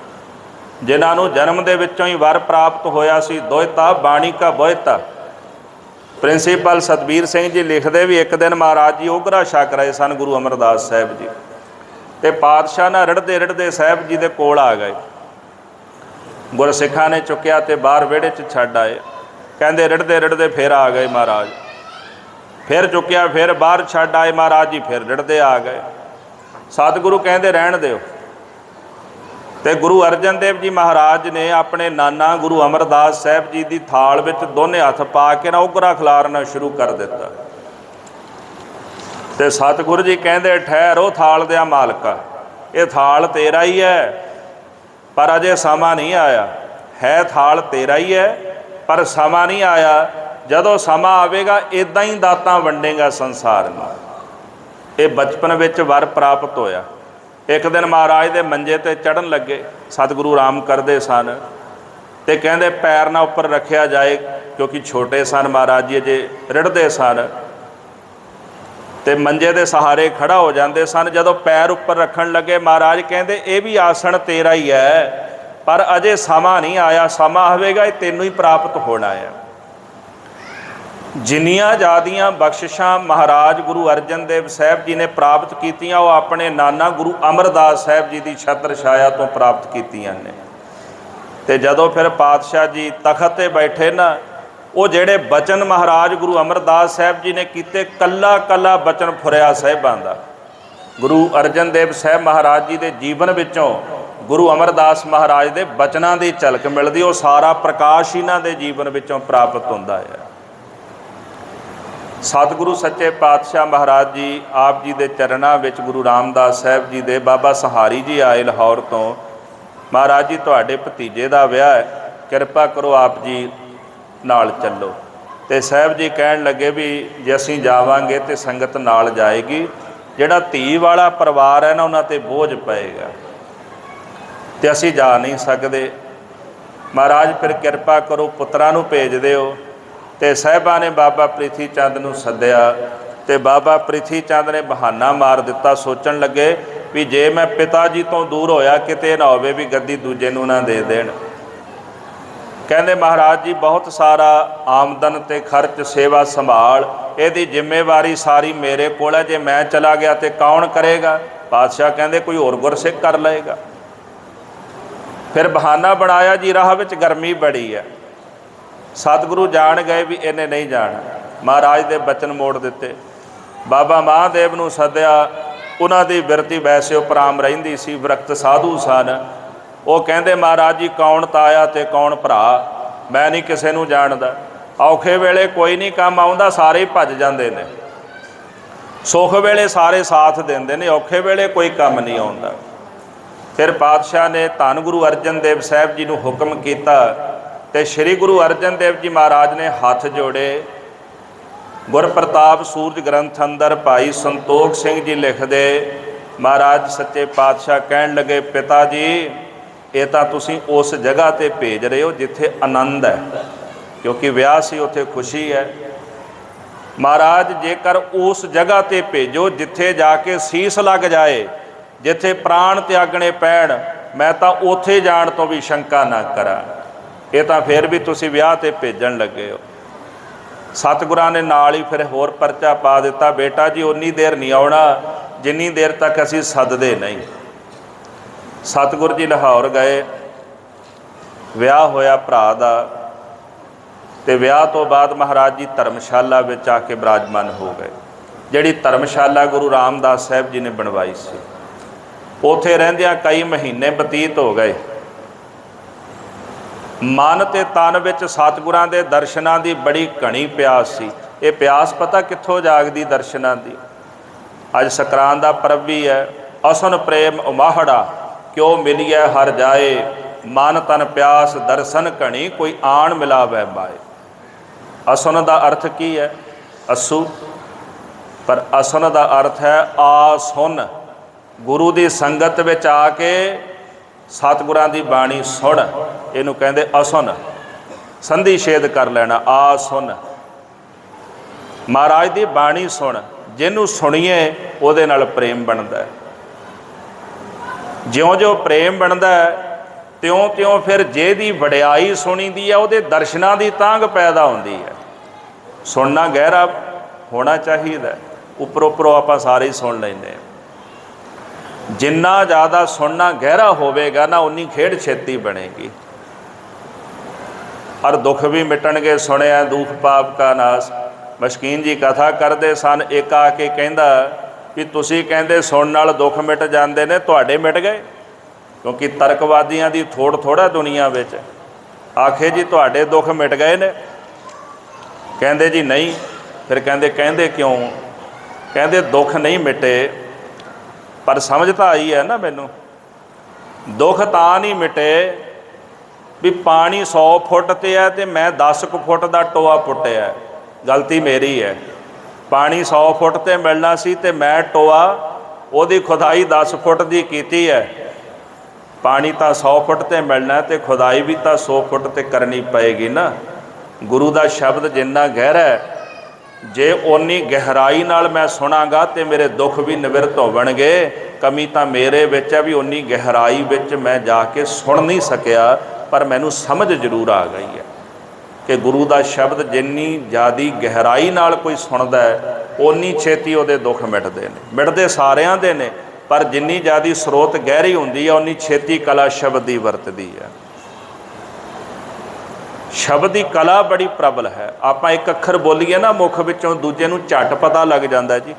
ਜਿਨ੍ਹਾਂ ਨੂੰ ਜਨਮ ਦੇ ਵਿੱਚੋਂ ਹੀ ਵਰ ਪ੍ਰਾਪਤ ਹੋਇਆ ਸੀ, ਦੋਇਤਾ ਬਾਣੀ ਕਾ ਬੋਇਤਾ। ਪ੍ਰਿੰਸੀਪਲ ਸਤਬੀਰ ਸਿੰਘ ਜੀ ਲਿਖਦੇ ਵੀ ਇੱਕ ਦਿਨ ਮਹਾਰਾਜ ਜੀ ਓਗਰਾ ਛਕ ਰਹੇ ਸਨ ਗੁਰੂ ਅਮਰਦਾਸ ਸਾਹਿਬ ਜੀ, ਤੇ ਪਾਤਸ਼ਾਹ ਨਾਲ ਰਿੜਦੇ ਰਿੜਦੇ ਸਾਹਿਬ ਜੀ ਦੇ ਕੋਲ ਆ ਗਏ। ਗੁਰਸਿੱਖਾਂ ਨੇ ਚੁੱਕਿਆ ਤੇ ਬਾਹਰ ਵਿਹੜੇ 'ਚ ਛੱਡ ਆਏ। ਕਹਿੰਦੇ ਰਿੜਦੇ ਰਿੜਦੇ ਫਿਰ ਆ ਗਏ ਮਹਾਰਾਜ, ਫਿਰ ਚੁੱਕਿਆ ਫਿਰ ਬਾਹਰ ਛੱਡ ਆਏ ਮਹਾਰਾਜ ਜੀ, ਫਿਰ ਰਿੜਦੇ ਆ ਗਏ। ਸਤਿਗੁਰੂ ਕਹਿੰਦੇ ਰਹਿਣ ਦਿਓ। ਤੇ ਗੁਰੂ ਅਰਜਨ ਦੇਵ ਜੀ ਮਹਾਰਾਜ ਨੇ ਆਪਣੇ ਨਾਨਾ ਗੁਰੂ ਅਮਰਦਾਸ ਸਾਹਿਬ ਜੀ ਦੀ ਥਾਲ ਵਿੱਚ ਦੋਨੇ ਹੱਥ ਪਾ ਕੇ ਨਾ ਉਗਰਾ ਖਿਲਾਰਨਾ ਸ਼ੁਰੂ ਕਰ ਦਿੱਤਾ। ਤੇ ਸਤਿਗੁਰੂ ਜੀ ਕਹਿੰਦੇ ਠਹਿਰੋ ਥਾਲ ਦਿਆ ਮਾਲਕਾ, ਇਹ ਥਾਲ ਤੇਰਾ ਹੀ ਹੈ ਪਰ ਅਜੇ ਸਮਾਂ ਨਹੀਂ ਆਇਆ। ਹੈ ਥਾਲ ਤੇਰਾ ਹੀ ਹੈ ਪਰ ਸਮਾਂ ਨਹੀਂ ਆਇਆ। ਜਦੋਂ ਸਮਾਂ ਆਵੇਗਾ ਇੱਦਾਂ ਹੀ ਦਾਤਾਂ ਵੰਡੇਗਾ ਸੰਸਾਰ ਨੂੰ। ਇਹ ਬਚਪਨ ਵਿੱਚ ਵਰ ਪ੍ਰਾਪਤ ਹੋਇਆ। ਇੱਕ ਦਿਨ ਮਹਾਰਾਜ ਦੇ ਮੰਜੇ 'ਤੇ ਚੜ੍ਹਨ ਲੱਗੇ, ਸਤਿਗੁਰੂ ਆਰਾਮ ਕਰਦੇ ਸਨ ਤੇ ਕਹਿੰਦੇ ਪੈਰ ਨਾ ਉੱਪਰ ਰੱਖਿਆ ਜਾਏ, ਕਿਉਂਕਿ ਛੋਟੇ ਸਨ ਮਹਾਰਾਜ ਜੀ, ਅਜੇ ਰਿੜਦੇ ਸਨ ਤੇ ਮੰਜੇ ਦੇ ਸਹਾਰੇ ਖੜਾ ਹੋ ਜਾਂਦੇ ਸਨ। ਜਦੋਂ ਪੈਰ ਉੱਪਰ ਰੱਖਣ ਲੱਗੇ ਮਹਾਰਾਜ ਕਹਿੰਦੇ ਇਹ ਵੀ ਆਸਣ ਤੇਰਾ ਹੀ ਹੈ ਪਰ ਅਜੇ ਸਮਾਂ ਨਹੀਂ ਆਇਆ, ਸਮਾਂ ਆਵੇਗਾ ਇਹ ਤੈਨੂੰ ਹੀ ਪ੍ਰਾਪਤ ਹੋਣਾ ਹੈ। ਜਿੰਨੀਆਂ ਜ਼ਿਆਦੀਆਂ ਬਖਸ਼ਿਸ਼ਾਂ ਮਹਾਰਾਜ ਗੁਰੂ ਅਰਜਨ ਦੇਵ ਸਾਹਿਬ ਜੀ ਨੇ ਪ੍ਰਾਪਤ ਕੀਤੀਆਂ ਉਹ ਆਪਣੇ ਨਾਨਾ ਗੁਰੂ ਅਮਰਦਾਸ ਸਾਹਿਬ ਜੀ ਦੀ ਛਤਰ ਛਾਇਆ ਤੋਂ ਪ੍ਰਾਪਤ ਕੀਤੀਆਂ ਨੇ। ਤੇ ਜਦੋਂ ਫਿਰ ਪਾਤਸ਼ਾਹ ਜੀ ਤਖਤ 'ਤੇ ਬੈਠੇ ਨਾ, ਉਹ ਜਿਹੜੇ ਬਚਨ ਮਹਾਰਾਜ ਗੁਰੂ ਅਮਰਦਾਸ ਸਾਹਿਬ ਜੀ ਨੇ ਕੀਤੇ, ਕੱਲਾ ਕੱਲਾ ਬਚਨ ਫੁਰਿਆ ਸਾਹਿਬਾਂ ਦਾ। ਗੁਰੂ ਅਰਜਨ ਦੇਵ ਸਾਹਿਬ ਮਹਾਰਾਜ ਜੀ ਦੇ ਜੀਵਨ ਵਿੱਚੋਂ ਗੁਰੂ ਅਮਰਦਾਸ ਮਹਾਰਾਜ ਦੇ ਬਚਨਾਂ ਦੀ ਝਲਕ ਮਿਲਦੀ। ਉਹ ਸਾਰਾ ਪ੍ਰਕਾਸ਼ ਇਹਨਾਂ ਦੇ ਜੀਵਨ ਵਿੱਚੋਂ ਪ੍ਰਾਪਤ ਹੁੰਦਾ ਹੈ। ਸਤਿਗੁਰੂ ਸੱਚੇ ਪਾਤਸ਼ਾਹ ਮਹਾਰਾਜ ਜੀ ਆਪ ਜੀ ਦੇ ਚਰਨਾਂ ਵਿੱਚ ਗੁਰੂ ਰਾਮਦਾਸ ਸਾਹਿਬ ਜੀ ਦੇ ਬਾਬਾ ਸਹਾਰੀ ਜੀ ਆਏ ਲਾਹੌਰ ਤੋਂ। ਮਹਾਰਾਜ ਜੀ ਤੁਹਾਡੇ ਭਤੀਜੇ ਦਾ ਵਿਆਹ ਹੈ, ਕਿਰਪਾ ਕਰੋ ਆਪ ਜੀ ਨਾਲ ਚੱਲੋ। ਤੇ ਸਾਹਿਬ ਜੀ ਕਹਿਣ ਲੱਗੇ ਵੀ ਜੇ ਅਸੀਂ ਜਾਵਾਂਗੇ ਤੇ ਸੰਗਤ ਨਾਲ ਜਾਏਗੀ, ਜਿਹੜਾ ਧੀ ਵਾਲਾ ਪਰਿਵਾਰ ਹੈ ਨਾ ਉਹਨਾਂ 'ਤੇ ਬੋਝ ਪਏਗਾ ਤੇ ਅਸੀਂ ਜਾ ਨਹੀਂ ਸਕਦੇ। ਮਹਾਰਾਜ ਫਿਰ ਕਿਰਪਾ ਕਰੋ ਪੁੱਤਰਾਂ ਨੂੰ ਭੇਜ ਦਿਓ। ਤੇ ਸਾਹਿਬਾਂ ਨੇ ਬਾਬਾ ਪ੍ਰਿਥੀ ਚੰਦ ਨੂੰ ਸੱਦਿਆ ਤੇ ਬਾਬਾ ਪ੍ਰਿਥੀ ਚੰਦ ਨੇ ਬਹਾਨਾ ਮਾਰ ਦਿੱਤਾ। ਸੋਚਣ ਲੱਗੇ ਵੀ ਜੇ ਮੈਂ ਪਿਤਾ ਜੀ ਤੋਂ ਦੂਰ ਹੋਇਆ ਕਿਤੇ ਨਾ ਹੋਵੇ ਵੀ ਗੱਦੀ ਦੂਜੇ ਨੂੰ ਨਾ ਦੇ ਦੇਣ। ਕਹਿੰਦੇ ਮਹਾਰਾਜ ਜੀ ਬਹੁਤ ਸਾਰਾ ਆਮਦਨ ਤੇ ਖਰਚ, ਸੇਵਾ ਸੰਭਾਲ, ਇਹਦੀ ਜ਼ਿੰਮੇਵਾਰੀ ਸਾਰੀ ਮੇਰੇ ਕੋਲ ਹੈ। ਜੇ ਮੈਂ ਚਲਾ ਗਿਆ ਤੇ ਕੌਣ ਕਰੇਗਾ? ਪਾਤਸ਼ਾਹ ਕਹਿੰਦੇ ਕੋਈ ਹੋਰ ਗੁਰਸਿੱਖ ਕਰ ਲਏਗਾ। ਫਿਰ ਬਹਾਨਾ ਬਣਾਇਆ ਜੀ ਰਾਹ ਵਿੱਚ ਗਰਮੀ ਬੜੀ ਹੈ। ਸਤਿਗੁਰੂ ਜਾਣ ਗਏ ਵੀ ਇਹਨੇ ਨਹੀਂ ਜਾਣਾ। ਮਹਾਰਾਜ ਦੇ ਬਚਨ ਮੋੜ ਦਿੱਤੇ। ਬਾਬਾ ਮਹਾਦੇਵ ਨੂੰ ਸੱਦਿਆ। ਉਹਨਾਂ ਦੀ ਬਿਰਤੀ ਵੈਸੇ ਉਪਰਾਮ ਰਹਿੰਦੀ ਸੀ, ਵਿਰਕਤ ਸਾਧੂ ਸਨ। ਉਹ ਕਹਿੰਦੇ ਮਹਾਰਾਜ ਜੀ ਕੌਣ ਤਾਇਆ ਤੇ ਕੌਣ ਭਰਾ, ਮੈਂ ਨਹੀਂ ਕਿਸੇ ਨੂੰ ਜਾਣਦਾ। ਔਖੇ ਵੇਲੇ ਕੋਈ ਨਹੀਂ ਕੰਮ ਆਉਂਦਾ, ਸਾਰੇ ਹੀ ਭੱਜ ਜਾਂਦੇ ਨੇ। ਸੁੱਖ ਵੇਲੇ ਸਾਰੇ ਸਾਥ ਦਿੰਦੇ ਨੇ, ਔਖੇ ਵੇਲੇ ਕੋਈ ਕੰਮ ਨਹੀਂ ਆਉਂਦਾ। ਫਿਰ ਪਾਤਸ਼ਾਹ ਨੇ ਧੰਨ ਗੁਰੂ ਅਰਜਨ ਦੇਵ ਸਾਹਿਬ ਜੀ ਨੂੰ ਹੁਕਮ ਕੀਤਾ ਤੇ ਸ੍ਰੀ ਗੁਰੂ ਅਰਜਨ ਦੇਵ ਜੀ ਮਹਾਰਾਜ ਨੇ ਹੱਥ ਜੋੜੇ। ਗੁਰਪ੍ਰਤਾਪ ਸੂਰਜ ਗ੍ਰੰਥ ਅੰਦਰ ਭਾਈ ਸੰਤੋਖ ਸਿੰਘ ਜੀ ਲਿਖਦੇ, ਮਹਾਰਾਜ ਸੱਚੇ ਪਾਤਸ਼ਾਹ ਕਹਿਣ ਲੱਗੇ ਪਿਤਾ ਜੀ ਇਹ ਤਾਂ ਤੁਸੀਂ ਉਸ ਜਗ੍ਹਾ 'ਤੇ ਭੇਜ ਰਹੇ ਹੋ ਜਿੱਥੇ ਆਨੰਦ ਹੈ, ਕਿਉਂਕਿ ਵਿਆਹ ਸੀ ਉੱਥੇ ਖੁਸ਼ੀ ਹੈ। ਮਹਾਰਾਜ ਜੇਕਰ ਉਸ ਜਗ੍ਹਾ 'ਤੇ ਭੇਜੋ ਜਿੱਥੇ ਜਾ ਕੇ ਸੀਸ ਲੱਗ ਜਾਏ, ਜਿੱਥੇ ਪ੍ਰਾਣ ਤਿਆਗਣੇ ਪੈਣ, ਮੈਂ ਤਾਂ ਉੱਥੇ ਜਾਣ ਤੋਂ ਵੀ ਸ਼ੰਕਾ ਨਾ ਕਰਾਂ। ਇਹ ਤਾਂ ਫਿਰ ਵੀ ਤੁਸੀਂ ਵਿਆਹ 'ਤੇ ਭੇਜਣ ਲੱਗੇ ਹੋ। ਸਤਿਗੁਰਾਂ ਨੇ ਨਾਲ ਹੀ ਫਿਰ ਹੋਰ ਪਰਚਾ ਪਾ ਦਿੱਤਾ, ਬੇਟਾ ਜੀ ਉਨੀ ਦੇਰ ਨਹੀਂ ਆਉਣਾ ਜਿੰਨੀ ਦੇਰ ਤੱਕ ਅਸੀਂ ਸੱਦਦੇ ਨਹੀਂ। ਸਤਿਗੁਰ ਜੀ ਲਾਹੌਰ ਗਏ, ਵਿਆਹ ਹੋਇਆ ਭਰਾ ਦਾ, ਤੇ ਵਿਆਹ ਤੋਂ ਬਾਅਦ ਮਹਾਰਾਜ ਜੀ ਧਰਮਸ਼ਾਲਾ ਵਿੱਚ ਆ ਕੇ ਬਿਰਾਜਮਾਨ ਹੋ ਗਏ। ਜਿਹੜੀ ਧਰਮਸ਼ਾਲਾ ਗੁਰੂ ਰਾਮਦਾਸ ਸਾਹਿਬ ਜੀ ਨੇ ਬਣਵਾਈ ਸੀ, ਉੱਥੇ ਰਹਿੰਦਿਆਂ ਕਈ ਮਹੀਨੇ ਬਤੀਤ ਹੋ ਗਏ। ਮਨ ਤੇ ਤਨ ਵਿੱਚ ਸਤਿਗੁਰਾਂ ਦੇ ਦਰਸ਼ਨਾਂ ਦੀ ਬੜੀ ਘਣੀ ਪਿਆਸ ਸੀ। ਇਹ ਪਿਆਸ ਪਤਾ ਕਿੱਥੋਂ ਜਾਗਦੀ ਦਰਸ਼ਨਾਂ ਦੀ? ਅੱਜ ਸਕਰਾਂਤ ਦਾ ਪਰਬ ਵੀ ਹੈ। ਅਸਨ ਪ੍ਰੇਮ ਉਮਾਹੜਾ ਕਿਉ ਮਿਲੀਐ ਹਰ ਜਾਏ, ਮਨ ਤਨ ਪਿਆਸ ਦਰਸ਼ਨ ਘਣੀ ਕੋਈ ਆਣ ਮਿਲਾਵੈ ਮਾਏ। ਅਸਨ ਦਾ ਅਰਥ ਕੀ ਹੈ? ਅਸੂ, ਪਰ ਅਸਨ ਦਾ ਅਰਥ ਹੈ ਆ ਸੁਣ। ਗੁਰੂ ਦੀ ਸੰਗਤ ਵਿੱਚ ਆ ਕੇ ਸਤਿਗੁਰਾਂ ਦੀ ਬਾਣੀ ਸੁਣ, ਇਹਨੂੰ ਕਹਿੰਦੇ ਅਸੁਨ। ਸੰਧੀ ਛੇਦ ਕਰ ਲੈਣਾ, ਆ ਸੁਣ। ਮਹਾਰਾਜ ਦੀ ਬਾਣੀ ਸੁਣ, ਜਿਹਨੂੰ ਸੁਣੀਏ ਉਹਦੇ ਨਾਲ ਪ੍ਰੇਮ ਬਣਦਾ। ਜਿਉਂ-ਜਿਉਂ ਪ੍ਰੇਮ ਬਣਦਾ ਤਿਉਂ-ਤਿਉਂ ਫਿਰ ਜਿਹਦੀ ਵਡਿਆਈ ਸੁਣੀਦੀ ਹੈ ਉਹਦੇ ਦਰਸ਼ਨਾਂ ਦੀ ਤਾਂਘ ਪੈਦਾ ਹੁੰਦੀ ਹੈ। ਸੁਣਨਾ ਗਹਿਰਾ ਹੋਣਾ ਚਾਹੀਦਾ, ਉੱਪਰੋਂ ਆਪਾਂ ਸਾਰੇ ਹੀ ਸੁਣ ਲੈਂਦੇ ਹਾਂ। ਜਿੰਨਾ ਜ਼ਿਆਦਾ ਸੁਣਨਾ ਗਹਿਰਾ ਹੋਵੇਗਾ ਨਾ ਉਨੀ ਖੇਡ ਛੇਤੀ ਬਣੇਗੀ। ਔਰ ਦੁੱਖ ਵੀ ਮਿਟਣਗੇ। ਸੁਣਿਆ ਦੁੱਖ ਪਾਪ ਕਾ ਨਾਸ। ਮਸ਼ਕੀਨ ਜੀ ਕਥਾ ਕਰਦੇ ਸਨ, ਇੱਕ ਆ ਕੇ ਕਹਿੰਦਾ ਵੀ ਤੁਸੀਂ ਕਹਿੰਦੇ ਸੁਣਨ ਨਾਲ ਦੁੱਖ ਮਿਟ ਜਾਂਦੇ ਨੇ, ਤੁਹਾਡੇ ਮਿਟ ਗਏ? ਕਿਉਂਕਿ ਤਰਕਵਾਦੀਆਂ ਦੀ ਥੋੜ੍ਹਾ ਦੁਨੀਆ ਵਿੱਚ। ਆਖੇ ਜੀ ਤੁਹਾਡੇ ਦੁੱਖ ਮਿਟ ਗਏ ਨੇ? ਕਹਿੰਦੇ ਜੀ ਨਹੀਂ। ਫਿਰ ਕਹਿੰਦੇ ਕਿਉਂ? ਕਹਿੰਦੇ ਦੁੱਖ ਨਹੀਂ ਮਿਟੇ, ਪਰ ਸਮਝ ਤਾਂ ਆਈ ਹੈ ਨਾ ਮੈਨੂੰ। ਦੁੱਖ ਤਾਂ ਨਹੀਂ ਮਿਟੇ ਵੀ ਪਾਣੀ 100 ਫੁੱਟ 'ਤੇ ਹੈ ਅਤੇ ਮੈਂ 10 ਕੁ ਫੁੱਟ ਦਾ ਟੋਆ ਪੁੱਟਿਆ, ਗਲਤੀ ਮੇਰੀ ਹੈ। ਪਾਣੀ 100 ਫੁੱਟ 'ਤੇ ਮਿਲਣਾ ਸੀ ਅਤੇ ਮੈਂ ਟੋਆ ਉਹਦੀ ਖੁਦਾਈ 10 ਫੁੱਟ ਦੀ ਕੀਤੀ ਹੈ। ਪਾਣੀ ਤਾਂ 100 ਫੁੱਟ 'ਤੇ ਮਿਲਣਾ ਅਤੇ ਖੁਦਾਈ ਵੀ ਤਾਂ 100 ਫੁੱਟ 'ਤੇ ਕਰਨੀ ਪਏਗੀ ਨਾ। ਗੁਰੂ ਦਾ ਸ਼ਬਦ ਜਿੰਨਾ ਗਹਿਰਾ ਹੈ, ਜੇ ਓਨੀ ਗਹਿਰਾਈ ਨਾਲ ਮੈਂ ਸੁਣਾਂਗਾ ਤੇ ਮੇਰੇ ਦੁੱਖ ਵੀ ਨਿਵਰਤ ਹੋਣਗੇ। ਕਮੀ ਤਾਂ ਮੇਰੇ ਵਿੱਚ ਹੈ ਵੀ ਓਨੀ ਗਹਿਰਾਈ ਵਿੱਚ ਮੈਂ ਜਾ ਕੇ ਸੁਣ ਨਹੀਂ ਸਕਿਆ, ਪਰ ਮੈਨੂੰ ਸਮਝ ਜ਼ਰੂਰ ਆ ਗਈ ਹੈ ਕਿ ਗੁਰੂ ਦਾ ਸ਼ਬਦ ਜਿੰਨੀ ਜ਼ਿਆਦਾ ਗਹਿਰਾਈ ਨਾਲ ਕੋਈ ਸੁਣਦਾ ਹੈ ਓਨੀ ਛੇਤੀ ਉਹਦੇ ਦੁੱਖ ਮਿਟਦੇ ਨੇ। ਮਿਟਦੇ ਸਾਰਿਆਂ ਦੇ ਨੇ, ਪਰ ਜਿੰਨੀ ਜ਼ਿਆਦਾ ਸਰੋਤ ਗਹਿਰੀ ਹੁੰਦੀ ਹੈ ਓਨੀ ਛੇਤੀ ਕਲਾ ਸ਼ਬਦ ਦੀ ਵਰਤਦੀ ਹੈ। ਸ਼ਬਦ ਦੀ ਕਲਾ ਬੜੀ ਪ੍ਰਬਲ ਹੈ। ਆਪਾਂ ਇੱਕ ਅੱਖਰ ਬੋਲੀਏ ਨਾ ਮੁੱਖ ਵਿੱਚੋਂ, ਦੂਜੇ ਨੂੰ ਝੱਟ ਪਤਾ ਲੱਗ ਜਾਂਦਾ ਜੀ।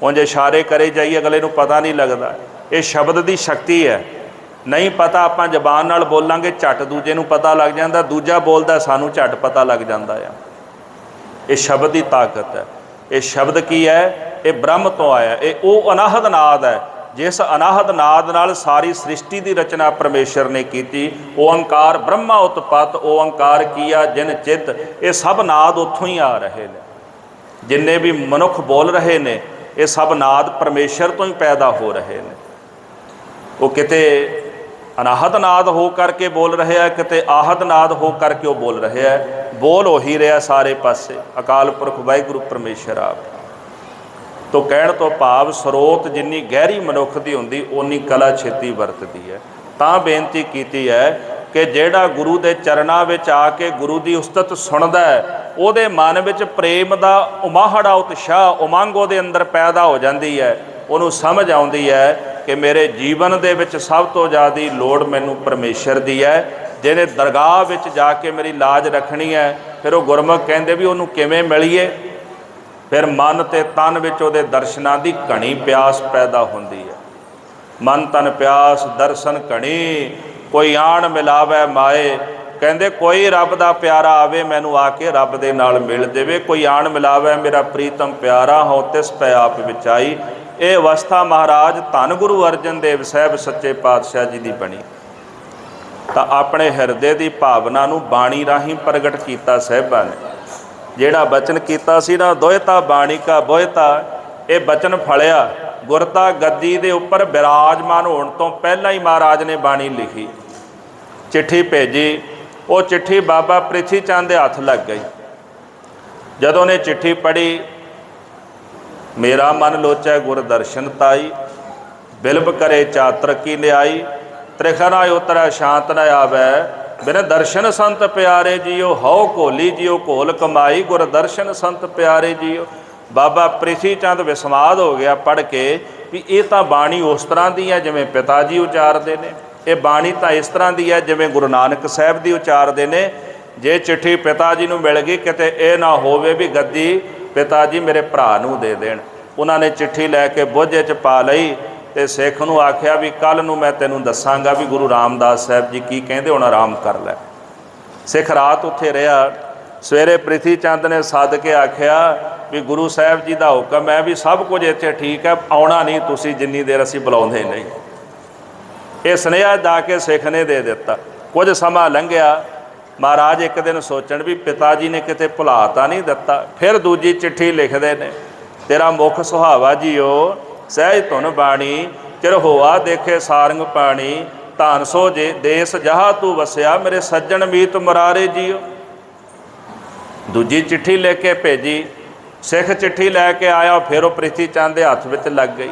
ਉਂਝ ਇਸ਼ਾਰੇ ਕਰੇ ਜਾਈਏ ਅਗਲੇ ਨੂੰ ਪਤਾ ਨਹੀਂ ਲੱਗਦਾ। ਇਹ ਸ਼ਬਦ ਦੀ ਸ਼ਕਤੀ ਹੈ। ਨਹੀਂ ਪਤਾ ਆਪਾਂ ਜ਼ਬਾਨ ਨਾਲ ਬੋਲਾਂਗੇ, ਝੱਟ ਦੂਜੇ ਨੂੰ ਪਤਾ ਲੱਗ ਜਾਂਦਾ। ਦੂਜਾ ਬੋਲਦਾ, ਸਾਨੂੰ ਝੱਟ ਪਤਾ ਲੱਗ ਜਾਂਦਾ ਆ। ਇਹ ਸ਼ਬਦ ਦੀ ਤਾਕਤ ਹੈ। ਇਹ ਸ਼ਬਦ ਕੀ ਹੈ? ਇਹ ਬ੍ਰਹਮ ਤੋਂ ਆਇਆ। ਇਹ ਉਹ ਅਨਾਹਦ ਨਾਦ ਹੈ ਜਿਸ ਅਨਾਹਦ ਨਾਦ ਨਾਲ ਸਾਰੀ ਸ੍ਰਿਸ਼ਟੀ ਦੀ ਰਚਨਾ ਪਰਮੇਸ਼ਰ ਨੇ ਕੀਤੀ। ਓਅੰਕਾਰ ਬ੍ਰਹਮਾ ਉਤਪਤ, ਓਅੰਕਾਰ ਕੀਆ ਜਿਨ ਚਿੱਤ। ਇਹ ਸਭ ਨਾਦ ਉੱਥੋਂ ਹੀ ਆ ਰਹੇ ਨੇ। ਜਿੰਨੇ ਵੀ ਮਨੁੱਖ ਬੋਲ ਰਹੇ ਨੇ ਇਹ ਸਭ ਨਾਦ ਪਰਮੇਸ਼ਰ ਤੋਂ ਹੀ ਪੈਦਾ ਹੋ ਰਹੇ ਨੇ। ਉਹ ਕਿਤੇ ਅਨਾਹਦ ਨਾਦ ਹੋ ਕਰਕੇ ਬੋਲ ਰਿਹਾ, ਕਿਤੇ ਆਹਦ ਨਾਦ ਹੋ ਕਰਕੇ ਉਹ ਬੋਲ ਰਿਹਾ। ਬੋਲ ਉਹੀ ਰਿਹਾ ਸਾਰੇ ਪਾਸੇ, ਅਕਾਲ ਪੁਰਖ ਵਾਹਿਗੁਰੂ ਪਰਮੇਸ਼ਰ ਆਪ। ਤੋਂ ਕਹਿਣ ਤੋਂ ਭਾਵ ਸਰੋਤ ਜਿੰਨੀ ਗਹਿਰੀ ਮਨੁੱਖ ਦੀ ਹੁੰਦੀ ਓਨੀ ਕਲਾ ਛੇਤੀ ਵਰਤਦੀ ਹੈ। ਤਾਂ ਬੇਨਤੀ ਕੀਤੀ ਹੈ ਕਿ ਜਿਹੜਾ ਗੁਰੂ ਦੇ ਚਰਨਾਂ ਵਿੱਚ ਆ ਕੇ ਗੁਰੂ ਦੀ ਉਸਤਤ ਸੁਣਦਾ ਹੈ, ਉਹਦੇ ਮਨ ਵਿੱਚ ਪ੍ਰੇਮ ਦਾ ਉਮਾਹੜਾ ਉਤਸ਼ਾਹ ਉਮੰਗ ਉਹਦੇ ਅੰਦਰ ਪੈਦਾ ਹੋ ਜਾਂਦੀ ਹੈ। ਉਹਨੂੰ ਸਮਝ ਆਉਂਦੀ ਹੈ ਕਿ ਮੇਰੇ ਜੀਵਨ ਦੇ ਵਿੱਚ ਸਭ ਤੋਂ ਜ਼ਿਆਦਾ ਲੋੜ ਮੈਨੂੰ ਪਰਮੇਸ਼ਰ ਦੀ ਹੈ। ਜਿਹਨੇ ਦਰਗਾਹ ਵਿੱਚ ਜਾ ਕੇ ਮੇਰੀ ਲਾਜ ਰੱਖਣੀ ਹੈ, ਫਿਰ ਉਹ ਗੁਰਮੁਖ ਕਹਿੰਦੇ ਵੀ ਉਹਨੂੰ ਕਿਵੇਂ ਮਿਲੀਏ। ਫਿਰ ਮਨ ਤੇ ਤਨ ਵਿੱਚ ਉਹਦੇ ਦਰਸ਼ਨਾਂ ਦੀ ਘਣੀ ਪਿਆਸ ਪੈਦਾ ਹੁੰਦੀ ਹੈ। ਮਨ ਤਨ ਪਿਆਸ ਦਰਸ਼ਨ ਘਣੀ, ਕੋਈ ਆਣ ਮਿਲਾਵੇ ਮਾਏ। ਕਹਿੰਦੇ ਕੋਈ ਰੱਬ ਦਾ ਪਿਆਰਾ ਆਵੇ, ਮੈਨੂੰ ਆ ਕੇ ਰੱਬ ਦੇ ਨਾਲ ਮਿਲ ਦੇਵੇ। ਕੋਈ ਆਣ ਮਿਲਾਵੇ ਮੇਰਾ ਪ੍ਰੀਤਮ ਪਿਆਰਾ, ਹੋ ਤਿਸ ਪੈ ਆਪ ਵਿਚਾਈ। ਇਹ ਅਵਸਥਾ ਮਹਾਰਾਜ ਧੰਨ ਗੁਰੂ ਅਰਜਨ ਦੇਵ ਸਾਹਿਬ ਸੱਚੇ ਪਾਤਸ਼ਾਹ ਜੀ ਦੀ ਬਣੀ। ਤਾਂ ਆਪਣੇ ਹਿਰਦੇ ਦੀ ਭਾਵਨਾ ਨੂੰ ਬਾਣੀ ਰਾਹੀਂ ਪ੍ਰਗਟ ਕੀਤਾ ਸਾਹਿਬਾਂ ਨੇ। ਜਿਹੜਾ ਬਚਨ ਕੀਤਾ ਸੀ ਨਾ, ਦੋਇਤਾ ਬਾਣੀ ਕਾ ਬੋਇਤਾ, ਇਹ ਬਚਨ ਫਲਿਆ। ਗੁਰਤਾ ਗੱਦੀ ਦੇ ਉੱਪਰ ਬਿਰਾਜਮਾਨ ਹੋਣ ਤੋਂ ਪਹਿਲਾਂ ਹੀ ਮਹਾਰਾਜ ਨੇ ਬਾਣੀ ਲਿਖੀ, ਚਿੱਠੀ ਭੇਜੀ। ਉਹ ਚਿੱਠੀ ਬਾਬਾ ਪ੍ਰਿਥੀ ਚੰਦ ਦੇ ਹੱਥ ਲੱਗ ਗਈ। ਜਦੋਂ ਨੇ ਚਿੱਠੀ ਪੜ੍ਹੀ, ਮੇਰਾ ਮਨ ਲੋਚੈ ਗੁਰ ਦਰਸ਼ਨ ਤਾਈ, ਬਿਲਬ ਕਰੇ ਚਾਤਰ ਕੀ ਨਿਆਈ। ਤ੍ਰਿਖਨਾ ਉਤਰੈ ਸ਼ਾਂਤ ਨ ਆਵੈ, ਬਿਨ ਦਰਸ਼ਨ ਸੰਤ ਪਿਆਰੇ ਜੀਓ। ਹਉ ਘੋਲੀ ਜੀਓ ਘੋਲ ਕਮਾਈ, ਗੁਰ ਦਰਸ਼ਨ ਸੰਤ ਪਿਆਰੇ ਜੀਓ। ਬਾਬਾ ਪ੍ਰਿਥੀ ਚੰਦ ਵਿਸਮਾਦ ਹੋ ਗਿਆ ਪੜ੍ਹ ਕੇ ਵੀ ਇਹ ਤਾਂ ਬਾਣੀ ਉਸ ਤਰ੍ਹਾਂ ਦੀ ਹੈ ਜਿਵੇਂ ਪਿਤਾ ਜੀ ਉਚਾਰਦੇ ਨੇ। ਇਹ ਬਾਣੀ ਤਾਂ ਇਸ ਤਰ੍ਹਾਂ ਦੀ ਹੈ ਜਿਵੇਂ ਗੁਰੂ ਨਾਨਕ ਸਾਹਿਬ ਦੀ ਉਚਾਰਦੇ ਨੇ। ਜੇ ਚਿੱਠੀ ਪਿਤਾ ਜੀ ਨੂੰ ਮਿਲ ਗਈ, ਕਿਤੇ ਇਹ ਨਾ ਹੋਵੇ ਵੀ ਗੱਦੀ ਪਿਤਾ ਜੀ ਮੇਰੇ ਭਰਾ ਨੂੰ ਦੇ ਦੇਣ। ਉਹਨਾਂ ਨੇ ਚਿੱਠੀ ਲੈ ਕੇ ਬੋਝੇ 'ਚ ਪਾ ਲਈ ਤੇ ਸਿੱਖ ਨੂੰ ਆਖਿਆ ਵੀ ਕੱਲ੍ਹ ਨੂੰ ਮੈਂ ਤੈਨੂੰ ਦੱਸਾਂਗਾ ਵੀ ਗੁਰੂ ਰਾਮਦਾਸ ਸਾਹਿਬ ਜੀ ਕੀ ਕਹਿੰਦੇ, ਹੁਣ ਆਰਾਮ ਕਰ ਲੈ। ਸਿੱਖ ਰਾਤ ਉੱਥੇ ਰਿਹਾ। ਸਵੇਰੇ ਪ੍ਰਿਥੀ ਚੰਦ ਨੇ ਸੱਦ ਕੇ ਆਖਿਆ ਵੀ ਗੁਰੂ ਸਾਹਿਬ ਜੀ ਦਾ ਹੁਕਮ ਹੈ ਵੀ ਸਭ ਕੁਝ ਇੱਥੇ ਠੀਕ ਹੈ, ਆਉਣਾ ਨਹੀਂ ਤੁਸੀਂ ਜਿੰਨੀ ਦੇਰ ਅਸੀਂ ਬੁਲਾਉਂਦੇ ਨਹੀਂ। ਇਹ ਸੁਨੇਹਾ ਜਾ ਕੇ ਸਿੱਖ ਨੇ ਦੇ ਦਿੱਤਾ। ਕੁਝ ਸਮਾਂ ਲੰਘਿਆ। ਮਹਾਰਾਜ ਇੱਕ ਦਿਨ ਸੋਚਣ ਵੀ ਪਿਤਾ ਜੀ ਨੇ ਕਿਤੇ ਭੁਲਾ ਤਾਂ ਨਹੀਂ ਦਿੱਤਾ। ਫਿਰ ਦੂਜੀ ਚਿੱਠੀ ਲਿਖਦੇ ਨੇ, ਤੇਰਾ ਮੁਖ ਸੁਹਾਵਾ ਜੀਓ, ਸਹਿਜ ਧੁਨ ਬਾਣੀ, ਚਿਰ ਹੋਆ ਦੇਖੇ ਸਾਰੰਗ ਪਾਣੀ। ਧਨ ਸੋ ਜੇ ਦੇਸ ਜਹਾ ਤੂੰ ਵਸਿਆ, ਮੇਰੇ ਸੱਜਣ ਮੀਤ ਮੁਰਾਰੇ ਜੀਓ। ਦੂਜੀ ਚਿੱਠੀ ਲੈ ਕੇ ਭੇਜੀ। ਸਿੱਖ ਚਿੱਠੀ ਲੈ ਕੇ ਆਇਆ, ਫਿਰ ਉਹ ਪ੍ਰਿਥੀ ਚੰਦ ਦੇ ਹੱਥ ਵਿੱਚ ਲੱਗ ਗਈ।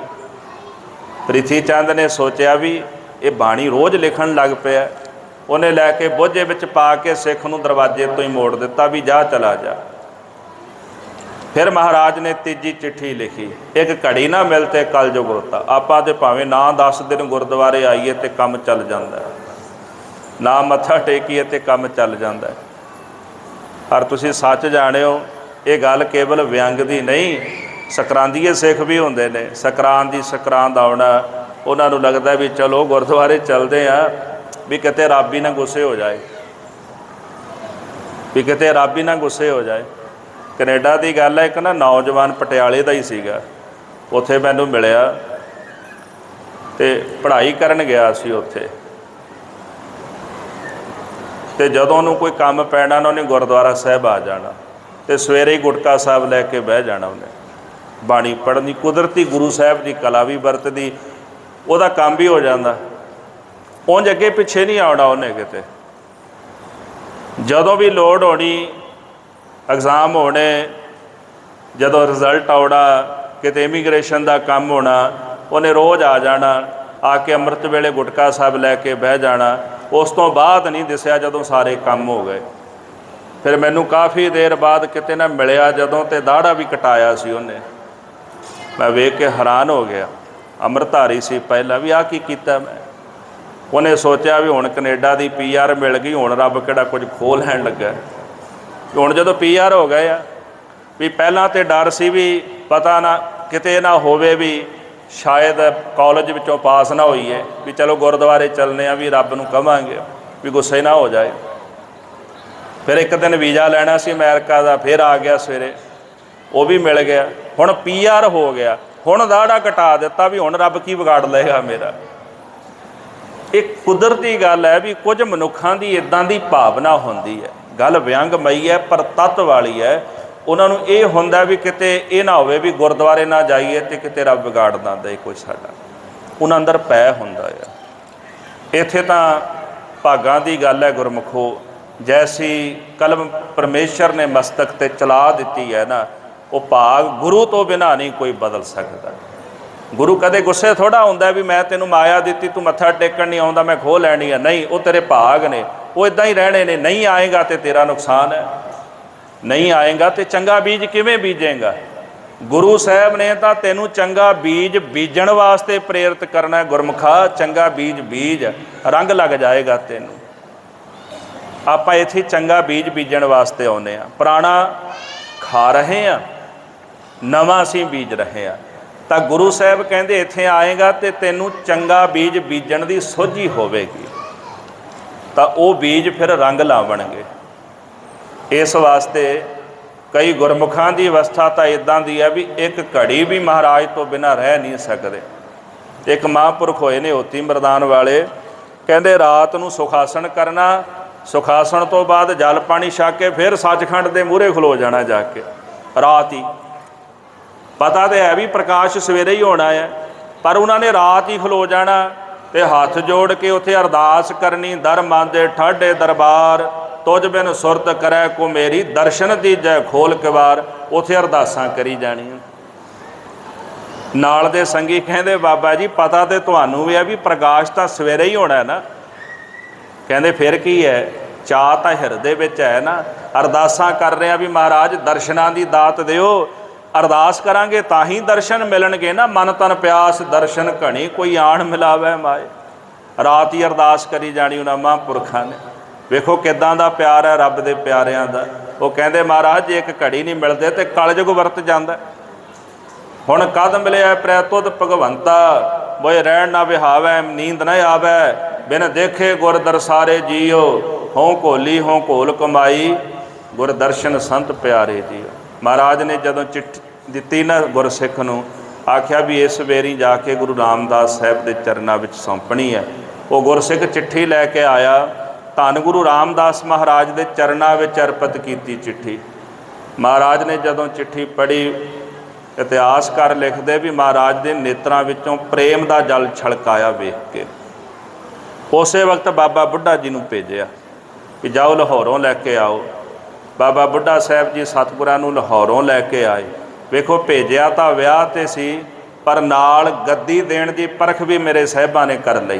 ਪ੍ਰਿਥੀ ਚੰਦ ਨੇ ਸੋਚਿਆ ਵੀ ਇਹ ਬਾਣੀ ਰੋਜ਼ ਲਿਖਣ ਲੱਗ ਪਿਆ। ਉਹਨੇ ਲੈ ਕੇ ਬੋਝੇ ਵਿੱਚ ਪਾ ਕੇ ਸਿੱਖ ਨੂੰ ਦਰਵਾਜ਼ੇ ਤੋਂ ਹੀ ਮੋੜ ਦਿੱਤਾ ਵੀ ਜਾ ਚਲਾ ਜਾ। ਫਿਰ ਮਹਾਰਾਜ ਨੇ ਤੀਜੀ ਚਿੱਠੀ ਲਿਖੀ, ਇੱਕ ਘੜੀ ਨਾ ਮਿਲਤੇ ਕਲਯੁਗ ਹੋਤਾ। ਆਪਾਂ ਤੇ ਭਾਵੇਂ ਨਾ 10 ਦਿਨ ਗੁਰਦੁਆਰੇ ਆਈਏ ਤੇ ਕੰਮ ਚੱਲ ਜਾਂਦਾ, ਨਾ ਮੱਥਾ ਟੇਕੀਏ ਤੇ ਕੰਮ ਚੱਲ ਜਾਂਦਾ। ਪਰ ਤੁਸੀਂ ਸੱਚ ਜਾਣਿਓ, ਇਹ ਗੱਲ ਕੇਵਲ ਵਿਅੰਗ ਦੀ ਨਹੀਂ। ਸਕਰਾਂਦੀਏ ਸਿੱਖ ਵੀ ਹੁੰਦੇ ਨੇ। ਸਕਰਾਂਦ ਆਉਣਾ, ਉਹਨਾਂ ਨੂੰ ਲੱਗਦਾ ਵੀ ਚਲੋ ਗੁਰਦੁਆਰੇ ਚੱਲਦੇ ਆ, ਵੀ ਕਿਤੇ ਰੱਬ ਹੀ ਨਾ ਗੁੱਸੇ ਹੋ ਜਾਏ, ਵੀ ਕਿਤੇ ਰੱਬ ਹੀ ਨਾ ਗੁੱਸੇ ਹੋ ਜਾਏ। ਕੈਨੇਡਾ ਦੀ ਗੱਲ ਹੈ, ਇੱਕ ਨਾ ਨੌਜਵਾਨ ਪਟਿਆਲੇ ਦਾ ਹੀ ਸੀਗਾ, ਉੱਥੇ ਮੈਨੂੰ ਮਿਲਿਆ ਤੇ ਪੜ੍ਹਾਈ ਕਰਨ ਗਿਆ ਸੀ ਉੱਥੇ। ਤੇ ਜਦੋਂ ਉਹਨੂੰ ਕੋਈ ਕੰਮ ਪੈਣਾ ਨਾ, ਉਹਨੇ ਗੁਰਦੁਆਰਾ ਸਾਹਿਬ ਆ ਜਾਣਾ ਤੇ ਸਵੇਰੇ ਹੀ ਗੁਟਕਾ ਸਾਹਿਬ ਲੈ ਕੇ ਬਹਿ ਜਾਣਾ। ਉਹਨੇ ਬਾਣੀ ਪੜ੍ਹਨੀ, ਕੁਦਰਤੀ ਗੁਰੂ ਸਾਹਿਬ ਦੀ ਕਲਾ ਵੀ ਵਰਤਦੀ, ਉਹਦਾ ਕੰਮ ਵੀ ਹੋ ਜਾਂਦਾ। ਉਂਝ ਅੱਗੇ ਪਿੱਛੇ ਨਹੀਂ ਆਉਣਾ ਉਹਨੇ ਕਿਤੇ। ਜਦੋਂ ਵੀ ਲੋੜ ਹੋਣੀ, ਐਗਜ਼ਾਮ ਹੋਣੇ, ਜਦੋਂ ਰਿਜ਼ਲਟ ਆਉਣਾ, ਕਿਤੇ ਇਮੀਗ੍ਰੇਸ਼ਨ ਦਾ ਕੰਮ ਹੋਣਾ, ਉਹਨੇ ਰੋਜ਼ ਆ ਜਾਣਾ। ਆ ਕੇ ਅੰਮ੍ਰਿਤ ਵੇਲੇ ਗੁਟਕਾ ਸਾਹਿਬ ਲੈ ਕੇ ਬਹਿ ਜਾਣਾ। ਉਸ ਤੋਂ ਬਾਅਦ ਨਹੀਂ ਦਿਸਿਆ ਜਦੋਂ ਸਾਰੇ ਕੰਮ ਹੋ ਗਏ। ਫਿਰ ਮੈਨੂੰ ਕਾਫੀ ਦੇਰ ਬਾਅਦ ਕਿਤੇ ਨਾ ਮਿਲਿਆ ਜਦੋਂ, ਤੇ ਦਾੜਾ ਵੀ ਕਟਾਇਆ ਸੀ ਉਹਨੇ। ਮੈਂ ਵੇਖ ਕੇ ਹੈਰਾਨ ਹੋ ਗਿਆ। ਅੰਮ੍ਰਿਤਧਾਰੀ ਸੀ ਪਹਿਲਾਂ ਵੀ, ਆਹ ਕੀ ਕੀਤਾ ਮੈਂ। ਉਹਨੇ ਸੋਚਿਆ ਵੀ ਹੁਣ ਕੈਨੇਡਾ ਦੀ PR ਮਿਲ ਗਈ, ਹੁਣ ਰੱਬ ਕਿਹੜਾ ਕੁਝ ਖੋਹ ਲੈਣ ਲੱਗਾ। ਹੁਣ ਜਦੋਂ PR ਹੋ ਗਏ ਆ, ਵੀ ਪਹਿਲਾਂ ਤਾਂ ਡਰ ਸੀ ਵੀ ਪਤਾ ਨਾ ਕਿਤੇ ਨਾ ਹੋਵੇ ਵੀ ਸ਼ਾਇਦ ਕਾਲਜ ਵਿੱਚੋਂ ਪਾਸ ਨਾ ਹੋਈਏ, ਵੀ ਚਲੋ ਗੁਰਦੁਆਰੇ ਚੱਲਦੇ ਆ, ਵੀ ਰੱਬ ਨੂੰ ਕਵਾਂਗੇ ਵੀ ਗੁੱਸੇ ਨਾ ਹੋ ਜਾਏ। ਫਿਰ ਇੱਕ ਦਿਨ ਵੀਜ਼ਾ ਲੈਣਾ ਸੀ ਅਮਰੀਕਾ ਦਾ, ਫਿਰ ਆ ਗਿਆ ਸਵੇਰੇ, ਉਹ ਵੀ ਮਿਲ ਗਿਆ। ਹੁਣ PR ਹੋ ਗਿਆ, ਹੁਣ ਦਾੜਾ ਕਟਾ ਦਿੱਤਾ, ਵੀ ਹੁਣ ਰੱਬ ਕੀ ਵਿਗਾੜ ਲਏਗਾ ਮੇਰਾ। ਇਹ ਕੁਦਰਤੀ ਗੱਲ ਹੈ ਵੀ ਕੁਝ ਮਨੁੱਖਾਂ ਦੀ ਇੱਦਾਂ ਦੀ ਭਾਵਨਾ ਹੁੰਦੀ ਹੈ। ਗੱਲ ਵਿਅੰਗਮਈ ਹੈ ਪਰ ਤੱਤ ਵਾਲੀ ਹੈ। ਉਹਨਾਂ ਨੂੰ ਇਹ ਹੁੰਦਾ ਵੀ ਕਿਤੇ ਇਹ ਨਾ ਹੋਵੇ ਵੀ ਗੁਰਦੁਆਰੇ ਨਾ ਜਾਈਏ ਤੇ ਕਿਤੇ ਰੱਬ ਵਿਗਾੜ ਨਾ ਦੇ ਕੋਈ ਸਾਡਾ। ਉਹਨਾਂ ਅੰਦਰ ਪੈ ਹੁੰਦਾ ਆ। ਇੱਥੇ ਤਾਂ ਭਾਗਾਂ ਦੀ ਗੱਲ ਹੈ ਗੁਰਮੁਖੋ। ਜੈਸੀ ਕਲਮ ਪਰਮੇਸ਼ਰ ਨੇ ਮਸਤਕ 'ਤੇ ਚਲਾ ਦਿੱਤੀ ਹੈ ਨਾ, ਉਹ ਭਾਗ ਗੁਰੂ ਤੋਂ ਬਿਨਾਂ ਨਹੀਂ ਕੋਈ ਬਦਲ ਸਕਦਾ। ਗੁਰੂ ਕਦੇ ਗੁੱਸੇ ਥੋੜ੍ਹਾ ਹੁੰਦਾ ਵੀ ਮੈਂ ਤੈਨੂੰ ਮਾਇਆ ਦਿੱਤੀ, ਤੂੰ ਮੱਥਾ ਟੇਕਣ ਨਹੀਂ ਆਉਂਦਾ, ਮੈਂ ਖੋਹ ਲੈਣੀ ਆ। ਨਹੀਂ, ਉਹ ਤੇਰੇ ਭਾਗ ਨੇ, ਉਹ ਇੱਦਾਂ ਹੀ ਰਹਿਣੇ ਨੇ। ਨਹੀਂ ਆਏਗਾ ਤੇ ਤੇਰਾ ਨੁਕਸਾਨ ਹੈ, ਨਹੀਂ ਆਏਗਾ ਤੇ ਚੰਗਾ ਬੀਜ ਕਿਵੇਂ ਬੀਜੇਗਾ। ਗੁਰੂ ਸਾਹਿਬ ਨੇ ਤਾਂ ਤੈਨੂੰ ਚੰਗਾ ਬੀਜ ਬੀਜਣ ਵਾਸਤੇ ਪ੍ਰੇਰਿਤ ਕਰਨਾ। ਗੁਰਮੁਖਾ ਚੰਗਾ ਬੀਜ ਬੀਜ, ਰੰਗ ਲੱਗ ਜਾਏਗਾ ਤੈਨੂੰ। ਆਪਾਂ ਇੱਥੇ ਚੰਗਾ ਬੀਜ ਬੀਜਣ ਵਾਸਤੇ ਆਉਂਦੇ ਹਾਂ, ਪੁਰਾਣਾ ਖਾ ਰਹੇ ਹਾਂ, ਨਵਾਂ ਅਸੀਂ ਬੀਜ ਰਹੇ ਹਾਂ। ਤਾਂ ਗੁਰੂ ਸਾਹਿਬ ਕਹਿੰਦੇ ਇੱਥੇ ਆਏਗਾ ਤੇ ਤੈਨੂੰ ਚੰਗਾ ਬੀਜ ਬੀਜਣ ਦੀ ਸੋਝੀ ਹੋਵੇਗੀ, ਤਾਂ ਉਹ ਬੀਜ ਫਿਰ ਰੰਗ ਲਾਵਣਗੇ। ਇਸ ਵਾਸਤੇ ਕਈ ਗੁਰਮੁਖਾਂ ਦੀ ਅਵਸਥਾ ਤਾਂ ਇਦਾਂ ਦੀ ਹੈ ਵੀ ਇੱਕ ਘੜੀ ਵੀ ਮਹਾਰਾਜ ਤੋਂ ਬਿਨਾਂ ਰਹਿ ਨਹੀਂ ਸਕਦੇ। ਇੱਕ ਮਹਾਂਪੁਰਖ ਹੋਏ ਨੇ ਹੋਤੀ ਮਰਦਾਨ ਵਾਲੇ, ਕਹਿੰਦੇ ਰਾਤ ਨੂੰ ਸੁਖਾਸਣ ਕਰਨਾ, ਸੁਖਾਸਣ ਤੋਂ ਬਾਅਦ ਜਲ ਪਾਣੀ ਛਕ ਕੇ ਫਿਰ ਸੱਚਖੰਡ ਦੇ ਮੂਹਰੇ ਖਲੋ ਜਾਣਾ ਜਾ ਕੇ ਰਾਤ ਹੀ। ਪਤਾ ਤਾਂ ਹੈ ਵੀ ਪ੍ਰਕਾਸ਼ ਸਵੇਰੇ ਹੀ ਹੋਣਾ ਹੈ, ਪਰ ਉਹਨਾਂ ਨੇ ਰਾਤ ਹੀ ਖਲੋ ਜਾਣਾ ਤੇ ਹੱਥ ਜੋੜ ਕੇ ਉੱਥੇ ਅਰਦਾਸ ਕਰਨੀ। ਦਰ ਮੰਦੇ ਠਾਡੇ ਦਰਬਾਰ, ਤੁਝ ਬਿਨ ਸੁਰਤ ਕਰੈ ਕੋ ਮੇਰੀ, ਦਰਸ਼ਨ ਦੀਜੈ ਖੋਲ ਕਿਵਾਰ। ਉੱਥੇ ਅਰਦਾਸਾਂ ਕਰੀ ਜਾਣੀਆਂ। ਨਾਲ ਦੇ ਸੰਗੀ ਕਹਿੰਦੇ ਬਾਬਾ ਜੀ ਪਤਾ ਤੇ ਤੁਹਾਨੂੰ ਵੀ ਹੈ ਵੀ ਪ੍ਰਕਾਸ਼ ਤਾਂ ਸਵੇਰੇ ਹੀ ਹੋਣਾ ਨਾ। ਕਹਿੰਦੇ ਫਿਰ ਕੀ ਹੈ, ਚਾਹ ਤਾਂ ਹਿਰਦੇ ਵਿੱਚ ਹੈ ਨਾ। ਅਰਦਾਸਾਂ ਕਰ ਰਹੇ ਆ ਵੀ ਮਹਾਰਾਜ ਦਰਸ਼ਨਾਂ ਦੀ ਦਾਤ ਦਿਓ। ਅਰਦਾਸ ਕਰਾਂਗੇ ਤਾਂ ਹੀ ਦਰਸ਼ਨ ਮਿਲਣਗੇ ਨਾ। ਮਨ ਤਨ ਪਿਆਸ ਦਰਸ਼ਨ ਘਣੀ, ਕੋਈ ਆਣ ਮਿਲਾਵੇ ਮਾਏ। ਰਾਤ ਹੀ ਅਰਦਾਸ ਕਰੀ ਜਾਣੀ ਉਹਨਾਂ ਮਹਾਂਪੁਰਖਾਂ ਨੇ। ਵੇਖੋ ਕਿੱਦਾਂ ਦਾ ਪਿਆਰ ਹੈ ਰੱਬ ਦੇ ਪਿਆਰਿਆਂ ਦਾ। ਉਹ ਕਹਿੰਦੇ ਮਹਾਰਾਜ ਜੇ ਇੱਕ ਘੜੀ ਨਹੀਂ ਮਿਲਦੇ ਤੇ ਕਲਯੁਗ ਵਰਤ ਜਾਂਦਾ। ਹੁਣ ਕਦ ਮਿਲਿਆ ਪ੍ਰੈ ਤੁਧ ਭਗਵੰਤਾ, ਬੋਏ ਰਹਿਣ ਨਾ ਵਿਹਾਵੈ ਨੀਂਦ ਨਾ ਆਵੈ। ਬਿਨ ਦੇਖੇ ਗੁਰ ਦਰਸਾਰੇ ਜੀਓ, ਹੋਂ ਘੋਲੀ ਹੋਂ ਘੋਲ ਕਮਾਈ, ਗੁਰ ਦਰਸ਼ਨ ਸੰਤ ਪਿਆਰੇ ਜੀਓ। ਮਹਾਰਾਜ ਨੇ ਜਦੋਂ ਚਿੱਠੀ ਦਿੱਤੀ ਨਾ ਗੁਰਸਿੱਖ ਨੂੰ, ਆਖਿਆ ਵੀ ਇਸ ਵੇਰੀ ਜਾ ਕੇ ਗੁਰੂ ਰਾਮਦਾਸ ਸਾਹਿਬ ਦੇ ਚਰਨਾਂ ਵਿੱਚ ਸੌਂਪਣੀ ਹੈ। ਉਹ ਗੁਰਸਿੱਖ ਚਿੱਠੀ ਲੈ ਕੇ ਆਇਆ, ਧੰਨ ਗੁਰੂ ਰਾਮਦਾਸ ਮਹਾਰਾਜ ਦੇ ਚਰਨਾਂ ਵਿੱਚ ਅਰਪਿਤ ਕੀਤੀ ਚਿੱਠੀ। ਮਹਾਰਾਜ ਨੇ ਜਦੋਂ ਚਿੱਠੀ ਪੜ੍ਹੀ, ਇਤਿਹਾਸਕਾਰ ਲਿਖਦੇ ਵੀ ਮਹਾਰਾਜ ਦੇ ਨੇਤਰਾਂ ਵਿੱਚੋਂ ਪ੍ਰੇਮ ਦਾ ਜਲ ਛਲਕਾਇਆ ਵੇਖ ਕੇ। ਉਸੇ ਵਕਤ ਬਾਬਾ ਬੁੱਢਾ ਜੀ ਨੂੰ ਭੇਜਿਆ ਕਿ ਜਾਓ ਲਾਹੌਰੋਂ ਲੈ ਕੇ ਆਓ। ਬਾਬਾ ਬੁੱਢਾ ਸਾਹਿਬ ਜੀ ਸਤਿਗੁਰਾਂ ਨੂੰ ਲਾਹੌਰੋਂ ਲੈ ਕੇ ਆਏ। ਵੇਖੋ ਭੇਜਿਆ ਤਾਂ ਵਿਆਹ 'ਤੇ ਸੀ, ਪਰ ਨਾਲ ਗੱਦੀ ਦੇਣ ਦੀ ਪਰਖ ਵੀ ਮੇਰੇ ਸਾਹਿਬਾਂ ਨੇ ਕਰ ਲਈ।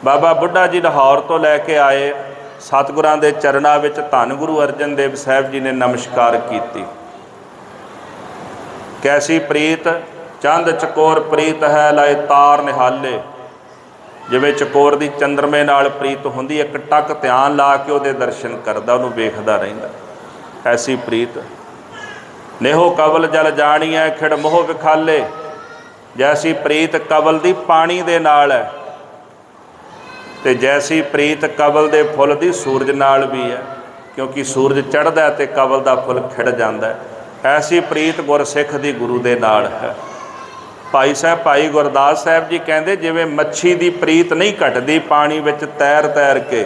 ਬਾਬਾ ਬੁੱਢਾ ਜੀ ਲਾਹੌਰ ਤੋਂ ਲੈ ਕੇ ਆਏ, ਸਤਿਗੁਰਾਂ ਦੇ ਚਰਨਾਂ ਵਿੱਚ ਧੰਨ ਗੁਰੂ ਅਰਜਨ ਦੇਵ ਸਾਹਿਬ ਜੀ ਨੇ ਨਮਸਕਾਰ ਕੀਤੀ। ਕੈਸੀ ਪ੍ਰੀਤ ਚੰਦ ਚਕੋਰ ਪ੍ਰੀਤ ਹੈ, ਲਾਏ ਤਾਰ ਨਿਹਾਲੇ। ਜਿਵੇਂ ਚਕੋਰ ਦੀ ਚੰਦਰਮੇ ਨਾਲ ਪ੍ਰੀਤ ਹੁੰਦੀ, ਇੱਕ ਟੱਕ ਧਿਆਨ ਲਾ ਕੇ ਉਹਦੇ ਦਰਸ਼ਨ ਕਰਦਾ, ਉਹਨੂੰ ਵੇਖਦਾ ਰਹਿੰਦਾ। ਐਸੀ ਪ੍ਰੀਤ ਨੇਹੋ ਕਵਲ ਜਲ ਜਾਣੀਐ, ਖਿੜ ਮੋਹ ਵਿਖਾਲੇ। ਜੈਸੀ ਪ੍ਰੀਤ ਕਵਲ ਦੀ ਪਾਣੀ ਦੇ ਨਾਲ ਹੈ, ਤੇ ਜੈਸੀ ਪ੍ਰੀਤ ਕਵਲ ਦੇ ਫੁੱਲ ਦੀ ਸੂਰਜ ਨਾਲ ਵੀ ਹੈ, ਕਿਉਂਕਿ ਸੂਰਜ ਚੜ੍ਹਦਾ ਤੇ ਕਵਲ ਦਾ ਫੁੱਲ ਖਿੜ ਜਾਂਦਾ। ਐਸੀ ਪ੍ਰੀਤ ਗੁਰਸਿੱਖ ਦੀ ਗੁਰੂ ਦੇ ਨਾਲ ਹੈ। ਭਾਈ ਸਾਹਿਬ ਭਾਈ ਗੁਰਦਾਸ ਸਾਹਿਬ ਜੀ ਕਹਿੰਦੇ ਜਿਵੇਂ ਮੱਛੀ ਦੀ ਪ੍ਰੀਤ ਨਹੀਂ ਘਟਦੀ ਪਾਣੀ ਵਿੱਚ ਤੈਰ ਤੈਰ ਕੇ,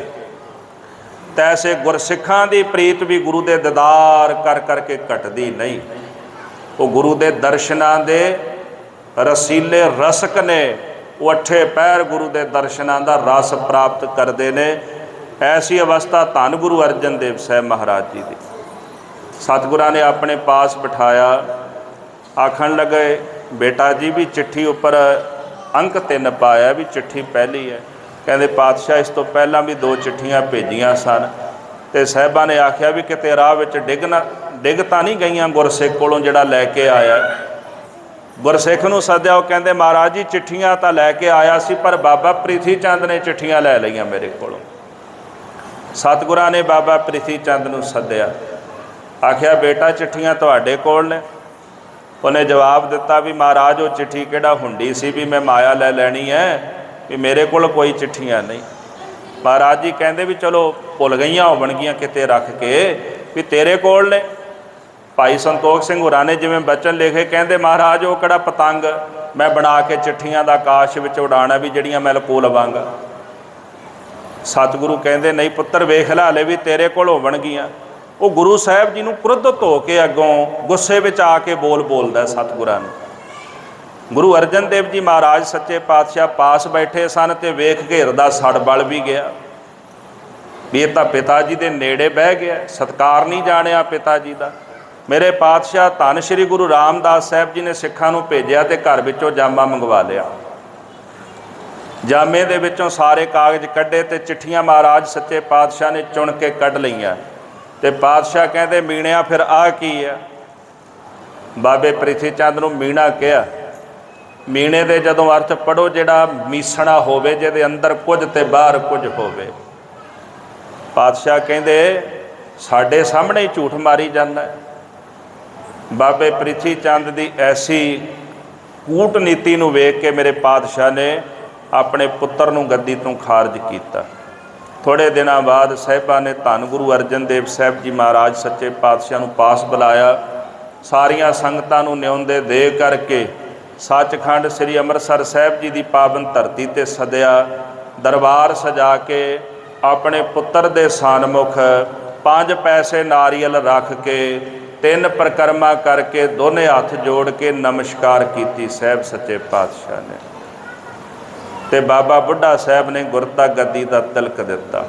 ਤੈਸੇ ਗੁਰਸਿੱਖਾਂ ਦੀ ਪ੍ਰੀਤ ਵੀ ਗੁਰੂ ਦੇ ਦੀਦਾਰ ਕਰ ਕਰਕੇ ਘਟਦੀ ਨਹੀਂ। ਉਹ ਗੁਰੂ ਦੇ ਦਰਸ਼ਨਾਂ ਦੇ ਰਸੀਲੇ ਰਸਕ ਨੇ, ਉਹ ਅੱਠੇ ਪੈਰ ਗੁਰੂ ਦੇ ਦਰਸ਼ਨਾਂ ਦਾ ਰਸ ਪ੍ਰਾਪਤ ਕਰਦੇ ਨੇ। ਐਸੀ ਅਵਸਥਾ ਧੰਨ ਗੁਰੂ ਅਰਜਨ ਦੇਵ ਸਾਹਿਬ ਮਹਾਰਾਜ ਜੀ ਦੀ। ਸਤਿਗੁਰਾਂ ਨੇ ਆਪਣੇ ਪਾਸ ਬਿਠਾਇਆ, ਆਖਣ ਲੱਗੇ ਬੇਟਾ ਜੀ ਵੀ ਚਿੱਠੀ ਉੱਪਰ ਅੰਕ 3 ਪਾਇਆ ਵੀ ਚਿੱਠੀ ਪਹਿਲੀ ਹੈ। ਕਹਿੰਦੇ ਪਾਤਸ਼ਾਹ ਇਸ ਤੋਂ ਪਹਿਲਾਂ ਵੀ 2 ਚਿੱਠੀਆਂ ਭੇਜੀਆਂ ਸਨ, ਤੇ ਸਾਹਿਬਾਂ ਨੇ ਆਖਿਆ ਵੀ ਕਿਤੇ ਰਾਹ ਵਿੱਚ ਡਿੱਗ ਤਾਂ ਨਹੀਂ ਗਈਆਂ ਗੁਰਸਿੱਖ ਕੋਲੋਂ ਜਿਹੜਾ ਲੈ ਕੇ ਆਇਆ। ਗੁਰਸਿੱਖ ਨੂੰ ਸੱਦਿਆ, ਉਹ ਕਹਿੰਦੇ ਮਹਾਰਾਜ ਜੀ ਚਿੱਠੀਆਂ ਤਾਂ ਲੈ ਕੇ ਆਇਆ ਸੀ, ਪਰ ਬਾਬਾ ਪ੍ਰਿਥੀ ਚੰਦ ਨੇ ਚਿੱਠੀਆਂ ਲੈ ਲਈਆਂ ਮੇਰੇ ਕੋਲੋਂ। ਸਤਿਗੁਰਾਂ ਨੇ ਬਾਬਾ ਪ੍ਰਿਥੀ ਚੰਦ ਨੂੰ ਸੱਦਿਆ, ਆਖਿਆ ਬੇਟਾ ਚਿੱਠੀਆਂ ਤੁਹਾਡੇ ਕੋਲ ਨੇ। ਉਹਨੇ ਜਵਾਬ ਦਿੱਤਾ ਵੀ ਮਹਾਰਾਜ ਉਹ ਚਿੱਠੀ ਕਿਹੜਾ ਹੁੰਡੀ ਸੀ ਵੀ ਮੈਂ ਮਾਇਆ ਲੈ ਲੈਣੀ ਹੈ, ਵੀ ਮੇਰੇ ਕੋਲ ਕੋਈ ਚਿੱਠੀਆਂ ਨਹੀਂ। ਮਹਾਰਾਜ ਜੀ ਕਹਿੰਦੇ ਵੀ ਚਲੋ ਭੁੱਲ ਗਈਆਂ ਹੋਣਗੀਆਂ ਕਿਤੇ ਰੱਖ ਕੇ, ਵੀ ਤੇਰੇ ਕੋਲ ਨੇ। ਭਾਈ ਸੰਤੋਖ ਸਿੰਘ ਹੋਰਾਂ ਨੇ ਜਿਵੇਂ ਬਚਨ ਲਿਖੇ, ਕਹਿੰਦੇ ਮਹਾਰਾਜ ਉਹ ਕਿਹੜਾ ਪਤੰਗ ਮੈਂ ਬਣਾ ਕੇ ਚਿੱਠੀਆਂ ਦਾ ਆਕਾਸ਼ ਵਿੱਚ ਉਡਾਉਣਾ ਵੀ ਜਿਹੜੀਆਂ ਮੈਂ ਲਕੋ ਲਵਾਂਗਾ। ਸਤਿਗੁਰੂ ਕਹਿੰਦੇ ਨਹੀਂ ਪੁੱਤਰ ਵੇਖ ਲਾ ਹਲੇ ਵੀ ਤੇਰੇ ਕੋਲ ਹੋਣਗੀਆਂ। ਉਹ ਗੁਰੂ ਸਾਹਿਬ ਜੀ ਨੂੰ ਕ੍ਰੋਧਿਤ ਹੋ ਕੇ ਅੱਗੋਂ ਗੁੱਸੇ ਵਿੱਚ ਆ ਕੇ ਬੋਲਦਾ ਸਤਿਗੁਰਾਂ ਨੂੰ। ਗੁਰੂ ਅਰਜਨ ਦੇਵ ਜੀ ਮਹਾਰਾਜ ਸੱਚੇ ਪਾਤਸ਼ਾਹ ਪਾਸ ਬੈਠੇ ਸਨ, ਤੇ ਵੇਖ ਕੇ ਹਿਰਦਾ ਸੜ ਬਲ ਵੀ ਗਿਆ ਵੀ ਇਹ ਤਾਂ ਪਿਤਾ ਜੀ ਦੇ ਨੇੜੇ ਬਹਿ ਗਿਆ, ਸਤਿਕਾਰ ਨਹੀਂ ਜਾਣਿਆ ਪਿਤਾ ਜੀ ਦਾ। ਮੇਰੇ ਪਾਤਸ਼ਾਹ ਧੰਨ ਸ਼੍ਰੀ ਗੁਰੂ ਰਾਮਦਾਸ ਸਾਹਿਬ ਜੀ ਨੇ ਸਿੱਖਾਂ ਨੂੰ ਭੇਜਿਆ ਤੇ ਘਰ ਵਿੱਚੋਂ ਜਾਮਾ ਮੰਗਵਾ ਲਿਆ। ਜਾਮੇ ਦੇ ਵਿੱਚੋਂ ਸਾਰੇ ਕਾਗਜ਼ ਕੱਢੇ ਤੇ ਚਿੱਠੀਆਂ ਮਹਾਰਾਜ ਸੱਚੇ ਪਾਤਸ਼ਾਹ ਨੇ ਚੁਣ ਕੇ ਕੱਢ ਲਈਆਂ। ਤੇ ਪਾਤਸ਼ਾਹ ਕਹਿੰਦੇ ਮੀਣਿਆ ਫਿਰ ਆਹ ਕੀ ਹੈ? ਬਾਬੇ ਪ੍ਰਿਥੀ ਚੰਦ ਨੂੰ ਮੀਣਾ ਕਿਹਾ। ਮੀਣੇ ਦੇ ਜਦੋਂ ਅਰਥ ਪੜ੍ਹੋ, ਜਿਹੜਾ ਮੀਸਣਾ ਹੋਵੇ, ਜਿਹਦੇ ਅੰਦਰ ਕੁਝ ਤੇ ਬਾਹਰ ਕੁਝ ਹੋਵੇ। ਪਾਤਸ਼ਾਹ ਕਹਿੰਦੇ ਸਾਡੇ ਸਾਹਮਣੇ ਹੀ ਝੂਠ ਮਾਰੀ ਜਾਂਦਾ। ਬਾਬੇ ਪ੍ਰਿਥੀ ਚੰਦ ਦੀ ਐਸੀ ਕੂਟਨੀਤੀ ਨੂੰ ਵੇਖ ਕੇ ਮੇਰੇ ਪਾਤਸ਼ਾਹ ਨੇ ਆਪਣੇ ਪੁੱਤਰ ਨੂੰ ਗੱਦੀ ਤੋਂ ਖਾਰਜ ਕੀਤਾ। ਥੋੜ੍ਹੇ ਦਿਨਾਂ ਬਾਅਦ ਸਾਹਿਬਾਂ ਨੇ ਧੰਨ ਗੁਰੂ ਅਰਜਨ ਦੇਵ ਸਾਹਿਬ ਜੀ ਮਹਾਰਾਜ ਸੱਚੇ ਪਾਤਸ਼ਾਹ ਨੂੰ ਪਾਸ ਬੁਲਾਇਆ। ਸਾਰੀਆਂ ਸੰਗਤਾਂ ਨੂੰ ਨਿਉਂਦੇ ਦੇ ਕਰਕੇ ਸੱਚਖੰਡ ਸ੍ਰੀ ਅੰਮ੍ਰਿਤਸਰ ਸਾਹਿਬ ਜੀ ਦੀ ਪਾਵਨ ਧਰਤੀ ਤੇ ਸੱਦਿਆ। ਦਰਬਾਰ ਸਜਾ ਕੇ ਆਪਣੇ ਪੁੱਤਰ ਦੇ ਸਾਨਮੁਖ 5 ਪੈਸੇ ਨਾਰੀਅਲ ਰੱਖ ਕੇ 3 ਪਰਿਕਰਮਾ ਕਰਕੇ ਦੋਨੇ ਹੱਥ ਜੋੜ ਕੇ ਨਮਸਕਾਰ ਕੀਤੀ ਸਾਹਿਬ ਸੱਚੇ ਪਾਤਸ਼ਾਹ ਨੇ। ਤੇ ਬਾਬਾ ਬੁੱਢਾ ਸਾਹਿਬ ਨੇ ਗੁਰਤਾ ਗੱਦੀ ਦਾ ਤਿਲਕ ਦਿੱਤਾ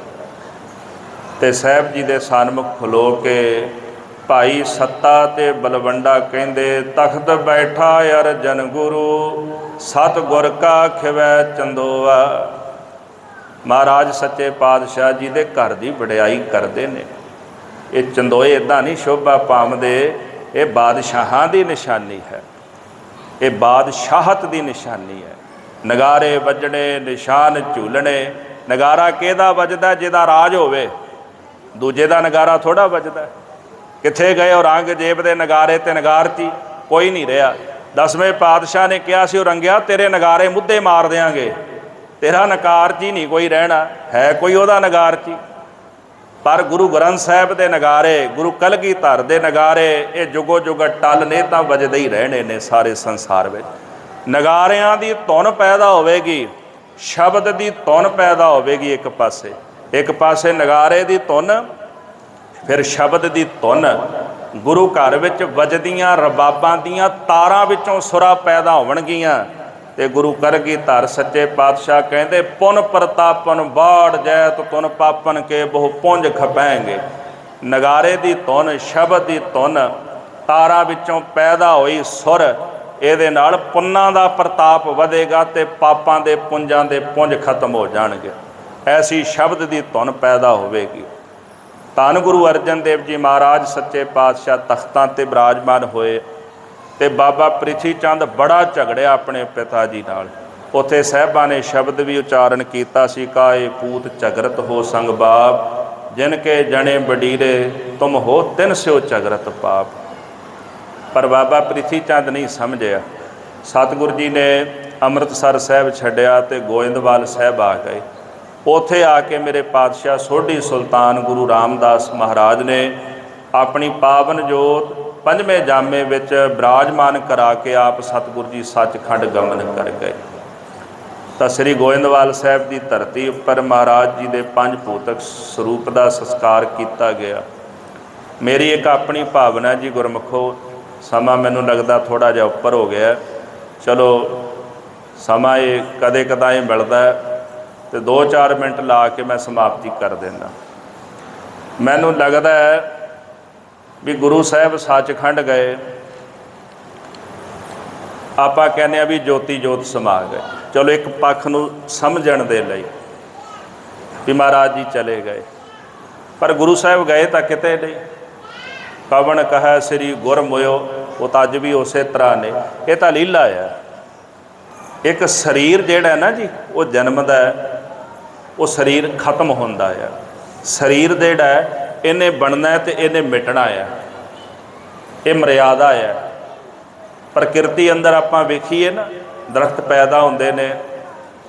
ਤੇ ਸਾਹਿਬ ਜੀ ਦੇ ਸਾਨਮੁਖ ਖਲੋ ਕੇ ਭਾਈ ਸੱਤਾ ਤੇ ਬਲਵੰਡਾ ਕਹਿੰਦੇ, ਤਖਤ ਬੈਠਾ ਅਰਜਨ ਗੁਰੂ ਸਤ ਗੁਰ ਕਾ ਖਿਵੈ ਚੰਦੋਆ। ਮਹਾਰਾਜ ਸੱਚੇ ਪਾਤਸ਼ਾਹ ਜੀ ਦੇ ਘਰ ਦੀ ਵਡਿਆਈ ਕਰਦੇ ਨੇ। ਇਹ ਚੰਦੋਏ ਇੱਦਾਂ ਨਹੀਂ ਸ਼ੋਭਾ ਪਾਉਂਦੇ, ਇਹ ਬਾਦਸ਼ਾਹਾਂ ਦੀ ਨਿਸ਼ਾਨੀ ਹੈ, ਇਹ ਬਾਦਸ਼ਾਹਤ ਦੀ ਨਿਸ਼ਾਨੀ ਹੈ। ਨਗਾਰੇ ਵੱਜਣੇ, ਨਿਸ਼ਾਨ ਝੂਲਣੇ। ਨਗਾਰਾ ਕਿਹਦਾ ਵੱਜਦਾ? ਜਿਹਦਾ ਰਾਜ ਹੋਵੇ। ਦੂਜੇ ਦਾ ਨਗਾਰਾ ਥੋੜ੍ਹਾ ਵੱਜਦਾ। ਕਿੱਥੇ ਗਏ ਔਰੰਗਜ਼ੇਬ ਦੇ ਨਗਾਰੇ ਤੇ ਨਗਾਰਤੀ? ਕੋਈ ਨਹੀਂ ਰਿਹਾ। 10ਵੇਂ ਪਾਤਸ਼ਾਹ ਨੇ ਕਿਹਾ ਸੀ, ਔਰੰਗਿਆ ਤੇਰੇ ਨਗਾਰੇ ਮੁੱਦੇ ਮਾਰ ਦਿਆਂਗੇ, ਤੇਰਾ ਨਗਾਰਚੀ ਨਹੀਂ ਕੋਈ ਰਹਿਣਾ। ਹੈ ਕੋਈ ਉਹਦਾ ਨਗਾਰਚੀ? ਪਰ ਗੁਰੂ ਗ੍ਰੰਥ ਸਾਹਿਬ ਦੇ ਨਗਾਰੇ, ਗੁਰੂ ਕਲਗੀਧਰ ਦੇ ਨਗਾਰੇ, ਇਹ ਜੁਗੋ ਜੁਗ ਟਲ ਨੇ ਤਾਂ ਵੱਜਦੇ ਹੀ ਰਹਿਣੇ ਨੇ ਸਾਰੇ ਸੰਸਾਰ ਵਿੱਚ। ਨਗਾਰਿਆਂ ਦੀ ਧੁਨ ਪੈਦਾ ਹੋਵੇਗੀ, ਸ਼ਬਦ ਦੀ ਧੁਨ ਪੈਦਾ ਹੋਵੇਗੀ। ਇੱਕ ਪਾਸੇ ਨਗਾਰੇ ਦੀ ਧੁਨ, ਫਿਰ ਸ਼ਬਦ ਦੀ ਧੁਨ। ਗੁਰੂ ਘਰ ਵਿੱਚ ਵੱਜਦੀਆਂ ਰਬਾਬਾਂ ਦੀਆਂ ਤਾਰਾਂ ਵਿੱਚੋਂ ਸੁਰਾਂ ਪੈਦਾ ਹੋਣਗੀਆਂ। ਤੇ ਗੁਰੂ ਕਲਗੀਧਰ ਸੱਚੇ ਪਾਤਸ਼ਾਹ ਕਹਿੰਦੇ, ਪੁਨ ਪ੍ਰਤਾਪਨ ਬਾੜ ਜੈਤ ਤੁਨ ਪਾਪਨ ਕੇ ਬਹੁ ਪੁੰਜ ਖਪਾਏਂਗੇ। ਨਗਾਰੇ ਦੀ ਧੁਨ, ਸ਼ਬਦ ਦੀ ਧੁਨ, ਤਾਰਾਂ ਵਿੱਚੋਂ ਪੈਦਾ ਹੋਈ ਸੁਰ, ਇਹਦੇ ਨਾਲ ਪੁੰਨਾਂ ਦਾ ਪ੍ਰਤਾਪ ਵਧੇਗਾ ਤੇ ਪਾਪਾਂ ਦੇ ਪੁੰਜਾਂ ਦੇ ਪੁੰਜ ਖਤਮ ਹੋ ਜਾਣਗੇ। ਐਸੀ ਸ਼ਬਦ ਦੀ ਧੁਨ ਪੈਦਾ ਹੋਵੇਗੀ। ਧੰਨ ਗੁਰੂ ਅਰਜਨ ਦੇਵ ਜੀ ਮਹਾਰਾਜ ਸੱਚੇ ਪਾਤਸ਼ਾਹ ਤਖਤਾਂ ਤੇ ਬਿਰਾਜਮਾਨ ਹੋਏ ਤੇ ਬਾਬਾ ਪ੍ਰਿਥੀ ਚੰਦ ਬੜਾ ਝਗੜਿਆ ਆਪਣੇ ਪਿਤਾ ਜੀ ਨਾਲ। ਉੱਥੇ ਸਾਹਿਬਾਂ ਨੇ ਸ਼ਬਦ ਵੀ ਉਚਾਰਨ ਕੀਤਾ ਸੀ, ਕਾਏ ਪੂਤ ਝਗਰਤ ਹੋ ਸੰਗ ਬਾਪ, ਜਿਨ ਕੇ ਜਣੇ ਬਡੀਰੇ ਤੁਮ ਹੋ ਤਿਨ ਸਿਓ ਝਗਰਤ ਪਾਪ। ਪਰ ਬਾਬਾ ਪ੍ਰਿਥੀ ਚੰਦ ਨਹੀਂ ਸਮਝਿਆ। ਸਤਿਗੁਰੂ ਜੀ ਨੇ ਅੰਮ੍ਰਿਤਸਰ ਸਾਹਿਬ ਛੱਡਿਆ ਤੇ ਗੋਇੰਦਵਾਲ ਸਾਹਿਬ ਆ ਗਏ। ਉੱਥੇ ਆ ਕੇ ਮੇਰੇ ਪਾਤਸ਼ਾਹ ਸੋਢੀ ਸੁਲਤਾਨ ਗੁਰੂ ਰਾਮਦਾਸ ਮਹਾਰਾਜ ਨੇ ਆਪਣੀ ਪਾਵਨ ਜੋਤ 5ਵੇਂ ਜਾਮੇ ਵਿੱਚ ਬਿਰਾਜਮਾਨ ਕਰਾ ਕੇ ਆਪ ਸਤਿਗੁਰੂ ਜੀ ਸੱਚਖੰਡ ਗਮਨ ਕਰ ਗਏ। ਤਾਂ ਸ੍ਰੀ ਗੋਇੰਦਵਾਲ ਸਾਹਿਬ ਦੀ ਧਰਤੀ ਉੱਪਰ ਮਹਾਰਾਜ ਜੀ ਦੇ 5 ਭੂਤਕ ਸਰੂਪ ਦਾ ਸੰਸਕਾਰ ਕੀਤਾ ਗਿਆ। ਮੇਰੀ ਇੱਕ ਆਪਣੀ ਭਾਵਨਾ ਜੀ ਗੁਰਮੁਖੋ, ਸਮਾਂ ਮੈਨੂੰ ਲੱਗਦਾ ਥੋੜ੍ਹਾ ਜਿਹਾ ਉੱਪਰ ਹੋ ਗਿਆ। ਚਲੋ ਸਮਾਂ ਇਹ ਕਦੇ ਕਦਾਏ ਮਿਲਦਾ ਤੇ 2-4 ਮਿੰਟ ਲਾ ਕੇ ਮੈਂ ਸਮਾਪਤੀ ਕਰ ਦਿੰਦਾ। ਮੈਨੂੰ ਲੱਗਦਾ ਵੀ ਗੁਰੂ ਸਾਹਿਬ ਸੱਚਖੰਡ ਗਏ, ਆਪਾਂ ਕਹਿੰਦੇ ਆ ਵੀ ਜੋਤੀ ਜੋਤ ਸਮਾ ਗਏ। ਚਲੋ ਇੱਕ ਪੱਖ ਨੂੰ ਸਮਝਣ ਦੇ ਲਈ ਵੀ ਮਹਾਰਾਜ ਜੀ ਚਲੇ ਗਏ, ਪਰ ਗੁਰੂ ਸਾਹਿਬ ਗਏ ਤਾਂ ਕਿਤੇ ਨਹੀਂ। ਕਵਣ ਕਹੈ ਸ੍ਰੀ ਗੁਰ ਮੋਇਓ, ਉਹ ਤਾਂ ਅੱਜ ਵੀ ਉਸੇ ਤਰ੍ਹਾਂ ਨੇ। ਇਹ ਤਾਂ ਲੀਲਾ ਆ। ਇੱਕ ਸਰੀਰ ਜਿਹੜਾ ਨਾ ਜੀ, ਉਹ ਜਨਮਦਾ, ਉਹ ਸਰੀਰ ਖਤਮ ਹੁੰਦਾ ਆ। ਸਰੀਰ ਜਿਹੜਾ ਇਹਨੇ ਬਣਨਾ ਤੇ ਇਹਨੇ ਮਿਟਣਾ ਆ। ਇਹ ਮਰਿਆਦਾ ਆ। ਪ੍ਰਕਿਰਤੀ ਅੰਦਰ ਆਪਾਂ ਵੇਖੀਏ ਨਾ, ਦਰਖਤ ਪੈਦਾ ਹੁੰਦੇ ਨੇ,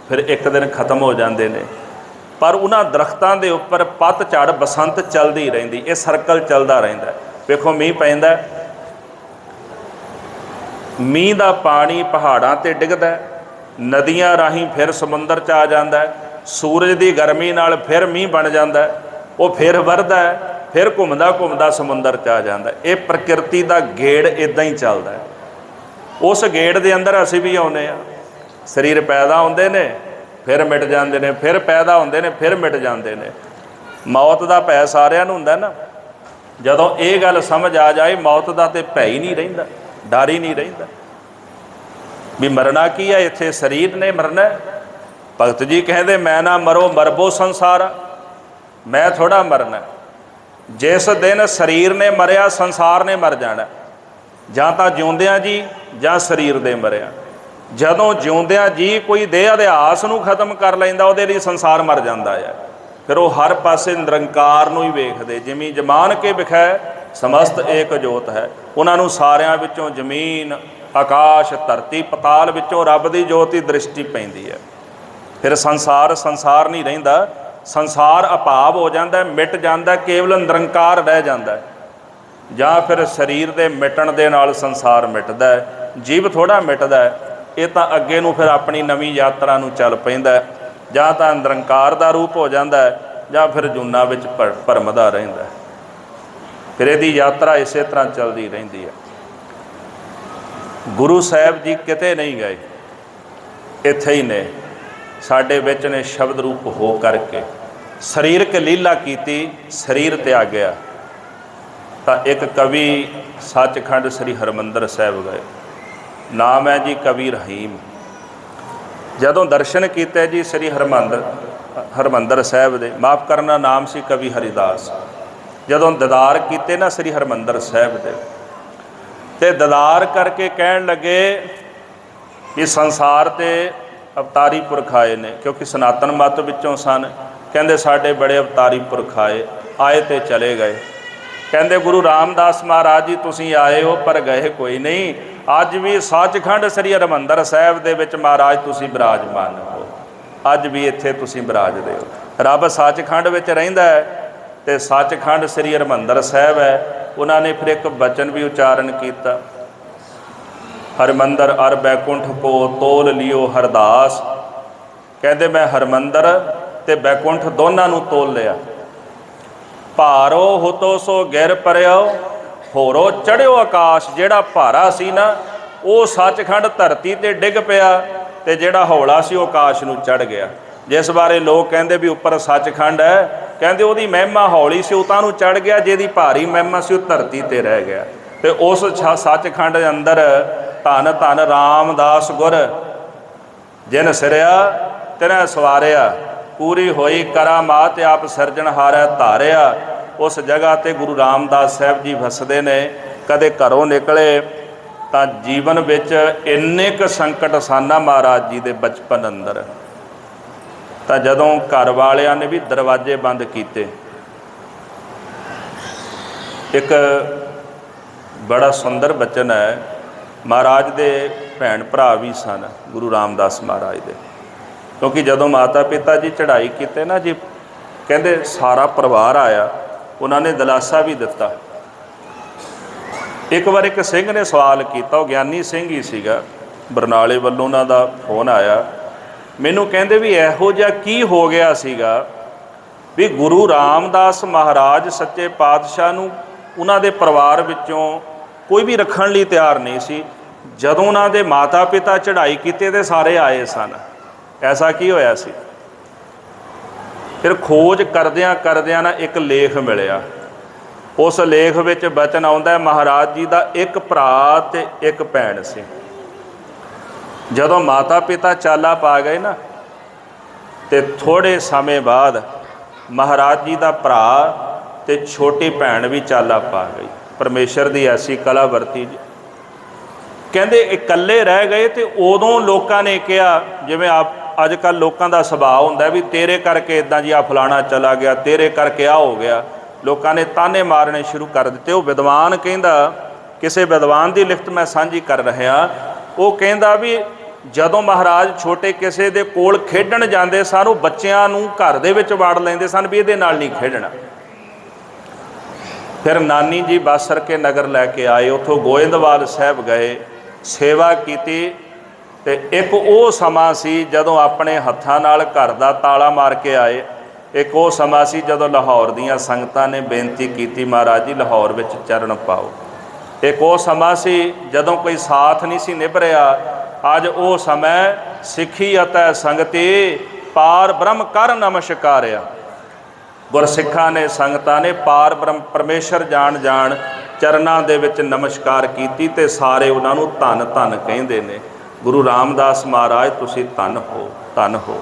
ਫਿਰ ਇੱਕ ਦਿਨ ਖਤਮ ਹੋ ਜਾਂਦੇ ਨੇ, ਪਰ ਉਹਨਾਂ ਦਰਖਤਾਂ ਦੇ ਉੱਪਰ ਪੱਤਝੜ ਬਸੰਤ ਚੱਲਦੀ ਰਹਿੰਦੀ। ਇਹ ਸਰਕਲ ਚੱਲਦਾ ਰਹਿੰਦਾ। ਵੇਖੋ ਮੀਂਹ ਪੈਂਦਾ, ਮੀਂਹ ਦਾ ਪਾਣੀ ਪਹਾੜਾਂ 'ਤੇ ਡਿੱਗਦਾ, ਨਦੀਆਂ ਰਾਹੀਂ ਫਿਰ ਸਮੁੰਦਰ 'ਚ ਆ ਜਾਂਦਾ, ਸੂਰਜ ਦੀ ਗਰਮੀ ਨਾਲ ਫਿਰ ਮੀਂਹ ਬਣ ਜਾਂਦਾ, ਉਹ ਫਿਰ ਵਰਦਾ, ਫਿਰ ਘੁੰਮਦਾ ਘੁੰਮਦਾ ਸਮੁੰਦਰ 'ਚ ਆ ਜਾਂਦਾ। ਇਹ ਪ੍ਰਕਿਰਤੀ ਦਾ ਗੇੜ ਇੱਦਾਂ ਹੀ ਚੱਲਦਾ। ਉਸ ਗੇੜ ਦੇ ਅੰਦਰ ਅਸੀਂ ਵੀ ਆਉਂਦੇ ਹਾਂ। ਸਰੀਰ ਪੈਦਾ ਹੁੰਦੇ ਨੇ, ਫਿਰ ਮਿਟ ਜਾਂਦੇ ਨੇ, ਫਿਰ ਪੈਦਾ ਹੁੰਦੇ ਨੇ, ਫਿਰ ਮਿਟ ਜਾਂਦੇ ਨੇ। ਮੌਤ ਦਾ ਭੈ ਸਾਰਿਆਂ ਨੂੰ ਹੁੰਦਾ ਨਾ। ਜਦੋਂ ਇਹ ਗੱਲ ਸਮਝ ਆ ਜਾਏ, ਮੌਤ ਦਾ ਤੇ ਭੈ ਹੀ ਨਹੀਂ ਰਹਿੰਦਾ, ਡਰ ਹੀ ਨਹੀਂ ਰਹਿੰਦਾ ਵੀ ਮਰਨਾ ਕੀ ਹੈ। ਇੱਥੇ ਸਰੀਰ ਨੇ ਮਰਨਾ। ਭਗਤ ਜੀ ਕਹਿੰਦੇ, ਮੈਂ ਨਾ ਮਰੋ ਮਰਬੋ ਸੰਸਾਰ, ਮੈਂ ਥੋੜ੍ਹਾ ਮਰਨਾ। ਜਿਸ ਦਿਨ ਸਰੀਰ ਨੇ ਮਰਿਆ, ਸੰਸਾਰ ਨੇ ਮਰ ਜਾਣਾ। ਜਾਂ ਤਾਂ ਜਿਉਂਦਿਆਂ ਜੀ ਜਾਂ ਸਰੀਰ ਦੇ ਮਰਿਆ। ਜਦੋਂ ਜਿਉਂਦਿਆਂ ਜੀ ਕੋਈ ਦੇਹ ਅਧਿਆਸ ਨੂੰ ਖਤਮ ਕਰ ਲੈਂਦਾ, ਉਹਦੇ ਲਈ ਸੰਸਾਰ ਮਰ ਜਾਂਦਾ ਹੈ। ਫਿਰ ਉਹ ਹਰ ਪਾਸੇ ਨਿਰੰਕਾਰ ਨੂੰ ਹੀ ਵੇਖਦੇ। ਜਿਵੇਂ ਜਮਾਨ ਕੇ ਵਿਖੈ ਸਮਸਤ ਏਕ ਜੋਤ ਹੈ। ਉਹਨਾਂ ਨੂੰ ਸਾਰਿਆਂ ਵਿੱਚੋਂ ਜ਼ਮੀਨ, ਆਕਾਸ਼, ਧਰਤੀ, ਪਤਾਲ ਵਿੱਚੋਂ ਰੱਬ ਦੀ ਜੋਤ ਦੀ ਦ੍ਰਿਸ਼ਟੀ ਪੈਂਦੀ ਹੈ। ਫਿਰ ਸੰਸਾਰ ਨਹੀਂ ਰਹਿੰਦਾ, ਸੰਸਾਰ ਅਭਾਵ ਹੋ ਜਾਂਦਾ, ਮਿਟ ਜਾਂਦਾ, ਕੇਵਲ ਨਿਰੰਕਾਰ ਰਹਿ ਜਾਂਦਾ। ਜਾਂ ਫਿਰ ਸਰੀਰ ਦੇ ਮਿਟਣ ਦੇ ਨਾਲ ਸੰਸਾਰ ਮਿਟਦਾ ਹੈ, ਜੀਵ ਥੋੜ੍ਹਾ ਮਿਟਦਾ ਹੈ। ਇਹ ਤਾਂ ਅੱਗੇ ਨੂੰ ਫਿਰ ਆਪਣੀ ਨਵੀਂ ਯਾਤਰਾ ਨੂੰ ਚੱਲ ਪੈਂਦਾ। ਜਾਂ ਤਾਂ ਨਿਰੰਕਾਰ ਦਾ ਰੂਪ ਹੋ ਜਾਂਦਾ ਹੈ, ਜਾਂ ਫਿਰ ਜੂਨਾਂ ਵਿੱਚ ਭਰਮਦਾ ਰਹਿੰਦਾ। ਫਿਰ ਇਹਦੀ ਯਾਤਰਾ ਇਸੇ ਤਰ੍ਹਾਂ ਚੱਲਦੀ ਰਹਿੰਦੀ ਹੈ। ਗੁਰੂ ਸਾਹਿਬ ਜੀ ਕਿਤੇ ਨਹੀਂ ਗਏ, ਇੱਥੇ ਹੀ ਨੇ, ਸਾਡੇ ਵਿੱਚ ਨੇ। ਸ਼ਬਦ ਰੂਪ ਹੋ ਕਰਕੇ ਸਰੀਰਕ ਲੀਲਾ ਕੀਤੀ, ਸਰੀਰ ਤਿਆਗਿਆ। ਤਾਂ ਇੱਕ ਕਵੀ ਸੱਚਖੰਡ ਸ੍ਰੀ ਹਰਿਮੰਦਰ ਸਾਹਿਬ ਗਏ, ਨਾਮ ਹੈ ਜੀ ਕਵੀ ਰਹੀਮ। ਜਦੋਂ ਦਰਸ਼ਨ ਕੀਤੇ ਜੀ ਸ੍ਰੀ ਹਰਿਮੰਦਰ ਸਾਹਿਬ ਦੇ, ਮਾਫ਼ ਕਰਨਾ ਨਾਮ ਸੀ ਕਵੀ ਹਰੀਦਾਸ। ਜਦੋਂ ਦੀਦਾਰ ਕੀਤੇ ਨਾ ਸ੍ਰੀ ਹਰਿਮੰਦਰ ਸਾਹਿਬ ਦੇ, ਤੇ ਦੀਦਾਰ ਕਰਕੇ ਕਹਿਣ ਲੱਗੇ ਵੀ ਸੰਸਾਰ ਤੇ ਅਵਤਾਰੀ ਪੁਰਖ ਆਏ ਨੇ, ਕਿਉਂਕਿ ਸਨਾਤਨ ਮੱਤ ਵਿੱਚੋਂ ਸਨ। ਕਹਿੰਦੇ ਸਾਡੇ ਬੜੇ ਅਵਤਾਰੀ ਪੁਰਖ ਆਏ ਤੇ ਚਲੇ ਗਏ। ਕਹਿੰਦੇ ਗੁਰੂ ਰਾਮਦਾਸ ਮਹਾਰਾਜ ਜੀ ਤੁਸੀਂ ਆਏ ਹੋ ਪਰ ਗਏ ਕੋਈ ਨਹੀਂ। ਅੱਜ ਵੀ ਸੱਚਖੰਡ ਸ੍ਰੀ ਹਰਿਮੰਦਰ ਸਾਹਿਬ ਦੇ ਵਿੱਚ ਮਹਾਰਾਜ ਤੁਸੀਂ ਬਿਰਾਜਮਾਨ ਹੋ, ਅੱਜ ਵੀ ਇੱਥੇ ਤੁਸੀਂ ਬਿਰਾਜਦੇ ਹੋ। ਰੱਬ ਸੱਚਖੰਡ ਵਿੱਚ ਰਹਿੰਦਾ ਹੈ ਤੇ ਸੱਚਖੰਡ ਸ੍ਰੀ ਹਰਿਮੰਦਰ ਸਾਹਿਬ ਹੈ। ਉਹਨਾਂ ਨੇ ਫਿਰ ਇੱਕ ਬਚਨ ਵੀ ਉਚਾਰਨ ਕੀਤਾ, ਹਰਿਮੰਦਰ ਅਰ ਬੈਕੁੰਠ ਕੋ ਤੋਲ ਲਿਓ ਹਰਦਾਸ। ਕਹਿੰਦੇ ਮੈਂ ਹਰਿਮੰਦਰ ਤੇ ਬੈਕੁੰਠ ਦੋਨਾਂ ਨੂੰ ਤੋਲ ਲਿਆ। ਭਾਰੋ ਹੁਤੋ ਸੋ ਗਿਰ ਪਰਿਓ, ਹੋਰੋ ਚੜ੍ਹਿਓ ਆਕਾਸ਼। ਜਿਹੜਾ ਭਾਰਾ ਸੀ ਨਾ ਉਹ ਸੱਚਖੰਡ ਧਰਤੀ ਤੇ ਡਿੱਗ ਪਿਆ, ਤੇ ਜਿਹੜਾ ਹੌਲਾ ਸੀ ਉਹ ਆਕਾਸ਼ ਨੂੰ ਚੜ੍ਹ ਗਿਆ। ਜਿਸ ਬਾਰੇ ਲੋਕ ਕਹਿੰਦੇ ਵੀ ਉੱਪਰ ਸੱਚਖੰਡ ਹੈ, ਕਹਿੰਦੇ ਉਹਦੀ ਮਹਿਮਾ ਹੌਲੀ ਸੀ, ਉਹ ਤਾਂ ਨੂੰ ਚੜ੍ਹ ਗਿਆ। ਜਿਹਦੀ ਭਾਰੀ ਮਹਿਮਾ ਸੀ ਉਹ ਧਰਤੀ ਤੇ ਰਹਿ ਗਿਆ। ਤੇ ਉਸ ਸੱਚਖੰਡ ਦੇ ਅੰਦਰ ਧੰਨ ਧੰਨ ਰਾਮਦਾਸ ਗੁਰ, ਜਿਨ ਸਿਰਿਆ ਤਿਨੈ ਸਵਾਰਿਆ, ਪੂਰੀ ਹੋਈ ਕਰਾਮਾਤ ਆਪ ਸਿਰਜਣਹਾਰੈ ਧਾਰਿਆ। ਉਸ ਜਗ੍ਹਾ ਤੇ ਗੁਰੂ ਰਾਮਦਾਸ ਸਾਹਿਬ ਜੀ ਵਸਦੇ ਨੇ। ਕਦੇ ਘਰੋਂ ਨਿਕਲੇ ਤਾਂ ਜੀਵਨ ਵਿੱਚ ਇੰਨੇ ਕੁ ਸੰਕਟ ਸਨ ਮਹਾਰਾਜ ਜੀ ਦੇ ਬਚਪਨ ਅੰਦਰ। ਤਾਂ ਜਦੋਂ ਘਰ ਵਾਲਿਆਂ ਨੇ ਵੀ ਦਰਵਾਜ਼ੇ ਬੰਦ ਕੀਤੇ, ਇੱਕ ਬੜਾ ਸੁੰਦਰ ਬਚਨ ਹੈ। ਮਹਾਰਾਜ ਦੇ ਭੈਣ ਭਰਾ ਵੀ ਸਨ ਗੁਰੂ ਰਾਮਦਾਸ ਮਹਾਰਾਜ ਦੇ, ਕਿਉਂਕਿ ਜਦੋਂ ਮਾਤਾ ਪਿਤਾ ਜੀ ਚੜ੍ਹਾਈ ਕੀਤੇ ਨਾ ਜੀ, ਕਹਿੰਦੇ ਸਾਰਾ ਪਰਿਵਾਰ ਆਇਆ, ਉਹਨਾਂ ਨੇ ਦਿਲਾਸਾ ਵੀ ਦਿੱਤਾ। ਇੱਕ ਵਾਰ ਇੱਕ ਸਿੰਘ ਨੇ ਸਵਾਲ ਕੀਤਾ, ਉਹ ਗਿਆਨੀ ਸਿੰਘ ਹੀ ਸੀਗਾ, ਬਰਨਾਲੇ ਵੱਲੋਂ ਉਹਨਾਂ ਦਾ ਫੋਨ ਆਇਆ ਮੈਨੂੰ। ਕਹਿੰਦੇ ਵੀ ਇਹੋ ਜਿਹਾ ਕੀ ਹੋ ਗਿਆ ਸੀਗਾ ਵੀ ਗੁਰੂ ਰਾਮਦਾਸ ਮਹਾਰਾਜ ਸੱਚੇ ਪਾਤਸ਼ਾਹ ਨੂੰ ਉਹਨਾਂ ਦੇ ਪਰਿਵਾਰ ਵਿੱਚੋਂ ਕੋਈ ਵੀ ਰੱਖਣ ਲਈ ਤਿਆਰ ਨਹੀਂ ਸੀ। ਜਦੋਂ ਉਹਨਾਂ ਦੇ ਮਾਤਾ ਪਿਤਾ ਚੜ੍ਹਾਈ ਕੀਤੇ ਤੇ ਸਾਰੇ ਆਏ ਸਨ। ਐਸਾ ਕੀ ਹੋਇਆ ਸੀ? ਫਿਰ ਖੋਜ ਕਰਦਿਆਂ ਨਾ ਇੱਕ ਲੇਖ ਮਿਲਿਆ। ਉਸ ਲੇਖ ਵਿੱਚ ਬਚਨ ਆਉਂਦਾ, ਮਹਾਰਾਜ ਜੀ ਦਾ ਇੱਕ ਭਰਾ ਤੇ ਇੱਕ ਭੈਣ ਸੀ। ਜਦੋਂ ਮਾਤਾ ਪਿਤਾ ਚਾਲਾ ਪਾ ਗਏ ਨਾ, ਤੇ ਥੋੜ੍ਹੇ ਸਮੇਂ ਬਾਅਦ ਮਹਾਰਾਜ ਜੀ ਦਾ ਭਰਾ ਤੇ ਛੋਟੀ ਭੈਣ ਵੀ ਚਾਲਾ ਪਾ ਗਈ। ਪਰਮੇਸ਼ਰ ਦੀ ਐਸੀ ਕਲਾ ਵਰਤੀ ਜੀ। ਕਹਿੰਦੇ ਇਕੱਲੇ ਰਹਿ ਗਏ ਤੇ ਉਦੋਂ ਲੋਕਾਂ ਨੇ ਕਿਹਾ, ਜਿਵੇਂ ਅੱਜ ਕੱਲ੍ਹ ਲੋਕਾਂ ਦਾ ਸੁਭਾਅ ਹੁੰਦਾ ਵੀ ਤੇਰੇ ਕਰਕੇ ਇੱਦਾਂ ਜੀ, ਆ ਫਲਾਣਾ ਚਲਾ ਗਿਆ, ਤੇਰੇ ਕਰਕੇ ਆ ਹੋ ਗਿਆ। ਲੋਕਾਂ ਨੇ ਤਾਨੇ ਮਾਰਨੇ ਸ਼ੁਰੂ ਕਰ ਦਿੱਤੇ। ਉਹ ਵਿਦਵਾਨ ਕਹਿੰਦਾ, ਕਿਸੇ ਵਿਦਵਾਨ ਦੀ ਲਿਖਤ ਮੈਂ ਸਾਂਝੀ ਕਰ ਰਿਹਾ, ਉਹ ਕਹਿੰਦਾ ਵੀ ਜਦੋਂ ਮਹਾਰਾਜ ਛੋਟੇ ਕਿਸੇ ਦੇ ਕੋਲ ਖੇਡਣ ਜਾਂਦੇ ਸਨ, ਉਹ ਬੱਚਿਆਂ ਨੂੰ ਘਰ ਦੇ ਵਿੱਚ ਵਾੜ ਲੈਂਦੇ ਸਨ ਵੀ ਇਹਦੇ ਨਾਲ ਨਹੀਂ ਖੇਡਣਾ। ਫਿਰ ਨਾਨੀ ਜੀ ਬਾਸਰ ਕੇ ਨਗਰ ਲੈ ਕੇ ਆਏ, ਉੱਥੋਂ ਗੋਇੰਦਵਾਲ ਸਾਹਿਬ ਗਏ, ਸੇਵਾ ਕੀਤੀ। ਤੇ ਇੱਕ ਉਹ ਸਮਾਂ ਸੀ ਜਦੋਂ ਆਪਣੇ ਹੱਥਾਂ ਨਾਲ ਘਰ ਦਾ ਤਾਲਾ ਮਾਰ ਕੇ ਆਏ। ਇੱਕ ਉਹ ਸਮਾਂ ਸੀ ਜਦੋਂ ਲਾਹੌਰ ਦੀਆਂ ਸੰਗਤਾਂ ਨੇ ਬੇਨਤੀ ਕੀਤੀ, ਮਹਾਰਾਜ ਜੀ ਲਾਹੌਰ ਵਿੱਚ ਚਰਨ ਪਾਓ। ਇੱਕ ਉਹ ਸਮਾਂ ਸੀ ਜਦੋਂ ਕੋਈ ਸਾਥ ਨਹੀਂ ਸੀ ਨਿਭ ਰਿਹਾ। ਅੱਜ ਉਹ ਸਮਾਂ ਸਿੱਖੀ ਅਤੇ ਸੰਗਤੀ ਪਾਰ ਬ੍ਰਹਮ ਕਰ ਨਮਸਕਾਰਿਆ। ਗੁਰਸਿੱਖਾਂ ਨੇ, ਸੰਗਤਾਂ ਨੇ ਪਾਰ ਬ੍ਰਹਮ ਪਰਮੇਸ਼ਰ ਜਾਣ ਚਰਨਾਂ ਦੇ ਵਿੱਚ ਨਮਸਕਾਰ ਕੀਤੀ ਤੇ ਸਾਰੇ ਉਹਨਾਂ ਨੂੰ ਧੰਨ ਧੰਨ ਕਹਿੰਦੇ ਨੇ। ਗੁਰੂ ਰਾਮਦਾਸ ਮਹਾਰਾਜ ਤੁਸੀਂ ਧੰਨ ਹੋ, ਧੰਨ ਹੋ।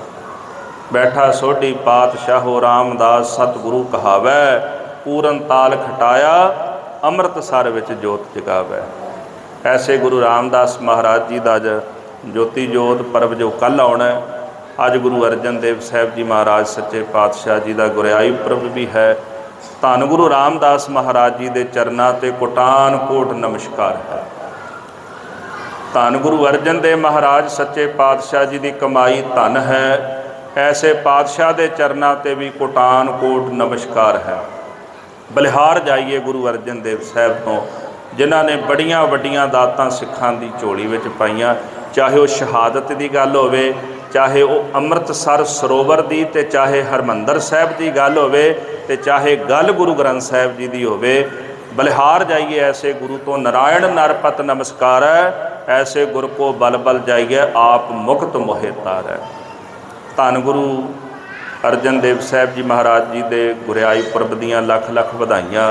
ਬੈਠਾ ਸੋਢੀ ਪਾਤਸ਼ਾਹੋ ਰਾਮਦਾਸ ਸਤਿਗੁਰੂ ਕਹਾਵੈ, ਪੂਰਨ ਤਾਲ ਖਟਾਇਆ ਅੰਮ੍ਰਿਤਸਰ ਵਿੱਚ ਜੋਤ ਜਗਾਵੈ। ऐसे गुरु रामदास महाराज जी का ज्योति जोत पर्व जो कल आना है, अज गुरु अर्जन देव साहब जी महाराज सच्चे पातशाह जी का गुरियाई पर्व भी है। धन गुरु रामदास महाराज जी के चरणों ते कोटान कोट नमस्कार है। धन गुरु अर्जन देव महाराज सच्चे पातशाह जी की कमाई धन है। ऐसे पातशाह के चरणों ते भी कोटान कोट नमस्कार है। बलिहार जाइए गुरु अर्जन देव साहब तो, जिन्हों ने बड़ियां वड्डियां दातां सिखां दी झोली विच पाईयां, चाहे वो शहादत की गल होवे, चाहे वो अमृतसर सरोवर की, ते चाहे हरमंदर साहब की गल होवे, ते चाहे गल गुरु ग्रंथ साहब जी की होवे। बलिहार जाइए ऐसे गुरु तो नारायण नरपत नमस्कार है। ऐसे गुरु को बल बल जाइए आप मुक्त मोहे तार है। धन गुरु अर्जन देव साहब जी महाराज जी के गुरियाई पुरब दियाँ लख लख वधाइयाँ।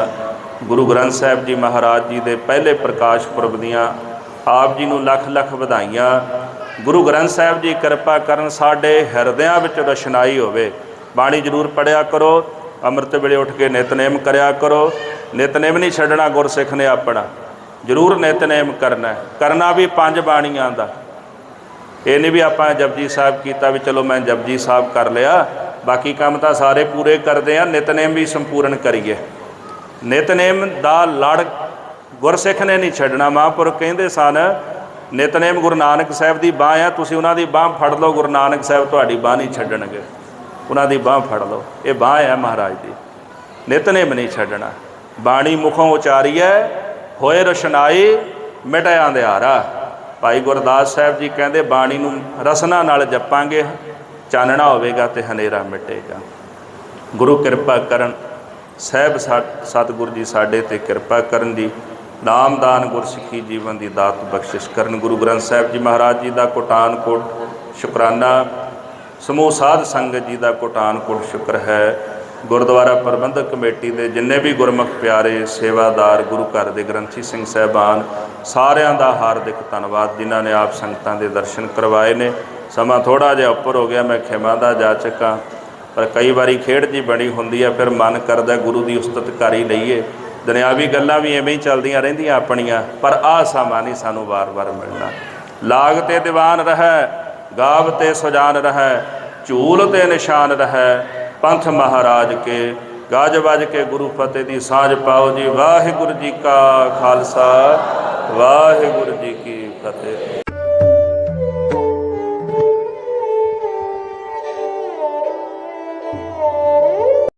गुरु ग्रंथ साहब जी महाराज जी के पहले प्रकाश पुरब दियाँ आप जी नूं लख लख वधाइयाँ। गुरु ग्रंथ साहब जी कृपा करन साडे हिरदियां विच रोशनाई होवे। बाणी जरूर पढ़िया करो, अमृत वेले उठ के नितनेम करया करो। नितनेम नहीं छड्डना, गुरसिख ने अपना जरूर नितनेम करना है। करना भी 5 बाणियां दा, ये नहीं भी आपां जपजी साहब कीता भी चलो मैं जपजी साहब कर लिया, बाकी काम तो सारे पूरे करते हैं। नितनेम भी संपूर्ण करिए। नितनेम दा लड़ गुरसिख ने नहीं छड्डना। महापुरख कहंदे सन नितनेम गुरु नानक साहब की बाँह है, तुसीं उन्हां दी बाँह फड़ लो, गुरु नानक साहब तुहाडी बाँह नहीं छड्डणगे। उन्हां दी बाँह फड़ लो, ये बाँह है महाराज दी। नितनेम नहीं छड्डना। बाणी मुखों उचारी है, होए रोशनाई मिटाया अंधियारा। भाई गुरदास साहब जी कहते बाणी नूं रसना नाल जपांगे, चानना होवेगा ते हनेरा मिटेगा। गुरु कृपा करन, साहब सतगुरु जी साडे ते कृपा करन जी। नामदान गुरसिखी जीवन की दात बख्शिश करन। गुरु ग्रंथ साहब जी महाराज जी का कोटान कोट शुकराना। समूह साध संगत जी का कोटान कोट शुक्र है। गुरुद्वारा प्रबंधक कमेटी के जिन्ने भी गुरमुख प्यारे सेवादार गुरु घर के ग्रंथी सिंह साहबान सारिਆਂ ਦਾ हार्दिक धन्यवाद, जिन्होंने ने आप संगतां दे दर्शन करवाए ने। समा थोड़ा जिहा उपर हो गया, मैं खिमा दा जाचक हाँ, पर कई बारी खेड जी बनी होंदी है, फिर मन करदा गुरु की उस्तत कर ही लईए। दुनियावी गल्लां भी इवें ही चलदियां रहिंदियां अपणियां, पर आ समा नहीं सानूं वार-वार मिलना। लाग ते दीवान रहे, गाव ते सुजान रहे, झूल ते निशान रहे, पंथ महाराज के गाज बज के गुरु फतेह दी साँझ पाओ जी। वाहिगुरू जी का खालसा, वाहिगुरू जी की फतेह।